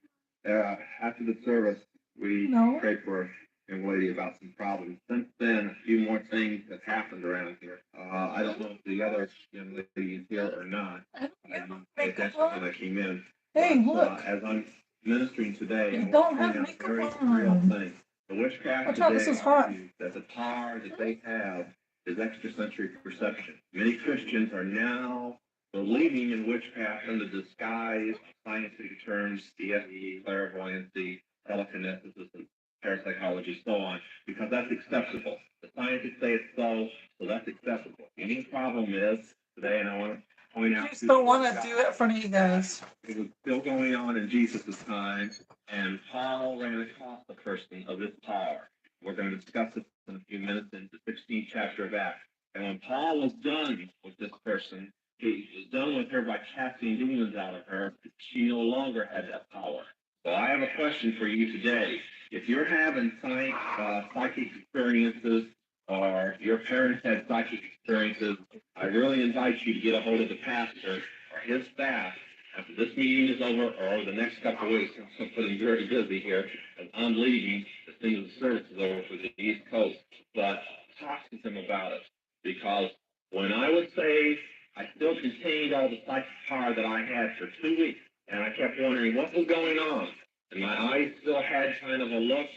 After the service, we prayed for a young lady about some problems. Since then, a few more things have happened around here. I don't know if the other young lady is here or not. I didn't pay attention when I came in. Hey, but, look. As I'm ministering today, You I don't want to have point out a makeup very on. real thing. The witchcraft Watch out, this today is hot. argues that the power that they have is extrasensory perception. Many Christians are now believing in witchcraft under the disguise of scientific terms, CFE, clairvoyancy, telekinesis, and parapsychology, so on, because that's acceptable. The scientists say it's so that's acceptable. The only problem is today, and I want to point out. I just don't want to do it in front of you guys. It was still going on in Jesus' time, and Paul ran across the person of this power. We're going to discuss this in a few minutes in the 16th chapter of Acts. And when Paul was done with this person, he was done with her by casting demons out of her. She no longer had that power. So I have a question for you today. If you're having psychic experiences, or your parents had psychic experiences, I really invite you to get a hold of the pastor or his staff after this meeting is over or over the next couple of weeks. I'm feeling very busy here as I'm leaving as soon as the service is over for the East Coast. But talk to them about it, because when I was saved, I still contained all the psychic power that I had for 2 weeks, and I kept wondering what was going on. And my eyes still had kind of a look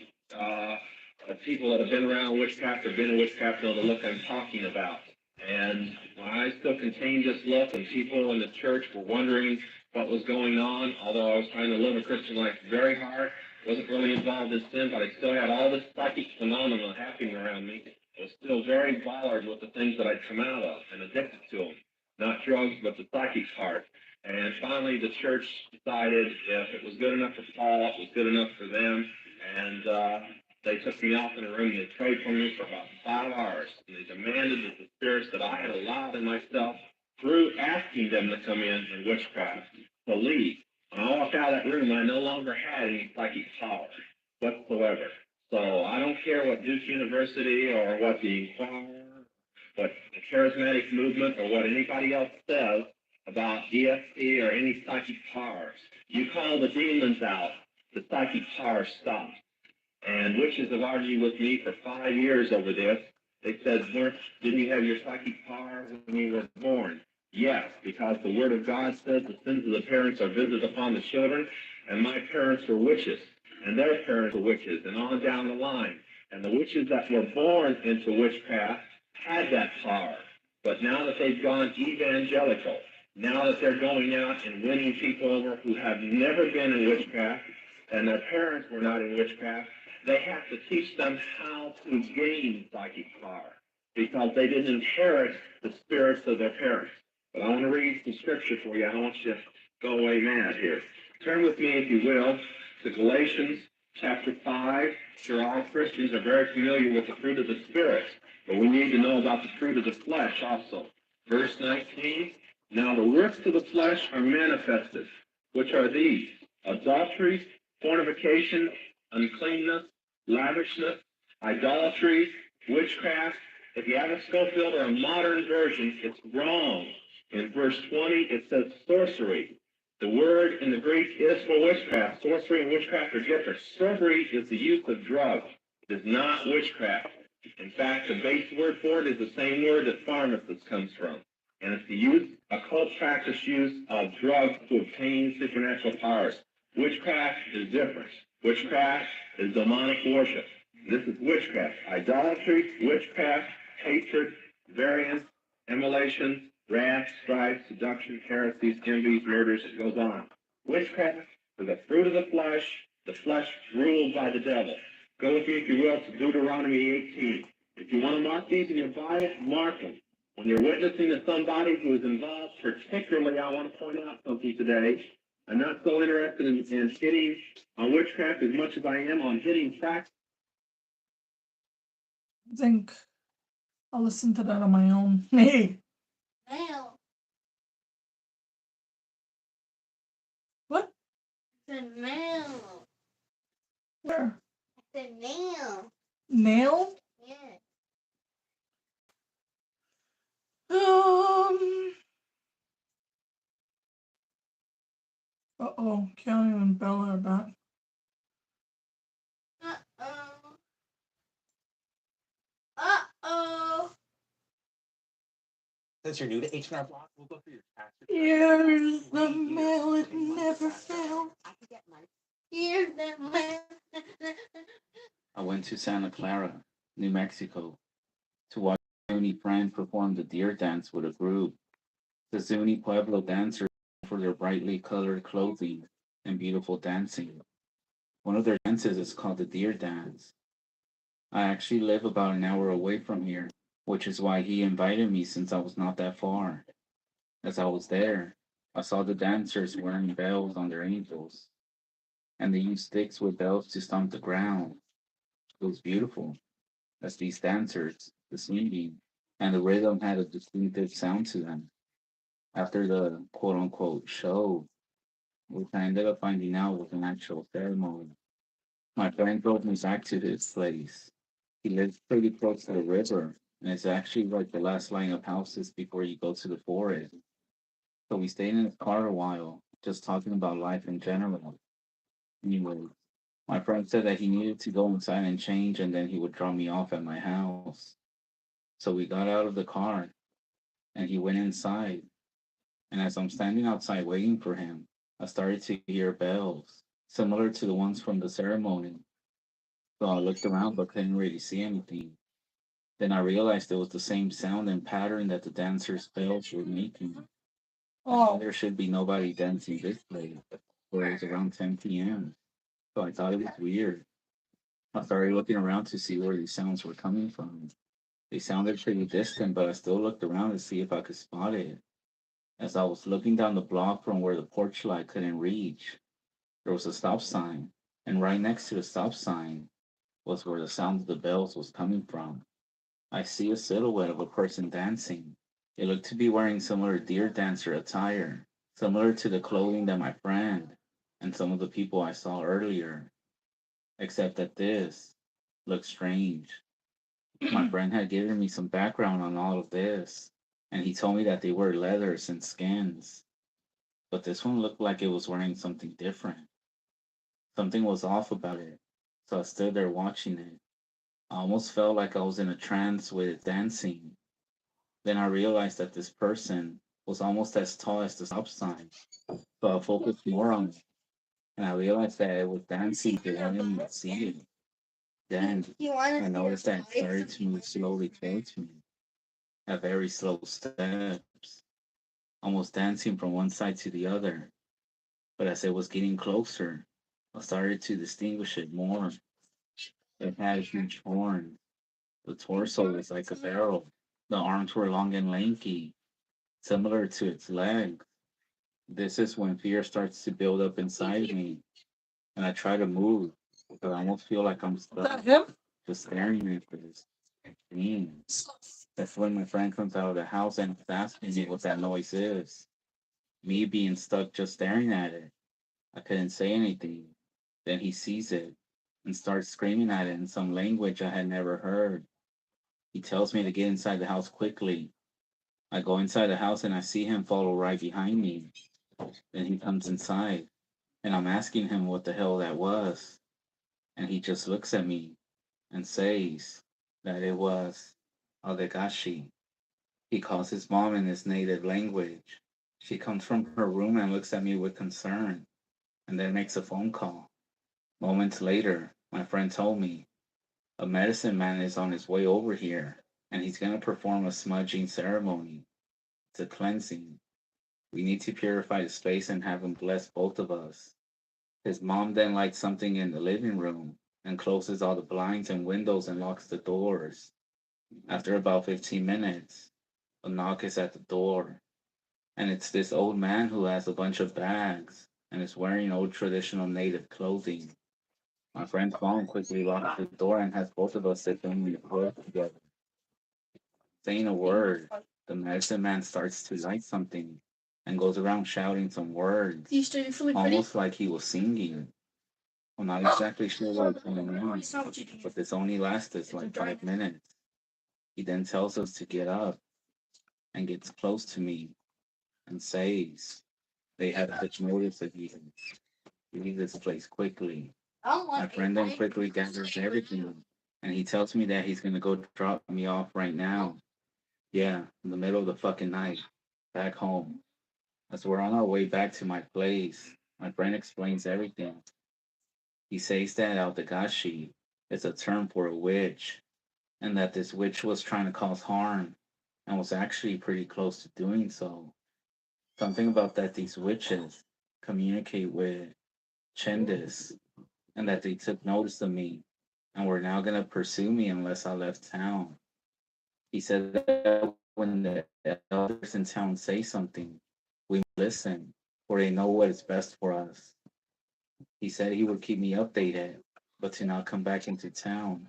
of people that have been around witchcraft or been in witchcraft know the look I'm talking about. And my eyes still contained this look, and people in the church were wondering what was going on, although I was trying to live a Christian life very hard. Wasn't really involved in sin, but I still had all this psychic phenomenon happening around me. I was still very bothered with the things that I'd come out of and addicted to them. Not drugs, but the psychic part. And finally, the church decided if it was good enough for Paul, it was good enough for them. And they took me off in a room. They prayed for me for about 5 hours. And they demanded that the spirits that I had allowed in myself, through asking them to come in witchcraft, to leave. When I walked out of that room, I no longer had any psychic power whatsoever. So I don't care what Duke University or what the choir, what the charismatic movement, or what anybody else says about ESP or any psychic powers. You call the demons out, the psychic powers stop. And witches have argued with me for 5 years over this. They said, didn't you have your psychic power when you were born? Yes, because the Word of God says the sins of the parents are visited upon the children, and my parents were witches, and their parents were witches, and on down the line. And the witches that were born into witchcraft had that power. But now that they've gone evangelical, now that they're going out and winning people over who have never been in witchcraft, and their parents were not in witchcraft, they have to teach them how to gain psychic power, because they didn't inherit the spirits of their parents. But I want to read some scripture for you. I don't want you to go away mad here. Turn with me, if you will, to Galatians chapter 5. Sure, all Christians are very familiar with the fruit of the Spirit, but we need to know about the fruit of the flesh also. Verse 19, now the works of the flesh are manifested, which are these: adultery, fornication, uncleanness, lavishness, idolatry, witchcraft. If you have a Schofield or a modern version, it's wrong. In verse 20, it says sorcery. The word in the Greek is for witchcraft. Sorcery and witchcraft are different. Sorcery is the use of drugs. It is not witchcraft. In fact, the base word for it is the same word that pharmacist comes from. And it's the use, occult practice use of drugs to obtain supernatural powers. Witchcraft is different. Witchcraft is demonic worship. This is witchcraft. Idolatry, witchcraft, hatred, variance, immolations, wrath, strife, seduction, heresies, envies, murders. It goes on. Witchcraft is the fruit of the flesh ruled by the devil. Go with me, if you will, to Deuteronomy 18. If you want to mark these in your Bible, mark them. When you're witnessing to somebody who is involved, particularly, I want to point out something today. I'm not so interested in hitting on witchcraft as much as I am on hitting facts. I think I'll listen to that on my own. Hey, Mail. what? It's a mail. Where? It's a nail. Nail? Yeah. Uh-oh, Keanu and Bella are back. Uh-oh. Uh-oh. Since you're new to H&R Block, we'll go through your tax return. Here's the mail, it never fails. Here's the mail. I went to Santa Clara, New Mexico, to watch a Zuni friend perform the deer dance with a group. The Zuni Pueblo dancers are for their brightly colored clothing and beautiful dancing. One of their dances is called the deer dance. I actually live about an hour away from here, which is why he invited me since I was not that far. As I was there, I saw the dancers wearing bells on their ankles, and they used sticks with bells to stomp the ground. It was beautiful, as these dancers, the singing, and the rhythm had a distinctive sound to them. After the quote unquote show, which I ended up finding out was an actual ceremony, my friend drove me back to his place. He lives pretty close to the river, and it's actually like the last line of houses before you go to the forest. So we stayed in his car a while, just talking about life in general. Anyway, my friend said that he needed to go inside and change, and then he would drop me off at my house. So we got out of the car, and he went inside. And as I'm standing outside waiting for him, I started to hear bells, similar to the ones from the ceremony. So I looked around but couldn't really see anything. Then I realized it was the same sound and pattern that the dancers' bells were making. Oh, There should be nobody dancing this late, where it's around 10 p.m. So I thought it was weird. I started looking around to see where these sounds were coming from. They sounded pretty distant, but I still looked around to see if I could spot it. As I was looking down the block from where the porch light couldn't reach, there was a stop sign, and right next to the stop sign was where the sound of the bells was coming from. I see a silhouette of a person dancing. It looked to be wearing similar deer dancer attire, similar to the clothing that my friend and some of the people I saw earlier, except that this looked strange. My friend had given me some background on all of this, and he told me that they were leathers and skins, but this one looked like it was wearing something different. Something was off about it, so I stood there watching it. I almost felt like I was in a trance with it dancing. Then I realized that this person was almost as tall as the stop sign, so I focused more on it, and I realized that it was dancing because I didn't even see it. Then You want I to noticed that it started to move slowly towards me, at very slow steps, almost dancing from one side to the other. But as it was getting closer, I started to distinguish it more. It had huge horns. The torso was like a barrel. The arms were long and lanky, similar to its legs. This is when fear starts to build up inside me, and I try to move, but I almost feel like I'm Is that stuck, him? just staring at this thing. That's when my friend comes out of the house and is asking me what that noise is. Me being stuck just staring at it. I couldn't say anything. Then he sees it and starts screaming at it in some language I had never heard. He tells me to get inside the house quickly. I go inside the house and I see him follow right behind me. Then he comes inside and I'm asking him what the hell that was. And he just looks at me and says that it was Adegashi. He calls his mom in his native language. She comes from her room and looks at me with concern and then makes a phone call. Moments later, my friend told me a medicine man is on his way over here and he's going to perform a smudging ceremony. It's a cleansing. We need to purify the space and have him bless both of us. His mom then lights something in the living room and closes all the blinds and windows and locks the doors. After about 15 minutes, a knock is at the door, and it's this old man who has a bunch of bags and is wearing old traditional native clothing. My friend's mom quickly locks the door and has both of us sit down in the floor together. Saying a word, the medicine man starts to light something and goes around shouting some words, Easter, you feeling pretty? almost like he was singing. I'm not exactly sure what's going on, It's not what you do. but this only lasted like 5 minutes. He then tells us to get up and gets close to me and says they have such notice of you. Leave this place quickly. I don't My want friend then quickly gathers everything and he tells me that he's gonna go drop me off right now. Yeah, in the middle of the fucking night, back home. As we're on our way back to my place, my friend explains everything. He says that Aldagashi is a term for a witch, and that this witch was trying to cause harm and was actually pretty close to doing so. Something about that these witches communicate with Chendis, and that they took notice of me and were now gonna pursue me unless I left town. He said that when the elders in town say something, we listen, for they know what is best for us. He said he would keep me updated, but to not come back into town,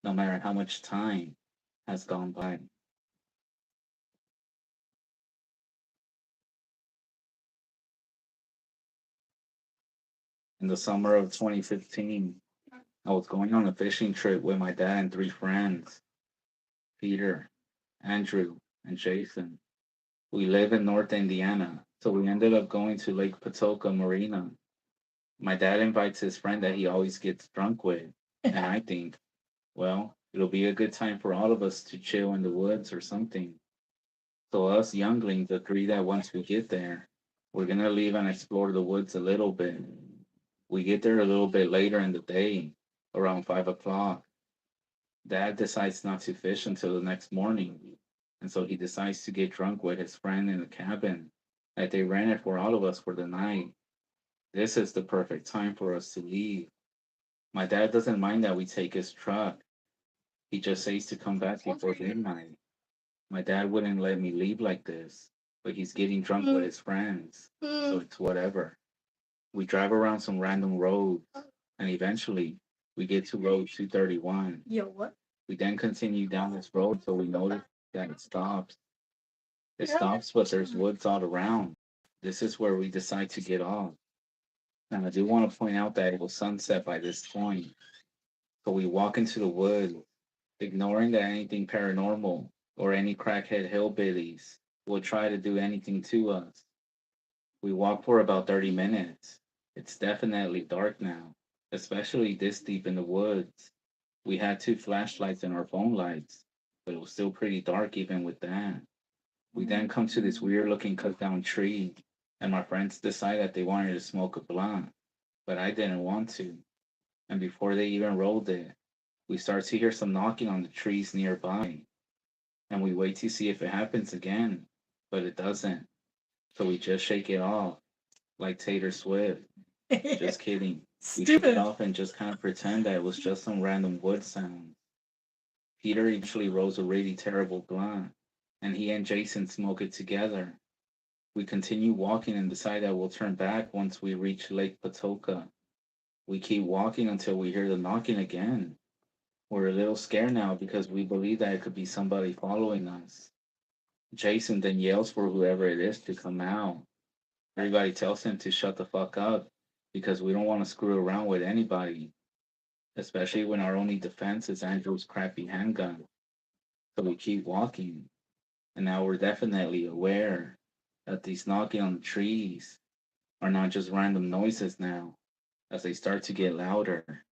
no matter how much time has gone by. In the summer of 2015, I was going on a fishing trip with my dad and three friends, Peter, Andrew, and Jason. We live in North Indiana, so we ended up going to Lake Patoka Marina. My dad invites his friend that he always gets drunk with, and I think, well, it'll be a good time for all of us to chill in the woods or something. So us younglings agree that once we get there, we're gonna leave and explore the woods a little bit. We get there a little bit later in the day, around 5 o'clock. Dad decides not to fish until the next morning, and so he decides to get drunk with his friend in the cabin that they rented for all of us for the night. This is the perfect time for us to leave. My dad doesn't mind that we take his truck. He just says to come back before midnight. My dad wouldn't let me leave like this, but he's getting drunk with his friends, so it's whatever. We drive around some random roads, and eventually we get to road 231. Yo, what? We then continue down this road till we notice that it stops. It Yeah. stops, but there's woods all around. This is where we decide to get off. And I do want to point out that it was sunset by this point. So we walk into the woods, ignoring that anything paranormal or any crackhead hillbillies will try to do anything to us. We walk for about 30 minutes. It's definitely dark now, especially this deep in the woods. We had 2 flashlights and our phone lights, but it was still pretty dark even with that. We then come to this weird looking cut down tree, and my friends decide that they wanted to smoke a blunt, but I didn't want to. And before they even rolled it, we start to hear some knocking on the trees nearby, and we wait to see if it happens again, but it doesn't. So we just shake it off, like Taylor Swift. Just kidding. We shake it Stupid. off and just kind of pretend that it was just some random wood sound. Peter eventually rolls a really terrible blunt, and he and Jason smoke it together. We continue walking and decide that we'll turn back once we reach Lake Patoka. We keep walking until we hear the knocking again. We're a little scared now because we believe that it could be somebody following us. Jason then yells for whoever it is to come out. Everybody tells him to shut the fuck up because we don't want to screw around with anybody, especially when our only defense is Andrew's crappy handgun. So we keep walking, and now we're definitely aware that these knocking on the trees are not just random noises now, as they start to get louder.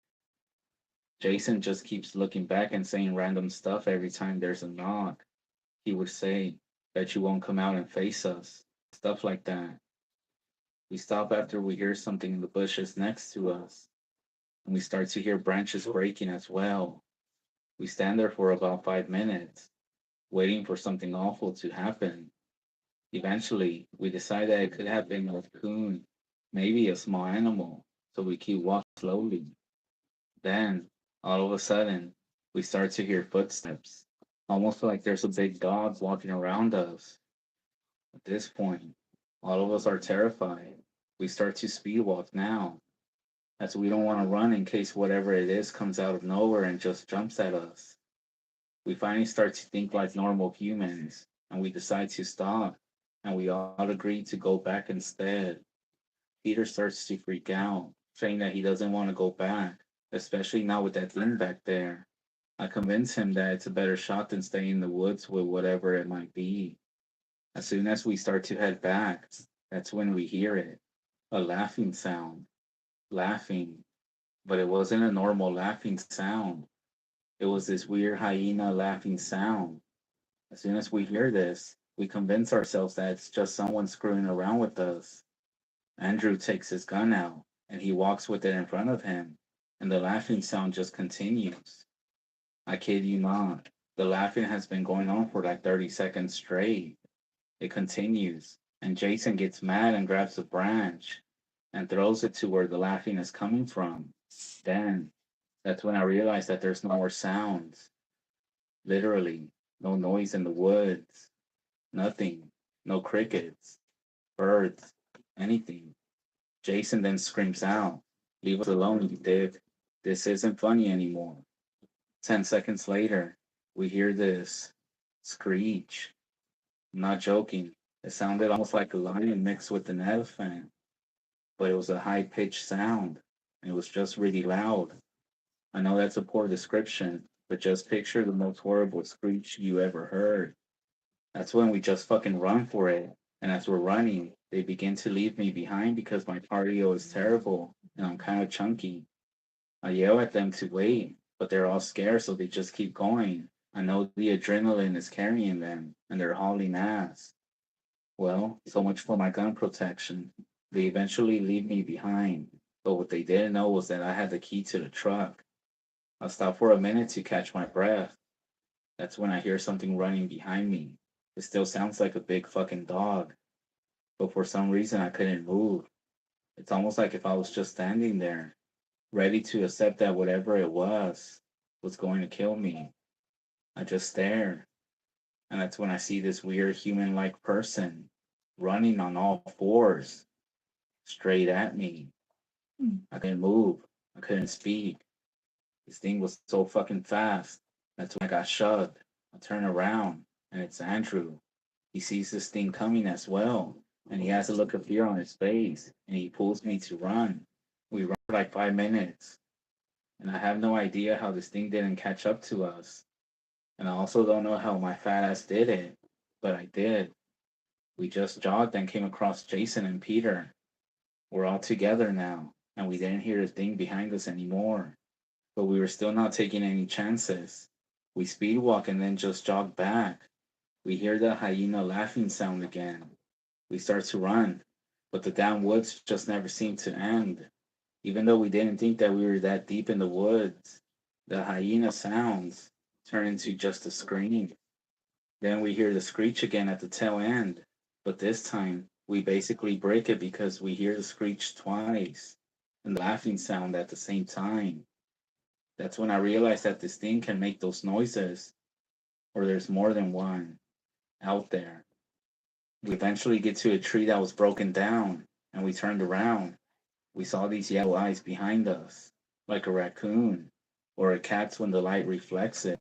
Jason just keeps looking back and saying random stuff every time there's a knock. He would say, "Bet you won't come out and face us," stuff like that. We stop after we hear something in the bushes next to us, and we start to hear branches breaking as well. We stand there for about 5 minutes, waiting for something awful to happen. Eventually, we decide that it could have been a raccoon, maybe a small animal, so we keep walking slowly. Then, all of a sudden, we start to hear footsteps, almost like there's a big dog walking around us. At this point, all of us are terrified. We start to speed walk now, as we don't want to run in case whatever it is comes out of nowhere and just jumps at us. We finally start to think like normal humans, and we decide to stop, and we all agree to go back instead. Peter starts to freak out, saying that he doesn't want to go back, especially not with that thing back there. I convince him that it's a better shot than staying in the woods with whatever it might be. As soon as we start to head back, that's when we hear it. A laughing sound. Laughing. But it wasn't a normal laughing sound. It was this weird hyena laughing sound. As soon as we hear this, we convince ourselves that it's just someone screwing around with us. Andrew takes his gun out, and he walks with it in front of him, and the laughing sound just continues. I kid you not. The laughing has been going on for like 30 seconds straight. It continues, and Jason gets mad and grabs a branch and throws it to where the laughing is coming from. Then, that's when I realize that there's no more sounds. Literally, no noise in the woods. Nothing. No crickets, birds, anything. Jason then screams out, "Leave us alone, you dick. This isn't funny anymore." 10 seconds later, we hear this screech. I'm not joking. It sounded almost like a lion mixed with an elephant, but it was a high pitched sound. And it was just really loud. I know that's a poor description, but just picture the most horrible screech you ever heard. That's when we just fucking run for it. And as we're running, they begin to leave me behind because my cardio is terrible and I'm kind of chunky. I yell at them to wait, but they're all scared, so they just keep going. I know the adrenaline is carrying them, and they're hauling ass. Well, so much for my gun protection. They eventually leave me behind, but what they didn't know was that I had the key to the truck. I stop for a minute to catch my breath. That's when I hear something running behind me. It still sounds like a big fucking dog, but for some reason I couldn't move. It's almost like if I was just standing there, ready to accept that whatever it was going to kill me. I just stare, and that's when I see this weird human like person running on all fours, straight at me. I couldn't move. I couldn't speak. This thing was so fucking fast. That's when I got shoved. I turn around, and it's Andrew. He sees this thing coming as well, and he has a look of fear on his face, and he pulls me to run. We run for like 5 minutes, and I have no idea how this thing didn't catch up to us. And I also don't know how my fat ass did it, but I did. We just jogged and came across Jason and Peter. We're all together now, and we didn't hear a thing behind us anymore. But we were still not taking any chances. We speed walk and then just jog back. We hear the hyena laughing sound again. We start to run, but the damn woods just never seemed to end. Even though we didn't think that we were that deep in the woods, the hyena sounds turn into just a scream. Then we hear the screech again at the tail end, but this time we basically break it because we hear the screech twice and the laughing sound at the same time. That's when I realized that this thing can make those noises, or there's more than one out there. We eventually get to a tree that was broken down, and we turned around. We saw these yellow eyes behind us, like a raccoon or a cat's when the light reflects it,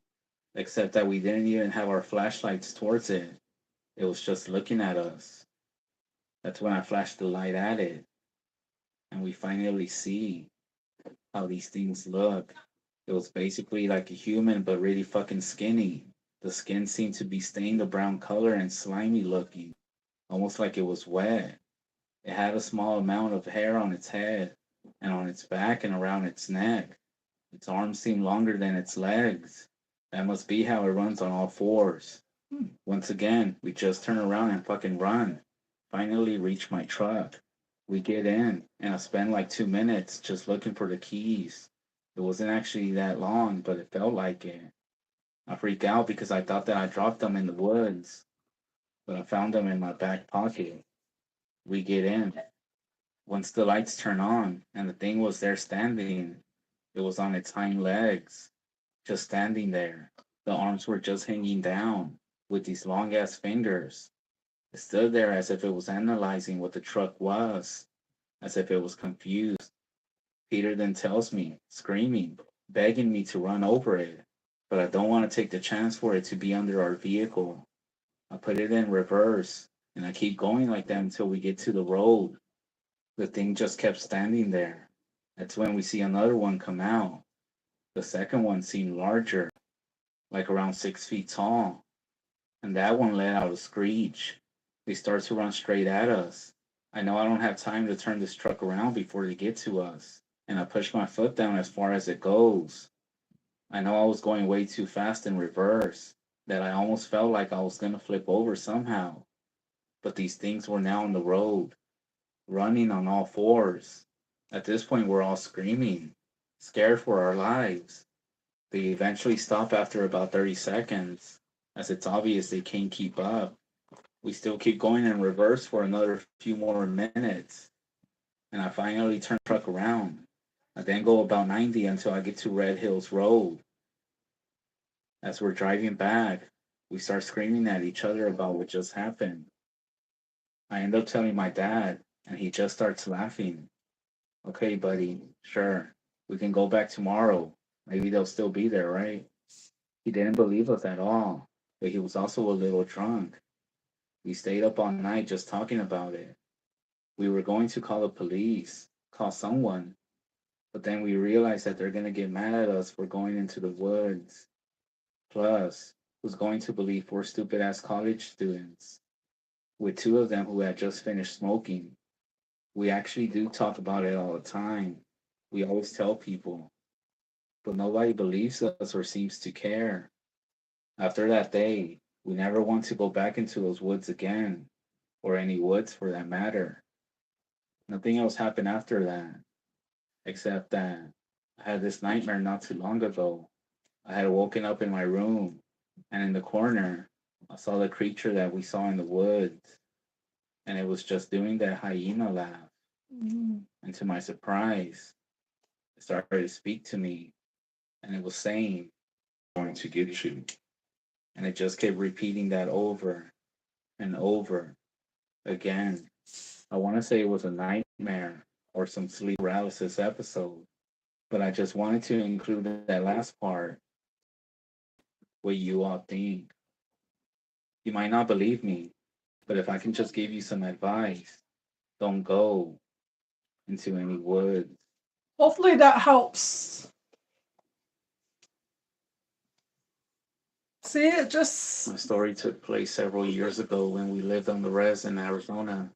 except that we didn't even have our flashlights towards it. It was just looking at us. That's when I flashed the light at it, and we finally see how these things look. It was basically like a human, but really fucking skinny. The skin seemed to be stained a brown color and slimy looking, almost like it was wet. It had a small amount of hair on its head, and on its back and around its neck. Its arms seemed longer than its legs. That must be how it runs on all fours. Once again, we just turn around and fucking run. Finally reach my truck. We get in, and I spend like 2 minutes just looking for the keys. It wasn't actually that long, but it felt like it. I freak out because I thought that I dropped them in the woods, but I found them in my back pocket. We get in. Once the lights turn on and the thing was there standing, it was on its hind legs, just standing there. The arms were just hanging down with these long ass fingers. It stood there as if it was analyzing what the truck was, as if it was confused. Peter then tells me, screaming, begging me to run over it, but I don't want to take the chance for it to be under our vehicle. I put it in reverse, and I keep going like that until we get to the road. The thing just kept standing there. That's when we see another one come out. The second one seemed larger, like around 6 feet tall, and that one let out a screech. They start to run straight at us. I know I don't have time to turn this truck around before they get to us, and I push my foot down as far as it goes. I know I was going way too fast in reverse, that I almost felt like I was gonna flip over somehow. But these things were now on the road, running on all fours. At this point, we're all screaming, scared for our lives. They eventually stop after about 30 seconds, as it's obvious they can't keep up. We still keep going in reverse for another few more minutes, and I finally turn the truck around. I then go about 90 until I get to Red Hills Road. As we're driving back, we start screaming at each other about what just happened. I end up telling my dad, and he just starts laughing. Okay, buddy, sure. We can go back tomorrow. Maybe they'll still be there, right? He didn't believe us at all, but he was also a little drunk. We stayed up all night just talking about it. We were going to call the police, call someone, but then we realized that they're going to get mad at us for going into the woods. Plus, who's going to believe four stupid ass college students, with two of them who had just finished smoking? We actually do talk about it all the time. We always tell people, but nobody believes us or seems to care. After that day, we never want to go back into those woods again, or any woods for that matter. Nothing else happened after that, except that I had this nightmare not too long ago. I had woken up in my room, and in the corner, I saw the creature that we saw in the woods, and it was just doing that hyena laugh. And to my surprise, it started to speak to me, and it was saying, "Going to get you." And it just kept repeating that over and over Again, I want to say it was a nightmare or some sleep paralysis episode, but I just wanted to include that last part. What you all think. You might not believe me, but if I can just give you some advice, don't go into any woods. Hopefully that helps. See, it My just. story took place several years ago when we lived on the res in Arizona.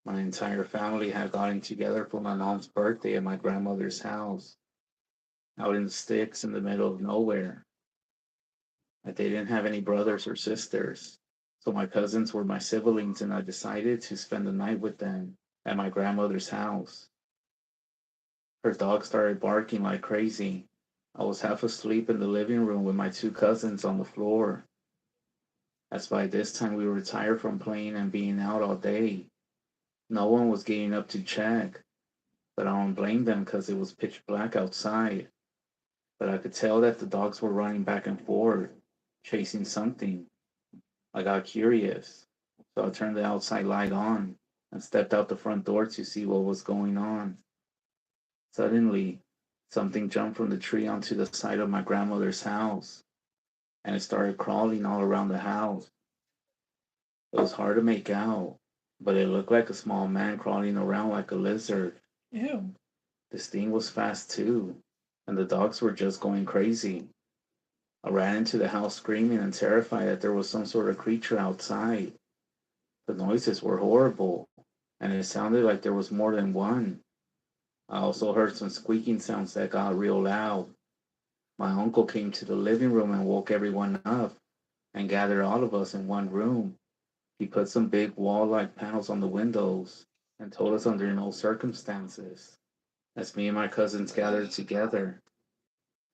My entire family had gotten together for my mom's birthday at my grandmother's house, out in the sticks in the middle of nowhere. They didn't have any brothers or sisters, so my cousins were my siblings, and I decided to spend the night with them at my grandmother's house. Her dog started barking like crazy. I was half asleep in the living room with my two cousins on the floor, as by this time we were tired from playing and being out all day. No one was getting up to check, but I don't blame them because it was pitch black outside. But I could tell that the dogs were running back and forth, chasing something. I got curious, so I turned the outside light on and stepped out the front door to see what was going on. Suddenly, something jumped from the tree onto the side of my grandmother's house, and it started crawling all around the house. It was hard to make out, but it looked like a small man crawling around like a lizard. Ew. This thing was fast too, and the dogs were just going crazy. I ran into the house screaming and terrified that there was some sort of creature outside. The noises were horrible, and it sounded like there was more than one. I also heard some squeaking sounds that got real loud. My uncle came to the living room and woke everyone up and gathered all of us in one room. He put some big wall like panels on the windows and told us under no circumstances. As me and my cousins gathered together,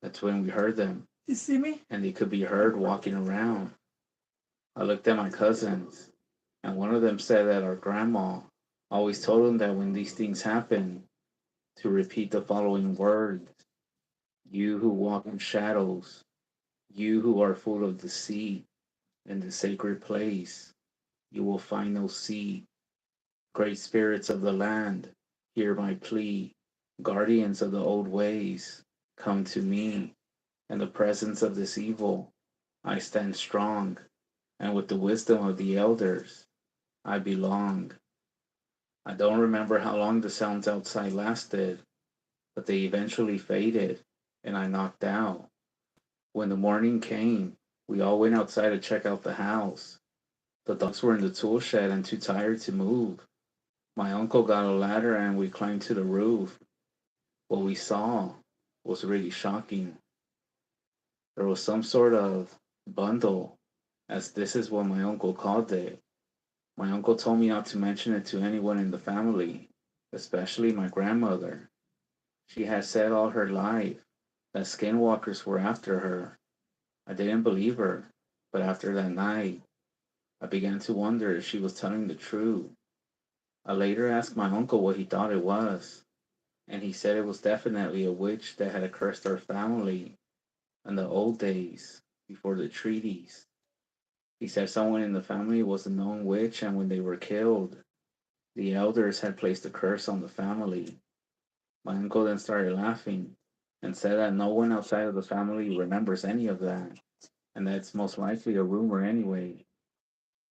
that's when we heard them, You see me? and they could be heard walking around. I looked at my cousins, and one of them said that our grandma always told them that when these things happen, to repeat the following words: You who walk in shadows, you who are full of deceit, in the sacred place, you will find no seed. Great spirits of the land, hear my plea. Guardians of the old ways, come to me. In the presence of this evil, I stand strong, and with the wisdom of the elders, I belong. I don't remember how long the sounds outside lasted, but they eventually faded, and I knocked out. When the morning came, we all went outside to check out the house. The dogs were in the tool shed and too tired to move. My uncle got a ladder and we climbed to the roof. What we saw was really shocking. There was some sort of bundle, as this is what my uncle called it. My uncle told me not to mention it to anyone in the family, especially my grandmother. She had said all her life that skinwalkers were after her. I didn't believe her, but after that night, I began to wonder if she was telling the truth. I later asked my uncle what he thought it was, and he said it was definitely a witch that had cursed our family in the old days before the treaties. He said someone in the family was a known witch, and when they were killed, the elders had placed a curse on the family. My uncle then started laughing and said that no one outside of the family remembers any of that, and that's most likely a rumor anyway.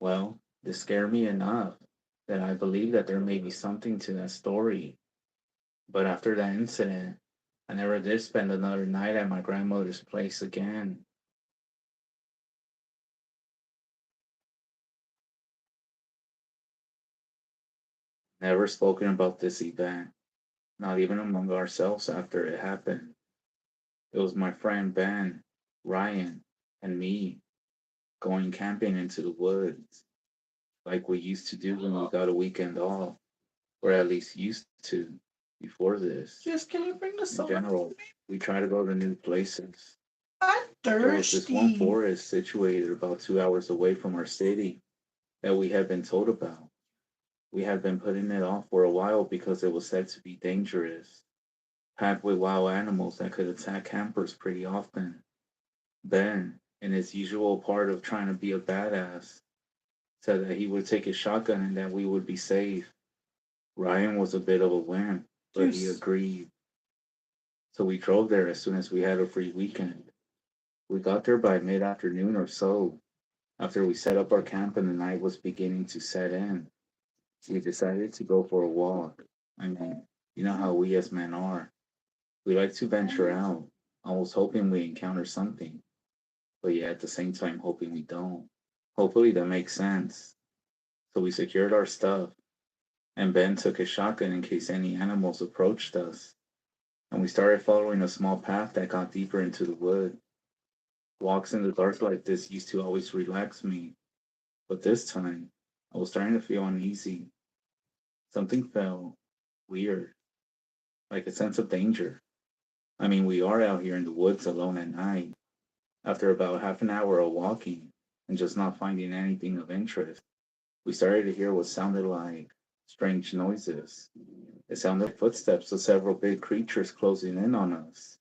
Well, this scared me enough that I believe that there may be something to that story. But after that incident, I never did spend another night at my grandmother's place again. Never spoken about this event, not even among ourselves after it happened. It was my friend Ben, Ryan, and me going camping into the woods, like we used to do when we got a weekend off, or at least used to before this. Just can you bring the In soda for general, me? we try to go to new places. I'm There was this one thirsty. forest situated about 2 hours away from our city that we had been told about. We had been putting it off for a while because it was said to be dangerous, packed with wild animals that could attack campers pretty often. Ben, in his usual part of trying to be a badass, said that he would take his shotgun and that we would be safe. Ryan was a bit of a wimp, but he Juice. agreed. So we drove there as soon as we had a free weekend. We got there by mid-afternoon or so. After we set up our camp and the night was beginning to set in, we decided to go for a walk. I mean, you know how we as men are. We like to venture out, almost hoping we encounter something, but yet at the same time hoping we don't. Hopefully that makes sense. So we secured our stuff, and Ben took his shotgun in case any animals approached us, and we started following a small path that got deeper into the wood. Walks in the dark like this used to always relax me, but this time I was starting to feel uneasy. Something felt weird, like a sense of danger. I mean, we are out here in the woods alone at night, after about half an hour of walking and just not finding anything of interest. We started to hear what sounded like strange noises. It sounded like footsteps of several big creatures closing in on us.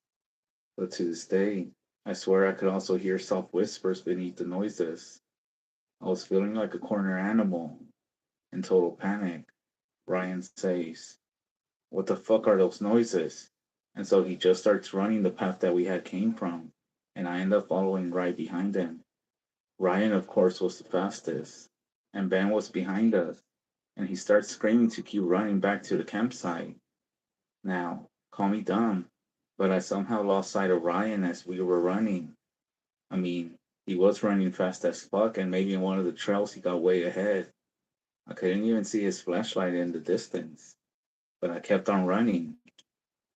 But to this day, I swear I could also hear soft whispers beneath the noises. I was feeling like a corner animal. In total panic, Ryan says, "What the fuck are those noises?" And so he just starts running the path that we had came from, and I end up following right behind him. Ryan, of course, was the fastest, and Ben was behind us, and he starts screaming to keep running back to the campsite. Now, call me dumb, but I somehow lost sight of Ryan as we were running. I mean, he was running fast as fuck, and maybe in one of the trails he got way ahead. I couldn't even see his flashlight in the distance, but I kept on running.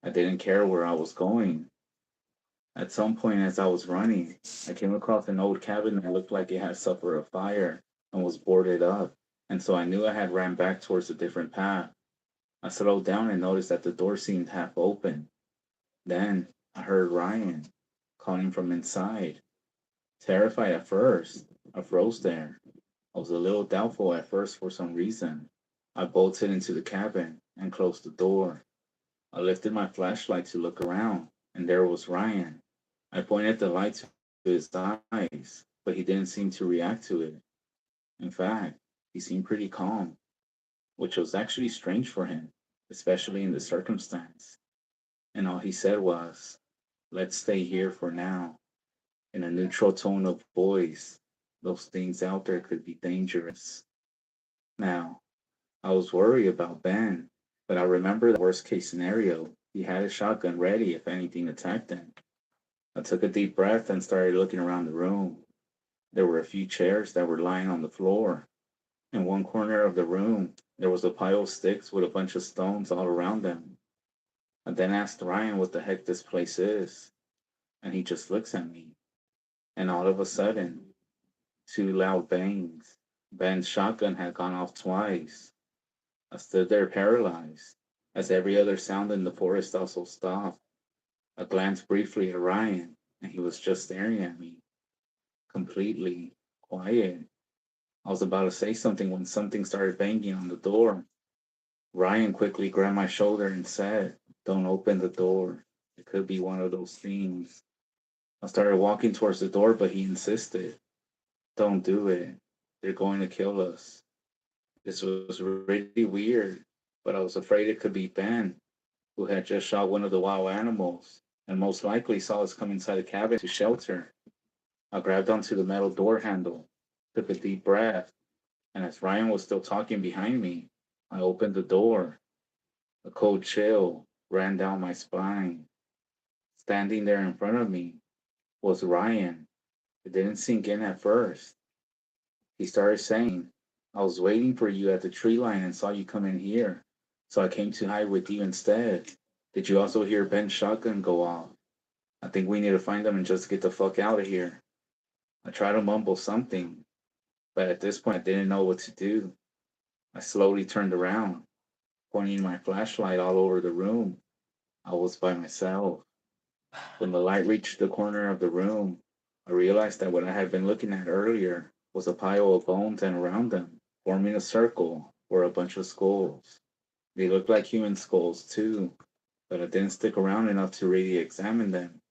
I didn't care where I was going. At some point, as I was running, I came across an old cabin that looked like it had suffered a fire and was boarded up, and so I knew I had ran back towards a different path. I slowed down and noticed that the door seemed half open. Then I heard Ryan calling from inside. Terrified at first, I froze there. I was a little doubtful at first for some reason. I bolted into the cabin and closed the door. I lifted my flashlight to look around, and there was Ryan. I pointed the light to his eyes, but he didn't seem to react to it. In fact, he seemed pretty calm, which was actually strange for him, especially in the circumstance. And all he said was, "Let's stay here for now," in a neutral tone of voice. Those things out there could be dangerous. Now, I was worried about Ben, but I remember the worst case scenario. He had a shotgun ready if anything attacked him. I took a deep breath and started looking around the room. There were a few chairs that were lying on the floor. In one corner of the room, there was a pile of sticks with a bunch of stones all around them. I then asked Ryan what the heck this place is, and he just looks at me. And all of a sudden, two loud bangs. Ben's shotgun had gone off twice. I stood there paralyzed, as every other sound in the forest also stopped. I glanced briefly at Ryan, and he was just staring at me, completely quiet. I was about to say something when something started banging on the door. Ryan quickly grabbed my shoulder and said, "Don't open the door. It could be one of those things." I started walking towards the door, but he insisted, "Don't do it. They're going to kill us." This was really weird, but I was afraid it could be Ben, who had just shot one of the wild animals and most likely saw us come inside the cabin to shelter. I grabbed onto the metal door handle, took a deep breath, and as Ryan was still talking behind me, I opened the door. A cold chill ran down my spine. Standing there in front of me was Ryan. It didn't sink in at first. He started saying, "I was waiting for you at the tree line and saw you come in here, so I came to hide with you instead. Did you also hear Ben's shotgun go off? I think we need to find them and just get the fuck out of here." I tried to mumble something, but at this point I didn't know what to do. I slowly turned around, pointing my flashlight all over the room. I was by myself. When the light reached the corner of the room, I realized that what I had been looking at earlier was a pile of bones, and around them, forming a circle, were a bunch of skulls. They looked like human skulls too, but I didn't stick around enough to really examine them.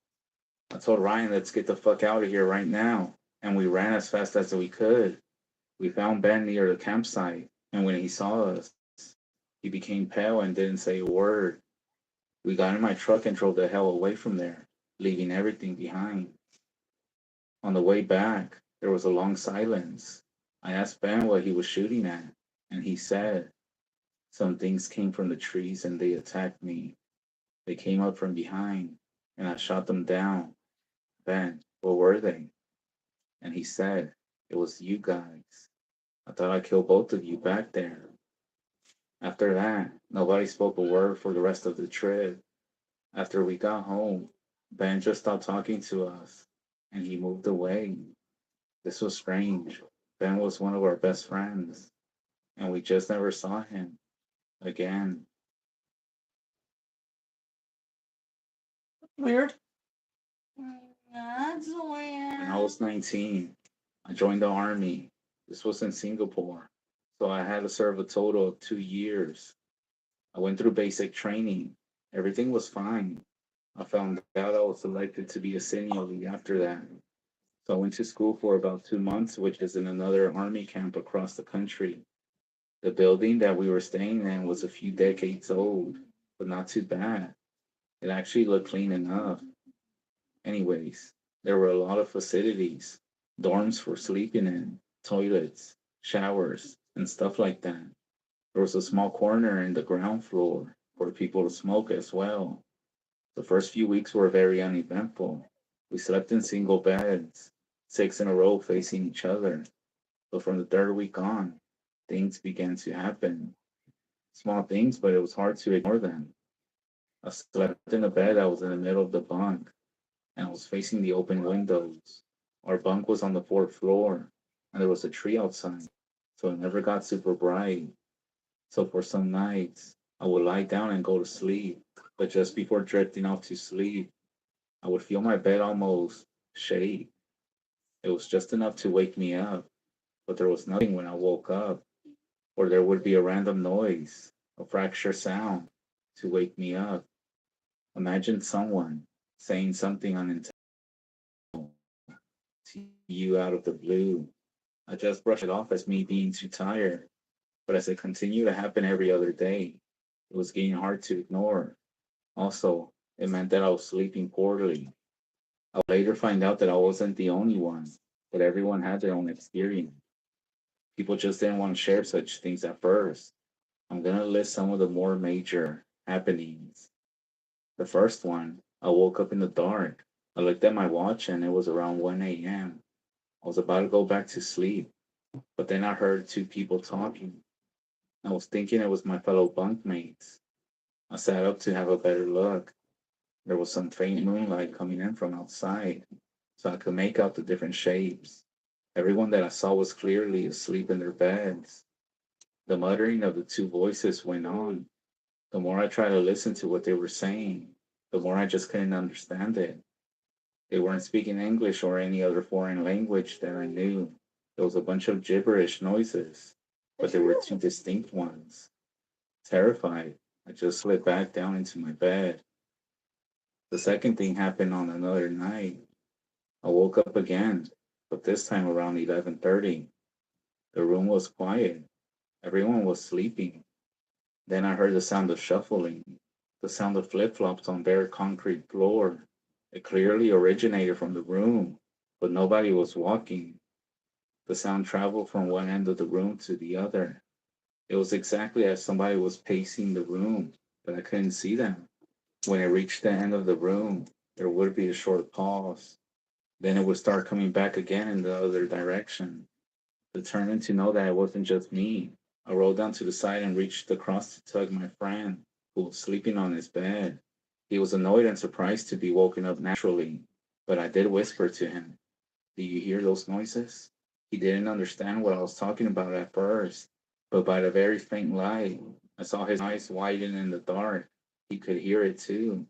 I told Ryan, "Let's get the fuck out of here right now," and we ran as fast as we could. We found Ben near the campsite, and when he saw us, he became pale and didn't say a word. We got in my truck and drove the hell away from there, leaving everything behind. On the way back, there was a long silence. I asked Ben what he was shooting at, and he said, "Some things came from the trees and they attacked me. They came up from behind, and I shot them down." "Ben, what were they?" And he said, "It was you guys. I thought I killed both of you back there." After that, nobody spoke a word for the rest of the trip. After we got home, Ben just stopped talking to us, and he moved away. This was strange. Ben was one of our best friends, and we just never saw him again. Weird. That's When weird. I was 19, I joined the army. This was in Singapore, so I had to serve a total of 2 years. I went through basic training. Everything was fine. I found out I was selected to be a senior lead after that. So I went to school for about 2 months, which is in another army camp across the country. The building that we were staying in was a few decades old, but not too bad. It actually looked clean enough. Anyways, there were a lot of facilities, dorms for sleeping in, toilets, showers, and stuff like that. There was a small corner in the ground floor for people to smoke as well. The first few weeks were very uneventful. We slept in single beds, 6 in a row facing each other. But from the third week on, things began to happen. Small things, but it was hard to ignore them. I slept in a bed that was in the middle of the bunk, and I was facing the open windows. Our bunk was on the fourth floor, and there was a tree outside, so it never got super bright. So for some nights, I would lie down and go to sleep, but just before drifting off to sleep, I would feel my bed almost shake. It was just enough to wake me up, but there was nothing when I woke up, or there would be a random noise, a fracture sound to wake me up. Imagine someone saying something unintentional to you out of the blue. I just brushed it off as me being too tired, but as it continued to happen every other day, it was getting hard to ignore. Also, it meant that I was sleeping poorly. I would later find out that I wasn't the only one, but everyone had their own experience. People just didn't want to share such things at first. I'm gonna list some of the more major happenings. The first one, I woke up in the dark. I looked at my watch and it was around 1 a.m. I was about to go back to sleep, but then I heard two people talking. I was thinking it was my fellow bunkmates. I sat up to have a better look. There was some faint moonlight coming in from outside, so I could make out the different shapes. Everyone that I saw was clearly asleep in their beds. The muttering of the two voices went on. The more I tried to listen to what they were saying, the more I just couldn't understand it. They weren't speaking English or any other foreign language that I knew. There was a bunch of gibberish noises, but there were two distinct ones. Terrified, I just slid back down into my bed. The second thing happened on another night. I woke up again, but this time around 11:30. The room was quiet. Everyone was sleeping. Then I heard the sound of shuffling, the sound of flip-flops on bare concrete floor. It clearly originated from the room, but nobody was walking. The sound traveled from one end of the room to the other. It was exactly as somebody was pacing the room, but I couldn't see them. When it reached the end of the room, there would be a short pause. Then it would start coming back again in the other direction. Determined to know that it wasn't just me, I rolled down to the side and reached across to tug my friend, who was sleeping on his bed. He was annoyed and surprised to be woken up naturally, but I did whisper to him, "Do you hear those noises?" He didn't understand what I was talking about at first, but by the very faint light, I saw his eyes widen in the dark. He could hear it too.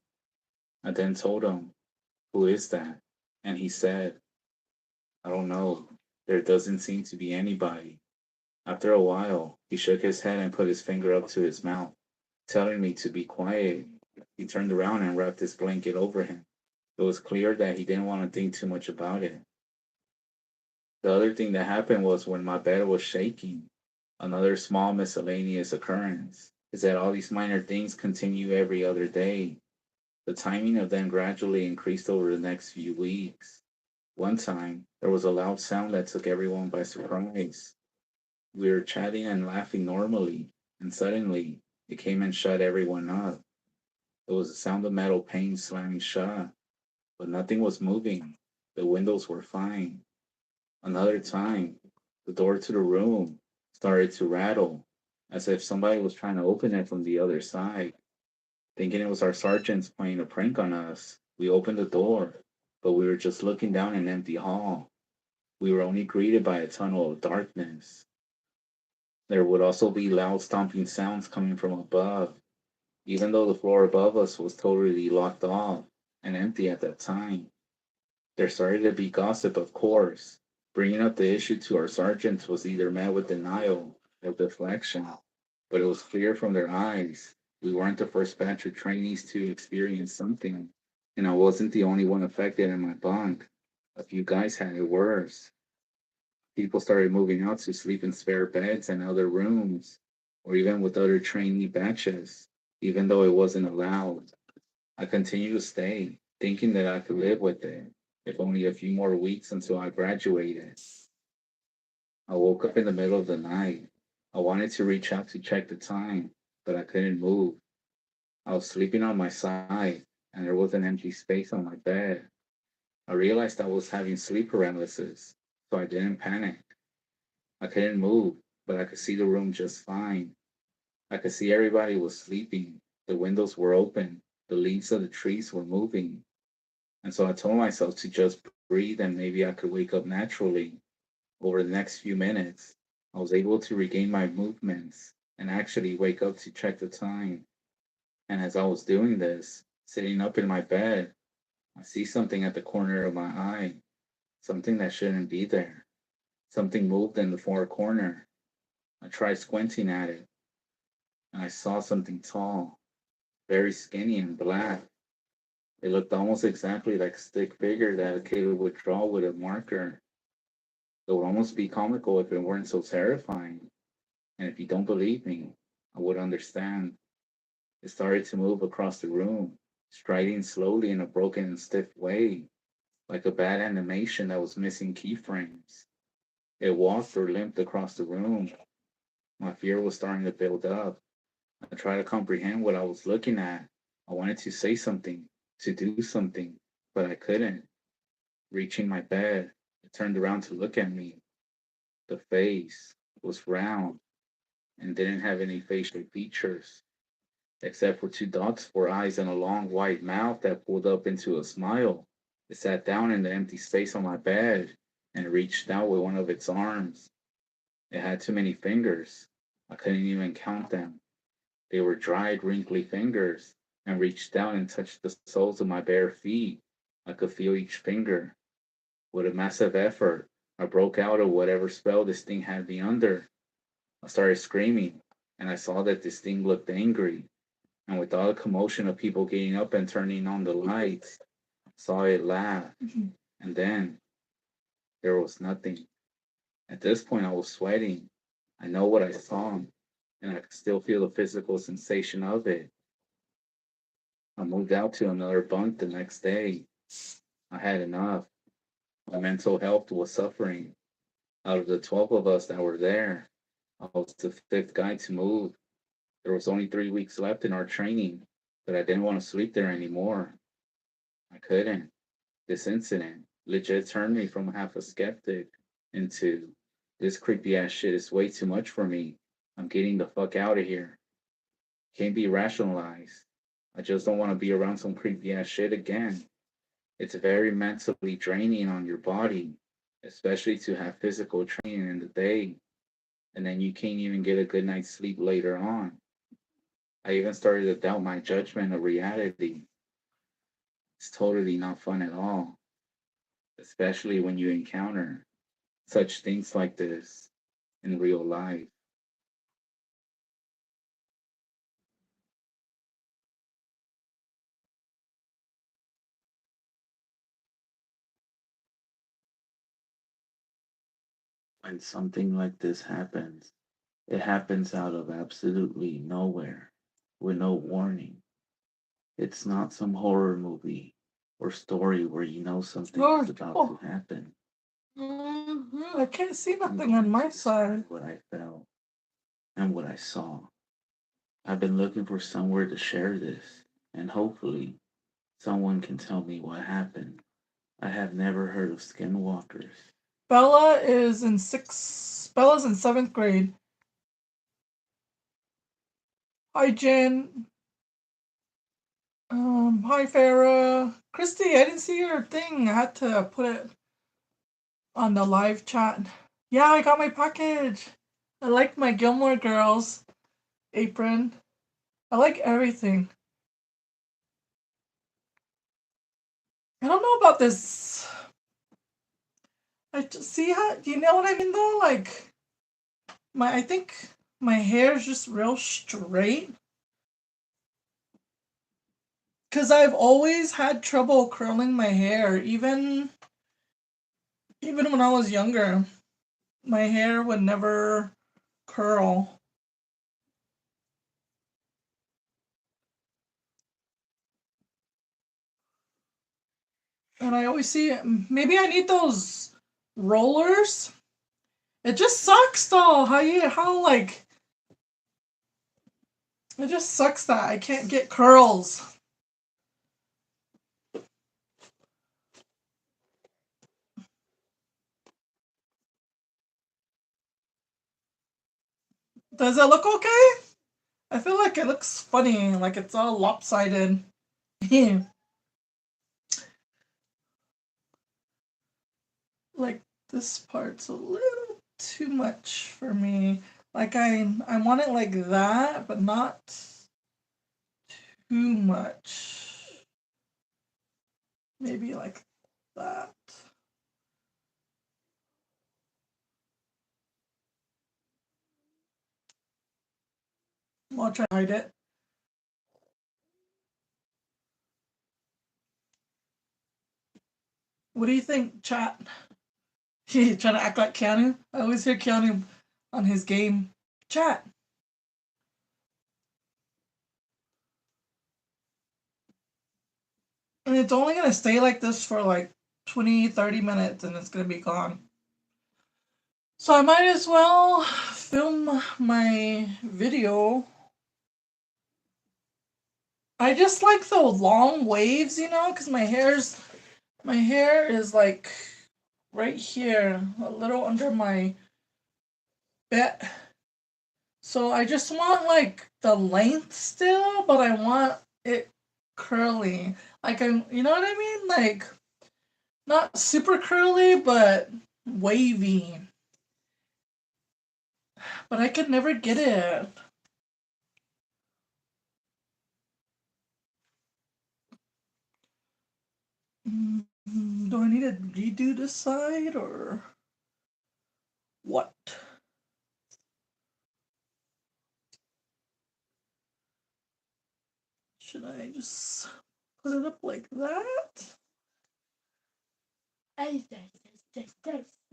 I then told him, "Who is that?" And he said, "I don't know. There doesn't seem to be anybody." After a while, he shook his head and put his finger up to his mouth, telling me to be quiet. He turned around and wrapped his blanket over him. It was clear that he didn't want to think too much about it. The other thing that happened was when my bed was shaking. Another small miscellaneous occurrence is that all these minor things continue every other day. The timing of them gradually increased over the next few weeks. One time, there was a loud sound that took everyone by surprise. We were chatting and laughing normally, and suddenly, it came and shut everyone up. It was the sound of metal panes slamming shut, but nothing was moving. The windows were fine. Another time, the door to the room started to rattle, as if somebody was trying to open it from the other side. Thinking it was our sergeants playing a prank on us, we opened the door, but we were just looking down an empty hall. We were only greeted by a tunnel of darkness. There would also be loud stomping sounds coming from above, even though the floor above us was totally locked off and empty at that time. There started to be gossip, of course. Bringing up the issue to our sergeants was either met with denial or deflection, but it was clear from their eyes we weren't the first batch of trainees to experience something, and I wasn't the only one affected in my bunk. A few guys had it worse. People started moving out to sleep in spare beds and other rooms, or even with other trainee batches, even though it wasn't allowed. I continued to stay, thinking that I could live with it, if only a few more weeks until I graduated. I woke up in the middle of the night. I wanted to reach out to check the time, but I couldn't move. I was sleeping on my side, and there was an empty space on my bed. I realized I was having sleep paralysis, so I didn't panic. I couldn't move, but I could see the room just fine. I could see everybody was sleeping. The windows were open. The leaves of the trees were moving. And so I told myself to just breathe and maybe I could wake up naturally. Over the next few minutes, I was able to regain my movements and actually wake up to check the time. And as I was doing this, sitting up in my bed, I see something at the corner of my eye, something that shouldn't be there. Something moved in the far corner. I tried squinting at it, and I saw something tall, very skinny and black. It looked almost exactly like a stick figure that a kid would draw with a marker. It would almost be comical if it weren't so terrifying. And if you don't believe me, I would understand. It started to move across the room, striding slowly in a broken and stiff way, like a bad animation that was missing keyframes. It walked or limped across the room. My fear was starting to build up. I tried to comprehend what I was looking at. I wanted to say something, to do something, but I couldn't. Reaching my bed, it turned around to look at me. The face was round and didn't have any facial features, except for two dots for eyes and a long white mouth that pulled up into a smile. It sat down in the empty space on my bed and reached out with one of its arms. It had too many fingers. I couldn't even count them. They were dried, wrinkly fingers and reached down and touched the soles of my bare feet. I could feel each finger. With a massive effort, I broke out of whatever spell this thing had me under. I started screaming, and I saw that this thing looked angry. And with all the commotion of people getting up and turning on the lights, I saw it laugh. And then there was nothing. At this point, I was sweating. I know what I saw, and I could still feel the physical sensation of it. I moved out to another bunk the next day. I had enough. My mental health was suffering. Out of the 12 of us that were there, I was the fifth guy to move. There was only 3 weeks left in our training, but I didn't want to sleep there anymore. I couldn't. This incident legit turned me from half a skeptic into this creepy ass shit is way too much for me. I'm getting the fuck out of here. Can't be rationalized. I just don't want to be around some creepy ass shit again. It's very mentally draining on your body, especially to have physical training in the day, and then you can't even get a good night's sleep later on. I even started to doubt my judgment of reality. It's totally not fun at all, especially when you encounter such things like this in real life. when something like this happens, it happens out of absolutely nowhere, with no warning. It's not some horror movie or story where you know something is about to happen. I can't see nothing on my side. What I felt and what I saw. I've been looking for somewhere to share this, and hopefully, someone can tell me what happened. I have never heard of skinwalkers. Bella's in 7th grade. Hi, Jen. Hi, Farah. Christy, I didn't see your thing. I had to put it on the live chat. Yeah, I got my package. I like my Gilmore Girls apron. I like everything. I don't know about this. I just see how, do you know what I mean though? Like, I think my hair is just real straight. Cause I've always had trouble curling my hair, even when I was younger. My hair would never curl. And I always see, maybe I need those rollers. It just sucks though. It just sucks that I can't get curls. Does it look okay? I feel like it looks funny, like it's all lopsided. Like this part's a little too much for me. Like I want it like that, but not too much. Maybe like that. I'll try to hide it. What do you think, chat? Trying to act like Keanu? I always hear Keanu on his game. Chat. And it's only going to stay like this for like 20, 30 minutes and it's going to be gone. So I might as well film my video. I just like the long waves, because my hair is like right here, a little under my bit. So I just want like the length still, but I want it curly. Like you know what I mean? Like not super curly, but wavy. But I could never get it. Do I need to redo this side or what? Should I just put it up like that?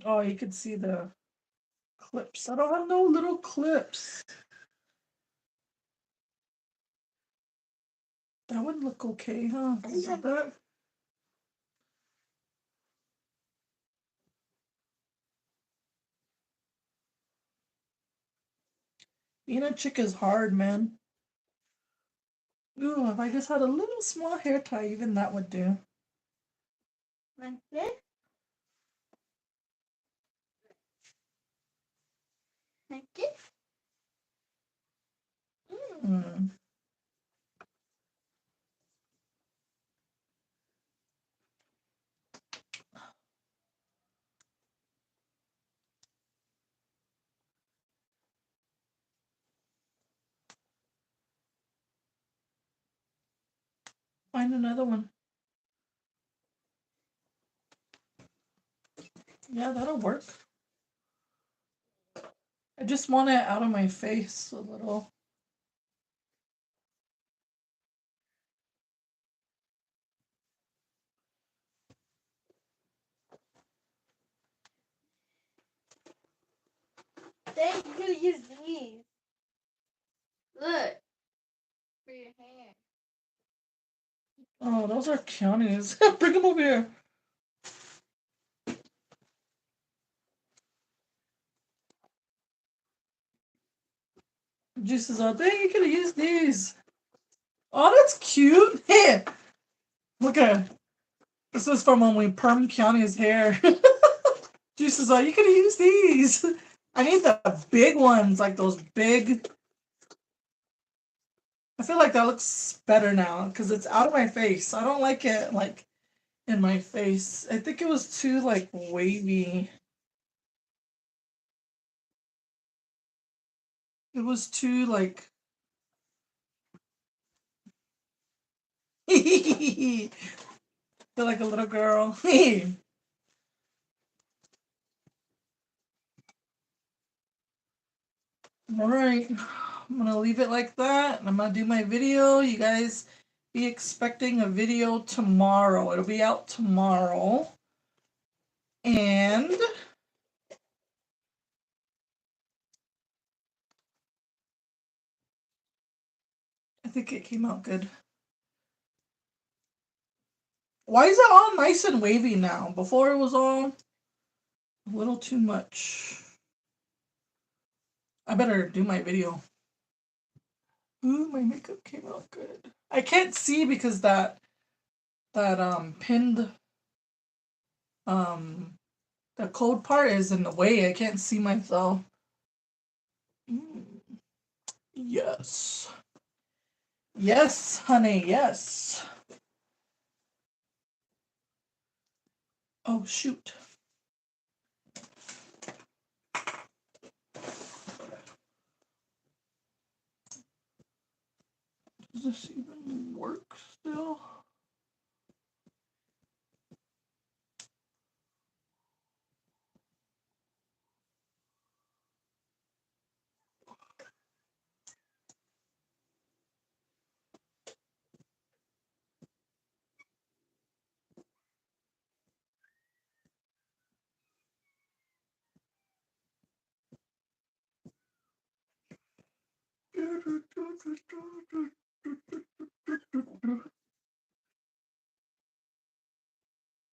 Oh, you can see the clips. I don't have no little clips. That would look okay, huh? Like that. Being a chick is hard, man. Ooh, if I just had a little small hair tie, even that would do. Like this? Like this? Hmm. Find another one. Yeah, that'll work. I just want it out of my face a little. think you could use these. Look. For your hair. Oh, those are counties. Bring them over here. Juices out there. You could have used these. Oh, that's cute. Hey, look at it. This was from when we permed County's hair. Juices out. You could have used these. I need the big ones, like those big. I feel like that looks better now because it's out of my face. I don't like it like in my face. I think it was too like wavy. It was too like. Feel like a little girl. All right, I'm gonna leave it like that. I'm gonna do my video. You guys be expecting a video tomorrow. It'll be out tomorrow. And I think it came out good. Why is it all nice and wavy now? Before it was all a little too much. I better do my video. Ooh, my makeup came out good. I can't see because that pinned the code part is in the way. I can't see myself. Yes. Yes, honey, yes. Oh, shoot. Does this even work still?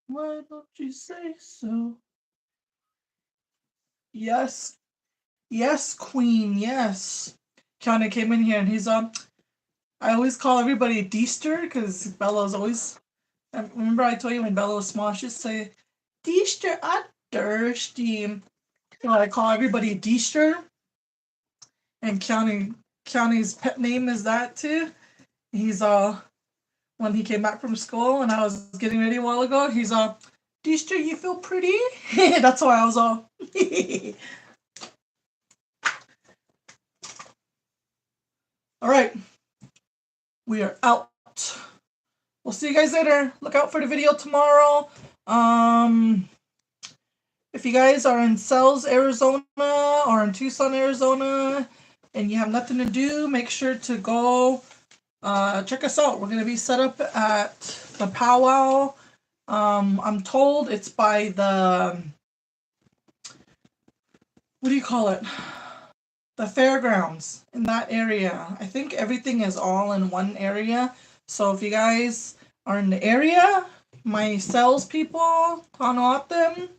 Why don't you say so? Yes. Yes, queen, yes. Keanu came in here and he's I always call everybody Deester because Bella's always. Remember I told you when Bella was small, she'd say, Deester, I thirsty. So I call everybody Deester. And County's pet name is that too. He's when he came back from school and I was getting ready a while ago, he's Deester, you feel pretty? That's why I was all all right. We are out. We'll see you guys later. Look out for the video tomorrow. If you guys are in Sells, Arizona or in Tucson, Arizona, and you have nothing to do, make sure to go check us out. We're going to be set up at the powwow. I'm told it's by the, what do you call it? The fairgrounds in that area. I think everything is all in one area. So if you guys are in the area, my salespeople, on them,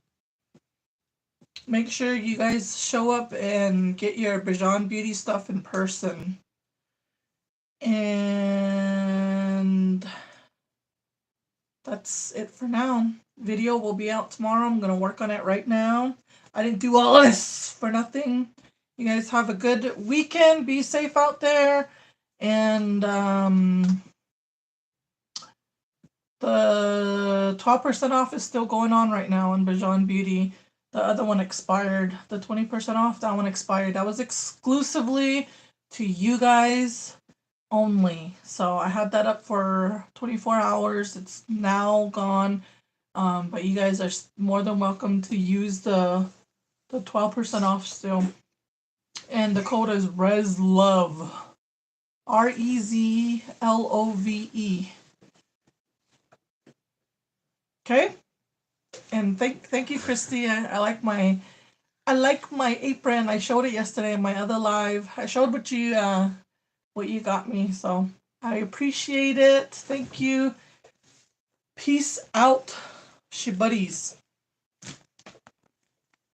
make sure you guys show up and get your Bajan Beauty stuff in person. And that's it for now. Video will be out tomorrow. I'm going to work on it right now. I didn't do all this for nothing. You guys have a good weekend. Be safe out there. And the 12% off is still going on right now on Bajan Beauty. The other one expired. The 20% off, that one expired. That was exclusively to you guys only. So I had that up for 24 hours. It's now gone. But you guys are more than welcome to use the 12% off still. And the code is REZLOVE. REZLOVE. Okay? And thank you, Christy. I like my I like my apron. I showed it yesterday in my other live. I showed what you got me, so I appreciate it. Thank you. Peace out, she buddies.